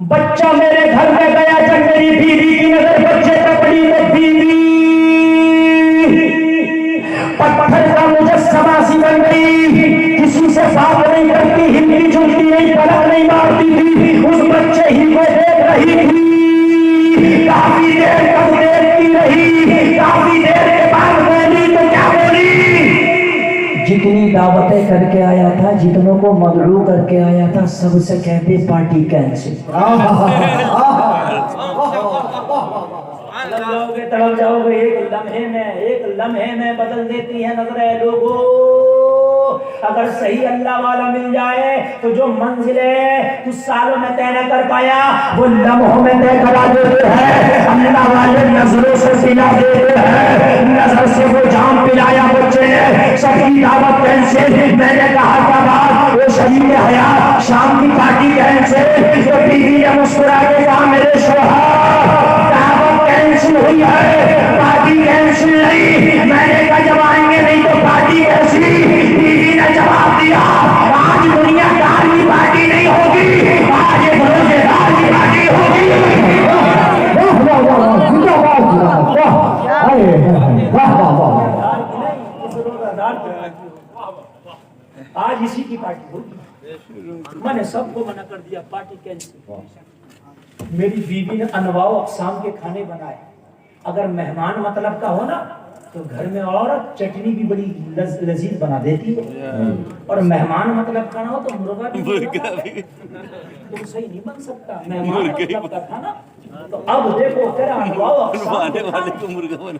بچہ میرے گھر میں گیا، جب میری بیوی کی نظر بچے پہ پڑی تو بیوی پتھر کا مجسمہ سی بن گئی، کسی سے بات نہیں کرتی، ہلتی جلتی نہیں، پلک نہیں مارتی تھی، اس بچے ہی کو دیکھ رہی تھی، کافی دیر تک دیکھتی رہی، کافی دیر کے بعد بولی تو کیا بولی؟ جتنی دعوتیں کر کے آیا تھا، جتنوں کو مدعو کر کے آیا تھا، سب سے کہتے پارٹی کینسل۔ تڑپ جاؤ گے، ایک لمحے میں بدل دیتی ہے نظریں لوگوں۔ اگر صحیح اللہ والا مل جائے تو جو منزلیں کچھ سالوں میں طے نہ کر پایا وہ لمحوں میں طے کرا دیتے ہیں۔ اللہ والے نظروں سے پلا دیتے ہیں، نظر سے وہ جام پلایا بچے نے، سب کی دعوت کینسل۔ میں نے کہا تھا بات وہ شریک حیات شام کی پارٹی کینسل، تو بیوی نے مسکرا کے کہا میرے شوہر دعوت کینسل ہوئی ہے، پارٹی کینسل نہیں۔ میں نے کہا جب آئیں گے نہیں تو پارٹی کیسی؟ بیوی نے جواب دیا آج دنیا دار کی پارٹی نہیں ہوگی، آج بھروسے دار کی پارٹی ہوگی۔ آج اسی کی پارٹی ہوگی۔ میں نے سب کو منع کر دیا، پارٹی کینسل۔ میری بیوی نے انواع و اقسام کے کھانے بنائے۔ اگر مہمان مطلب کا ہو نا تو گھر میں عورت چٹنی بھی بڑی لذیذ بنا دیتی ہے، اور مہمان مطلب کا نہ ہو تو مرغا بھی تم صحیح نہیں بن سکتا۔ مہمان مطلب کا کھانا تو اب دیکھو تیرا انواع و اقسام کے کھانے،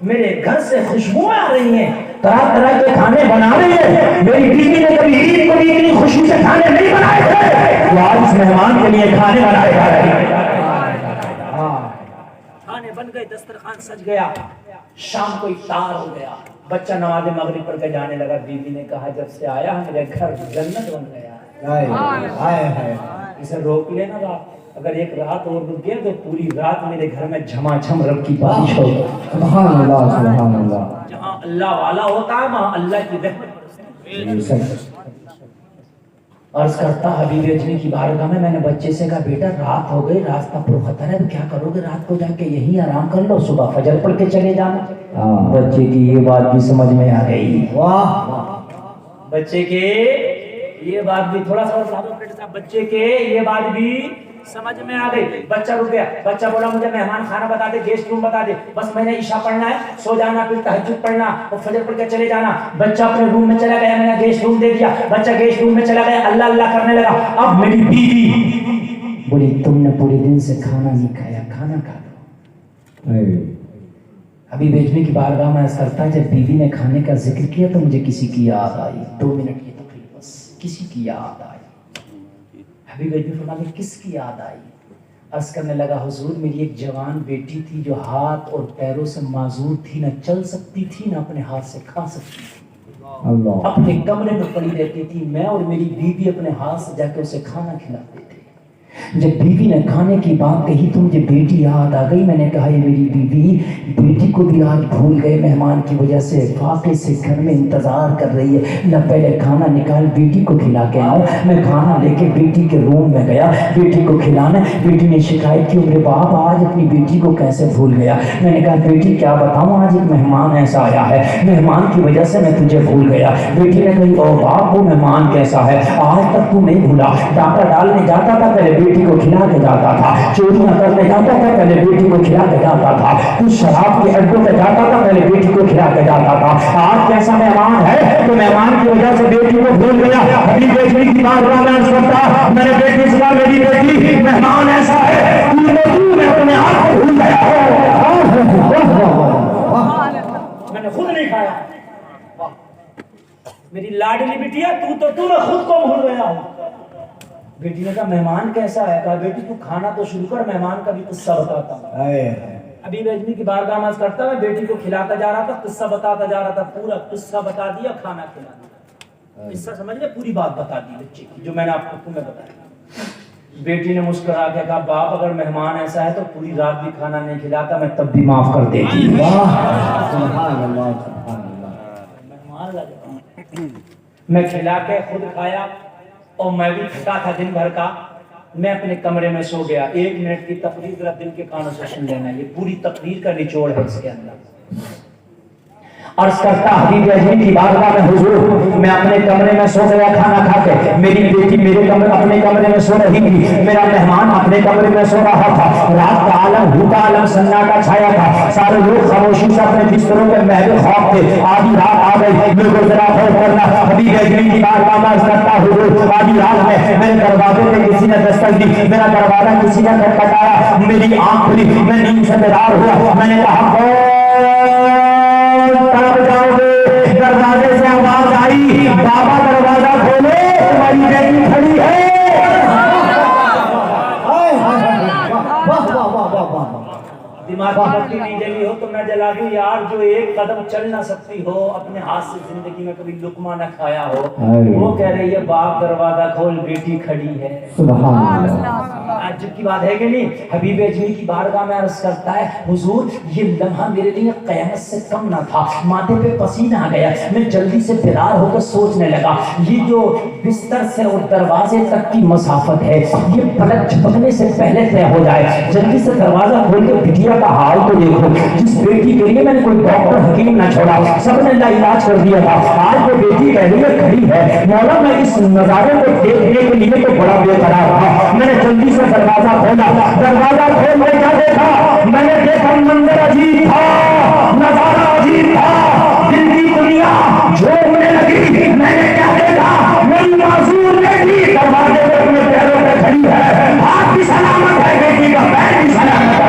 میرے گھر سے خوشبوئیں آ رہی ہیں، طرح طرح کے کھانے بنا رہی ہے۔ میری بیوی نے کبھی عید کو بھی اتنی خوشی سے کھانے نہیں بنائے تھے، وہ آج اس مہمان کے لیے کھانے بنائے جا رہے ہیں۔ کھانے بن گئے، دسترخوان سج گیا، شام کو افطار ہو گیا، بچہ نماز مغرب پڑھ کے جانے لگا۔ بیوی نے کہا جب سے آیا میرے گھر جنت بن گیا، اسے روک لینا رات، اگر ایک رات اور رک گیا تو پوری رات میرے گھر میں جھما جھم رب کی بارش ہوگی۔ سبحان اللہ سبحان اللہ۔ جہاں اللہ والا ہوتا ہے وہاں اللہ کی رحمت۔ عرض کرتا حبیب اجمی کی بارگاہ میں نے بچے سے کہا بیٹا رات ہو گئی، راستہ پرخطر ہے، کیا کرو گے؟ رات کو جا کے یہیں آرام کر لو، صبح فجر پڑھ کے چلے جانا۔ بچے کی یہ بات بھی سمجھ میں آ گئی۔ واہ، بچے کے یہ بات بھی تھوڑا سا بچے کے یہ بات بھی سمجھ میں آ گئی۔ بچہ رک گیا، بچہ بولا مجھے مہمان خانہ بتا دے، گیسٹ روم بتا دے، بس میں نے عشاء پڑھنا ہے، سو جانا، پھر تہجد پڑھنا اور فجر پڑھ کے چلے جانا۔ بچہ اپنے روم میں چلا گیا، میں نے گیسٹ روم دے دیا، بچہ گیسٹ روم میں چلا گیا، اللہ اللہ کرنے لگا۔ اب میری بیوی بولی تم نے پورے دن سے کھانا نہیں کھایا، کھانا کھا لو۔ ابھی بیچنے کی بارگاہ میں عرض کرتا جب بیوی نے کھانے کا ذکر کیا تو مجھے کسی کی یاد آئی۔ 2 منٹ کی تقریر بس، کسی کی یاد آئی۔ ابھی بیچنے فرمایا کس کی یاد آئی؟ عرض کرنے لگا حضور میری ایک جوان بیٹی تھی جو ہاتھ اور پیروں سے معذور تھی، نہ چل سکتی تھی نہ اپنے ہاتھ سے کھا سکتی تھی، اپنے کمرے میں پڑی رہتی تھی، میں اور میری بیوی اپنے ہاتھ سے جا کے اسے کھانا کھلاتے تھے۔ جب بیوی نے کھانے کی بات کہی تو مجھے بیٹی یاد آ گئی۔ میں نے کہا یہ میری بیوی بیٹی کو بھی آج بھول گئے، مہمان کی وجہ سے فاقے سے گھر میں انتظار کر رہی ہے، نہ پہلے کھانا نکال بیٹی کو کھلا کے آؤں۔ میں کھانا لے کے بیٹی کے روم میں گیا، بیٹی کو کھلانا۔ بیٹی نے شکایت کی میرے باپ آج اپنی بیٹی کو کیسے بھول گیا؟ میں نے کہا بیٹی کیا بتاؤں، آج ایک مہمان ایسا آیا ہے، مہمان کی وجہ سے میں تجھے بھول گیا۔ بیٹی نے کہی او باپ وہ مہمان کیسا ہے، آج تک تو نہیں بھولا؟ ڈاکہ ڈالنے جاتا تھا پہلے بیٹی کو کھلا کے جاتا تھا، چوریاں کرنے جاتا تھا پہلے بیٹی کو کھلا کے جاتا تھا، کچھ شراب کے اڈوں پہ جاتا تھا پہلے بیٹی کو کھلا کے جاتا تھا۔ آج کیسا مہمان ہے تو مہمان کی وجہ سے بیٹی کو بھول گیا۔ ابھی بیٹی کی بارگاہ میں عرض کرتا میں نے بیٹی سے کہا میری بیٹی مہمان ایسا ہے تو اپنے آپ کو بھول گیا ہو، میں نے خود نہیں کھایا۔ میری لاڈلی بیٹی ہے تو میں خود کو بھول گیا ہوں۔ بیٹی نے کہا مہمان کیسا ہے؟ کہا بیٹی تو کھانا تو شروع کر، مہمان کا بھی قصہ بتاتا ہوں۔ ابھی بیٹی کی بارگاہ میں کرتا میں بیٹی کو کھلاتا جا رہا تھا، قصہ بتاتا جا رہا تھا، پورا قصہ بتا دیا، کھانا کھلا دیا، قصہ سمجھ لے، پوری بات بتا دی بچے کی جو میں نے آپ کو تمہیں بتایا۔ بیٹی نے مسکرا کے کہا باپ اگر مہمان ایسا ہے تو پوری رات بھی کھانا نہیں کھلاتا، میں تب بھی معاف کر دیتی۔ سبحان اللہ سبحان اللہ۔ مہمان لگا میں کھلا کے خود کھایا اور میں بھی تھکا تھا دن بھر کا، میں اپنے کمرے میں سو گیا۔ 1 منٹ کی تقریر ذرا دل کے کانوں سے سن لینا، یہ پوری تقریر کا نچوڑ ہے اس کے اندر۔ عرض کرتا حبیب اجمی کی بارگاہ میں حضور میں اپنے کمرے میں سو گیا کھانا کھا کے، میری بیٹی میرے کمرے اپنے کمرے میں سو رہی تھی، میرا مہمان اپنے کمرے میں سو رہا تھا، رات کا عالم بھوکا عالم سناٹا چھایا تھا، سارے لوگ خاموشی سے اپنے بستروں پہ محو خواب تھے، آدھی رات آ گئی، میرے کو ذرا غور کرنا، حبیب اجمی کی بارگاہ میں عرض کرتا حضور آدھی رات میں میرے دروازے پہ کسی نے دستک دی، میرا دروازہ کسی نے کھٹکھٹایا، میری آنکھ کھلی، میں نیند سے بیدار ہوا، میں نے کہا کب جاؤ گے؟ دروازے سے آواز آئی بابا دروازہ کھولے تمہاری بیٹی کھڑی ہے۔ دماغ کی بتی نہیں جلی ہو تو میں جلا دوں یار، جو ایک قدم چل نہ سکتی ہو، اپنے ہاتھ سے زندگی میں کبھی لقمہ نہ کھایا ہو، وہ کہہ رہی ہے باپ دروازہ کھول بیٹی کھڑی ہے۔ سبحان اللہ، عجب کی بات ہے کہ نہیں؟ حبیب اجمی کی بارگاہ میں عرض کرتا ہے حضور یہ لمحہ میرے لیے قیامت سے کم نہ تھا، ماتھے پہ پسینہ آ گیا، میں جلدی سے بیدار ہو کر سوچنے لگا یہ جو بستر سے اور دروازے تک کی مسافت ہے یہ پلک جھپکنے سے پہلے طے ہو جائے، جلدی سے دروازہ کھول کے بٹیا کا حال تو دیکھو، جس بیٹی کے لیے میں نے کوئی ڈاکٹر حکیم نہ چھوڑا، سب نے لا علاج کر دیا تھا، آج وہ بیٹی کہہ رہی ہے کھڑی ہے۔ مولا میں اس نظارے کو دیکھنے کے لیے تو بڑا بے قرار تھا، میں نے جلدی سے دروازہ کھولا، دروازہ کھول کے کیا دیکھا؟ میں نے دیکھا منظر عجیب تھا، نظارہ عجیب تھا، دل کی دنیا جھومنے لگی۔ میں نے کیا دیکھا؟ میری معذور بیٹی دروازے پہ اپنے پیروں پہ کھڑی ہے، ہاتھ بھی سلامت ہے، بیٹی کا پیر بھی سلامت ہے۔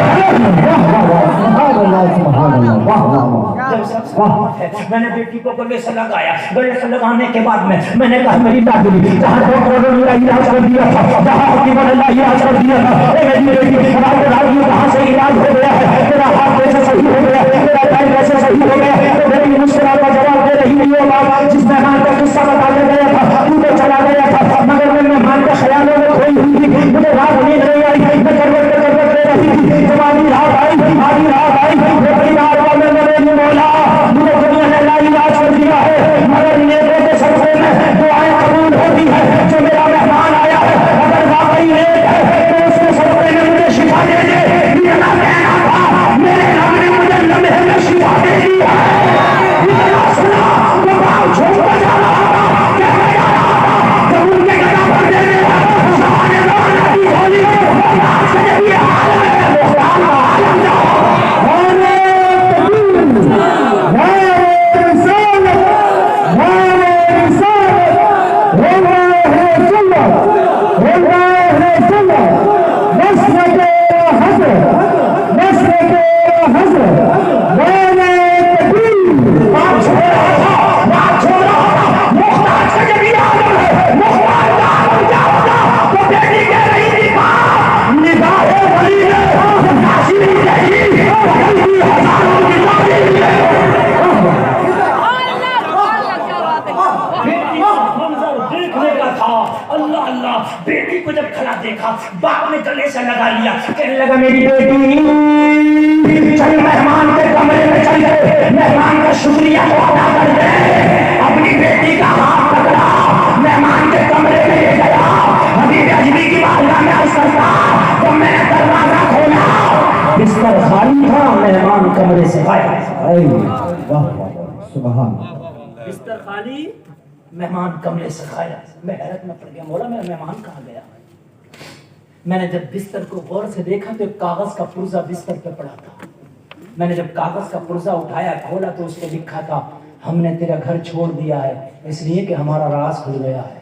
میں نے بیٹی کو گلے سے لگایا، گلے سے لگانے کے بعد میں نے کہا میری لاڈلی جہاں ڈاکٹروں نے میرا علاج کر دیا تھا، جہاں حکیموں نے میرا علاج کر دیا تھا، میری بیٹی کہاں سے علاج ہو گیا ہے، میرا ہاتھ کیسے صحیح ہو گیا، میرا پیر کیسے صحیح ہو گیا؟ تو میری مسکراہٹ کا جواب دے رہی ہے بات جس مہمان کا قصہ بتانے گیا تھا تو تو چلا گیا تھا، مگر میں مہمان کے خیالوں میں کھوئی ہوئی تھی، مجھے رات نیند نہیں آئی، میں کروٹ پہ کروٹ لے رہی تھی، جب آدھی رات آئی بڑی رات میں میرے مولا مجھے دنیا نے لا علاج کر دیا ہے، مگر نیکوں کے صدقے میں دعائیں قبول ہوتی ہے، جو میرا مہمان آیا ہے اگر واقعی نیک ہے تو اس کے صدقے میں مجھے شفا دے دے، یہ نہ کہنا تھا میرے رب نے مجھے لمحے میں شفا دے دی ہے۔ اتنا سنا تو باپ چھوڑ کر جا رہا تھا، کہنے جا رہا تھا جب ان کے گدا پر دے دے سہانے روانہ کی ہولی آج سے جب یہ حال ہے محتال کا عالم جاؤ بیٹی کو جب کھڑا دیکھا باپ نے گلے سے لگا لیا، کہنے لگا میری بیٹی چل مہمان کے کمرے میں چل گئے، مہمان کا شکریہ ادا کر دے۔ اپنی بیٹی کا ہاتھ پکڑا، مہمان کے کمرے میں لے گیا، حبیب اجمی کی بارگاہ میں عرض کرتا تو میں نے دروازہ کھولا، بستر خالی تھا، مہمان کمرے سے غائب۔ سبحان بستر خالی، مہمان کمرے سے غائب۔ میں حیرت میں پڑ گیا، مولا میرا مہمان کہاں گیا؟ میں نے جب بستر کو غور سے دیکھا تو ایک کاغذ کا پرزہ بستر پہ پڑا تھا، میں نے جب کاغذ کا پرزہ اٹھایا کھولا تو اس پہ لکھا تھا ہم نے تیرا گھر چھوڑ دیا ہے اس لیے کہ ہمارا راز کھل گیا ہے۔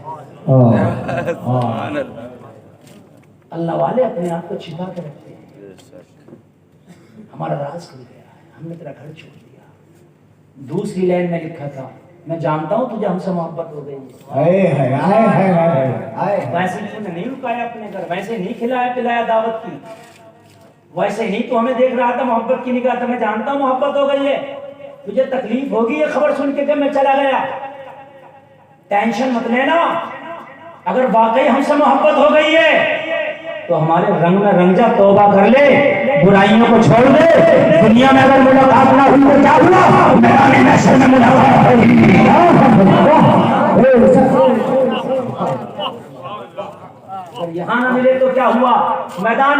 اللہ والے اپنے آپ کو چھپا کے رکھتے ہیں، ہمارا راز کھل گیا ہے، ہم نے تیرا گھر چھوڑ دیا۔ دوسری لائن میں لکھا تھا میں جانتا ہوں تجھے ہم سے محبت ہو گئی ہے، ویسے تو نے نہیں رکایا اپنے گھر، ویسے نہیں کھلایا پلایا دعوت کی، ویسے نہیں تو ہمیں دیکھ رہا تھا محبت کی نگاہ تھا، میں جانتا ہوں محبت ہو گئی ہے، تجھے تکلیف ہوگی یہ خبر سن کے کہ میں چلا گیا، ٹینشن مت لینا، اگر واقعی ہم سے محبت ہو گئی ہے تو ہمارے رنگ میں رنگ جا، توبہ کر لے، برائیوں کو چھوڑ دے، دنیا میں اگر ملاقات نہ ہوئی تو کیا ہوا، میدان محشر میں ملاقات ہوگی۔ اور یہاں نہ ملے تو کیا ہوا، میدان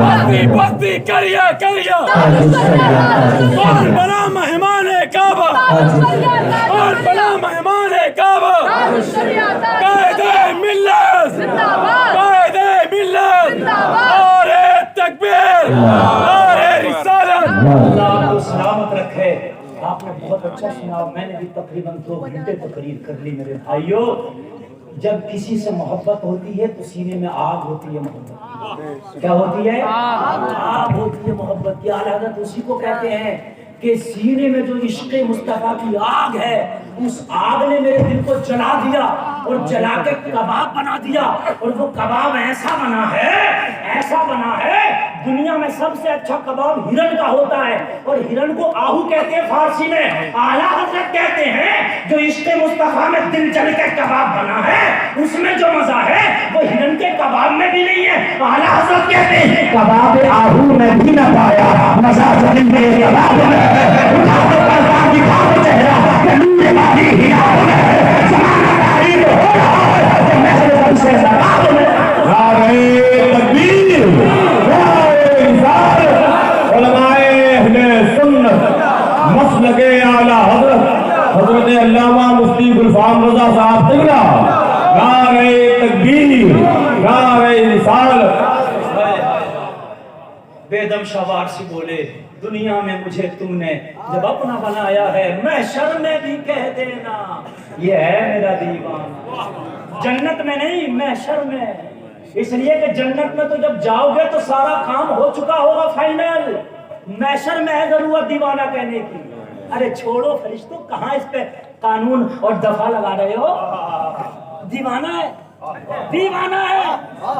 بستی بستی کریا کریا اور بنا مہمان کعبہ اور بنا مہمان کعبہ قائد ملت قائد ملت اور تکبیر اور رسالت اللہ کو سلامت رکھے. آپ نے بہت اچھا سنا. میں نے بھی تقریباً 2 گھنٹے تقریر کر لی میرے بھائیوں. جب کسی سے محبت ہوتی ہے تو سینے میں آگ ہوتی ہے محبت کی. کیا ہوتی ہے؟ آگ ہوتی ہے محبت کی. اعلیٰ حضرت اسی کو کہتے ہیں کہ سینے میں جو عشق مصطفیٰ کی آگ ہے, اس آگ نے میرے دل کو جلا دیا اور جلا کے کباب بنا دیا. اور وہ کباب ایسا بنا ہے دنیا میں سب سے اچھا کباب ہرن کا ہوتا ہے, اور ہرن کو آہو کہتے ہیں فارسی میں. اعلیٰ حضرت کہتے ہیں جو عشق مصطفیٰ میں دل جل کے کباب بنا ہے اس میں جو مزہ ہے وہ ہرن کے کباب میں بھی نہیں ہے. اعلیٰ حضرت کہتے ہیں کباب آہو میں بھی نہ پایا مزہ زمین میں کباب میں اٹھا کے پردہ دکھا کے چہرہ کہ نور ماری ہلاؤ میں زمانہ تعریف ہو رہا ہے کہ محل سب سے زباب میں نعرہ تکبیر نعرہ رسالت. علماء اہل سنت مسلک اعلیٰ حضرت علامہ مفتی گلفام رضا صاحب تگلا نعرہ تکبیر نعرہ رسالت. بے دم شوار سے بولے دنیا میں مجھے تم نے جب اپنا بنایا ہے محشر میں بھی کہہ دینا یہ ہے میرا دیوانہ. جنت میں نہیں محشر میں, اس لیے کہ جنت میں تو جب جاؤ گے تو سارا کام ہو چکا ہوگا فائنل. محشر میں ہے ضرورت دیوانہ کہنے کی. ارے چھوڑو فرشتوں, کہاں اس پہ قانون اور دفعہ لگا رہے ہو. دیوانہ ہے دیوانہ ہے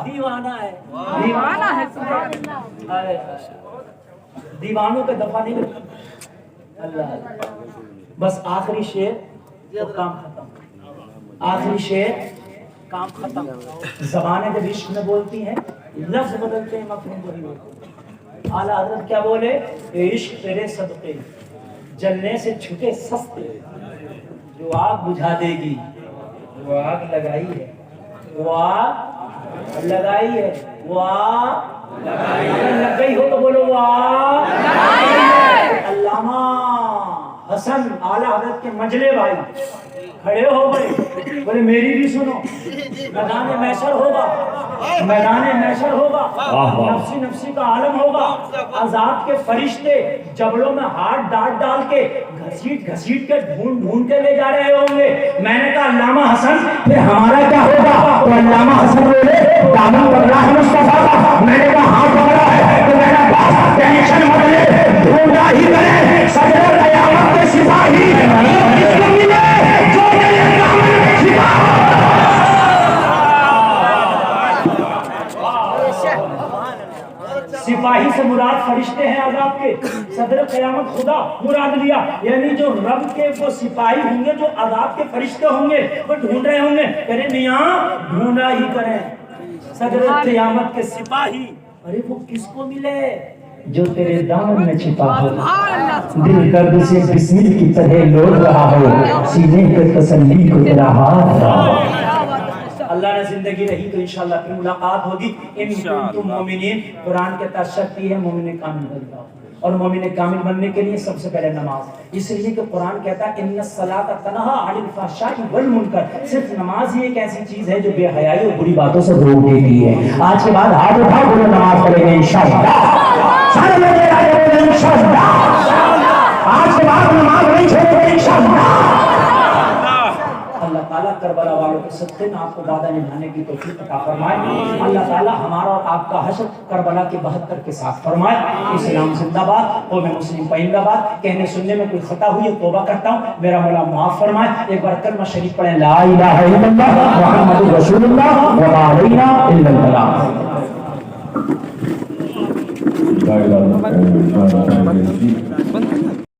دیوانہ ہے دیوانہ ہے. ارے دیوانوں کے دفعہ نہیں لگتا. اللہ بس آخری شعر اور کام ختم. آخری شعر کام ختم. زبانیں جب عشق میں بولتی ہیں لفظ بدلتے ہیں مفہوم وہی ہوتا ہے. اعلیٰ حضرت کیا بولے کہ عشق تیرے صدقے جلنے سے چھٹے سستے. جو آگ بجھا دے گی وہ آگ لگائی ہے, وہ آگ لگائی ہے, وہ آگ لگ گئی ہو تو بولو وہ آگ لگائی ہے. علامہ حسن اعلیٰ حضرت کے مجلے بھائی کھڑے ہو گئے, بولے میری بھی سنو. میدان محشر ہوگا, میدان محشر ہوگا, نفسی نفسی کا عالم ہوگا. عذاب کے فرشتے جبڑوں میں ہاتھ ڈال کے گھسیٹ گھسیٹ کے ڈھونڈ کے لے جا رہے ہوں گے. میں نے کہا علامہ حسن پھر ہمارا کیا ہوگا؟ تو علامہ حسن بولے دامن پکڑا ہے مصطفیٰ کا. میں نے کہا ہاں پکڑا ہے. تو میرا باس ٹینشن مت لے, ڈھونڈا ہی کرے صدر قیامت کے سپاہی اس کو ملے جو میرے دامن میں چھپا ہو. سپاہی سے مراد فرشتے ہیں عذاب کے, صدر قیامت خدا مراد لیا. یعنی جو رب کے وہ سپاہی ہوں گے, جو عذاب کے فرشتے ہوں گے, وہ ڈھونڈ رہے ہوں گے. کہنے میاں ڈھونڈا ہی کریں صدر قیامت کے سپاہی. ارے وہ کس کو ملے؟ جو تیرے دامن میں چھپا ہو, دل درد سے بسمل کی طرح لوٹ رہا ہو, سینے پہ تسلی کو تیرا ہاتھ رہا ہو. اللہ نے زندگی رہی تو انشاءاللہ پھر ملاقات ہوگی. ان کنتم مومنین, قرآن کے تحت شرط ہے مومن کامل بننا, اور مومن کامل بننے کے لیے سب سے پہلے نماز. اس لیے کہ قرآن کہتا ہے ان الصلاۃ تنہی عن الفحشاء والمنکر. صرف نماز ہی ایک ایسی چیز ہے جو بے حیائی اور بری باتوں سے روک دیتی ہے. آج کے بعد ہاتھ اٹھا بولو نماز پڑھیں گے انشاءاللہ. سارے لوگ انشاءاللہ آج کے بعد نماز نہیں چھوڑیں گے انشاءاللہ. اللہ تعالیٰ کربلا والوں کے صدقے میں آپ کو وعدہ نبھانے کی توفیق عطا فرمائے. اللہ تعالیٰ ہمارا اور آپ کا حشر کربلا کے 72 کے ساتھ فرمائے. اسلام زندہ باد, قوم مسلم پائندہ باد. کہنے سننے میں کوئی خطا ہوئی ہے توبہ کرتا ہوں, میرا مولا معاف فرمائے. ایک بار کلمہ شریف پڑھیں لا الہ الا اللہ محمد رسول اللہ وما علینا الا البلاغ. لا الہ الا اللہ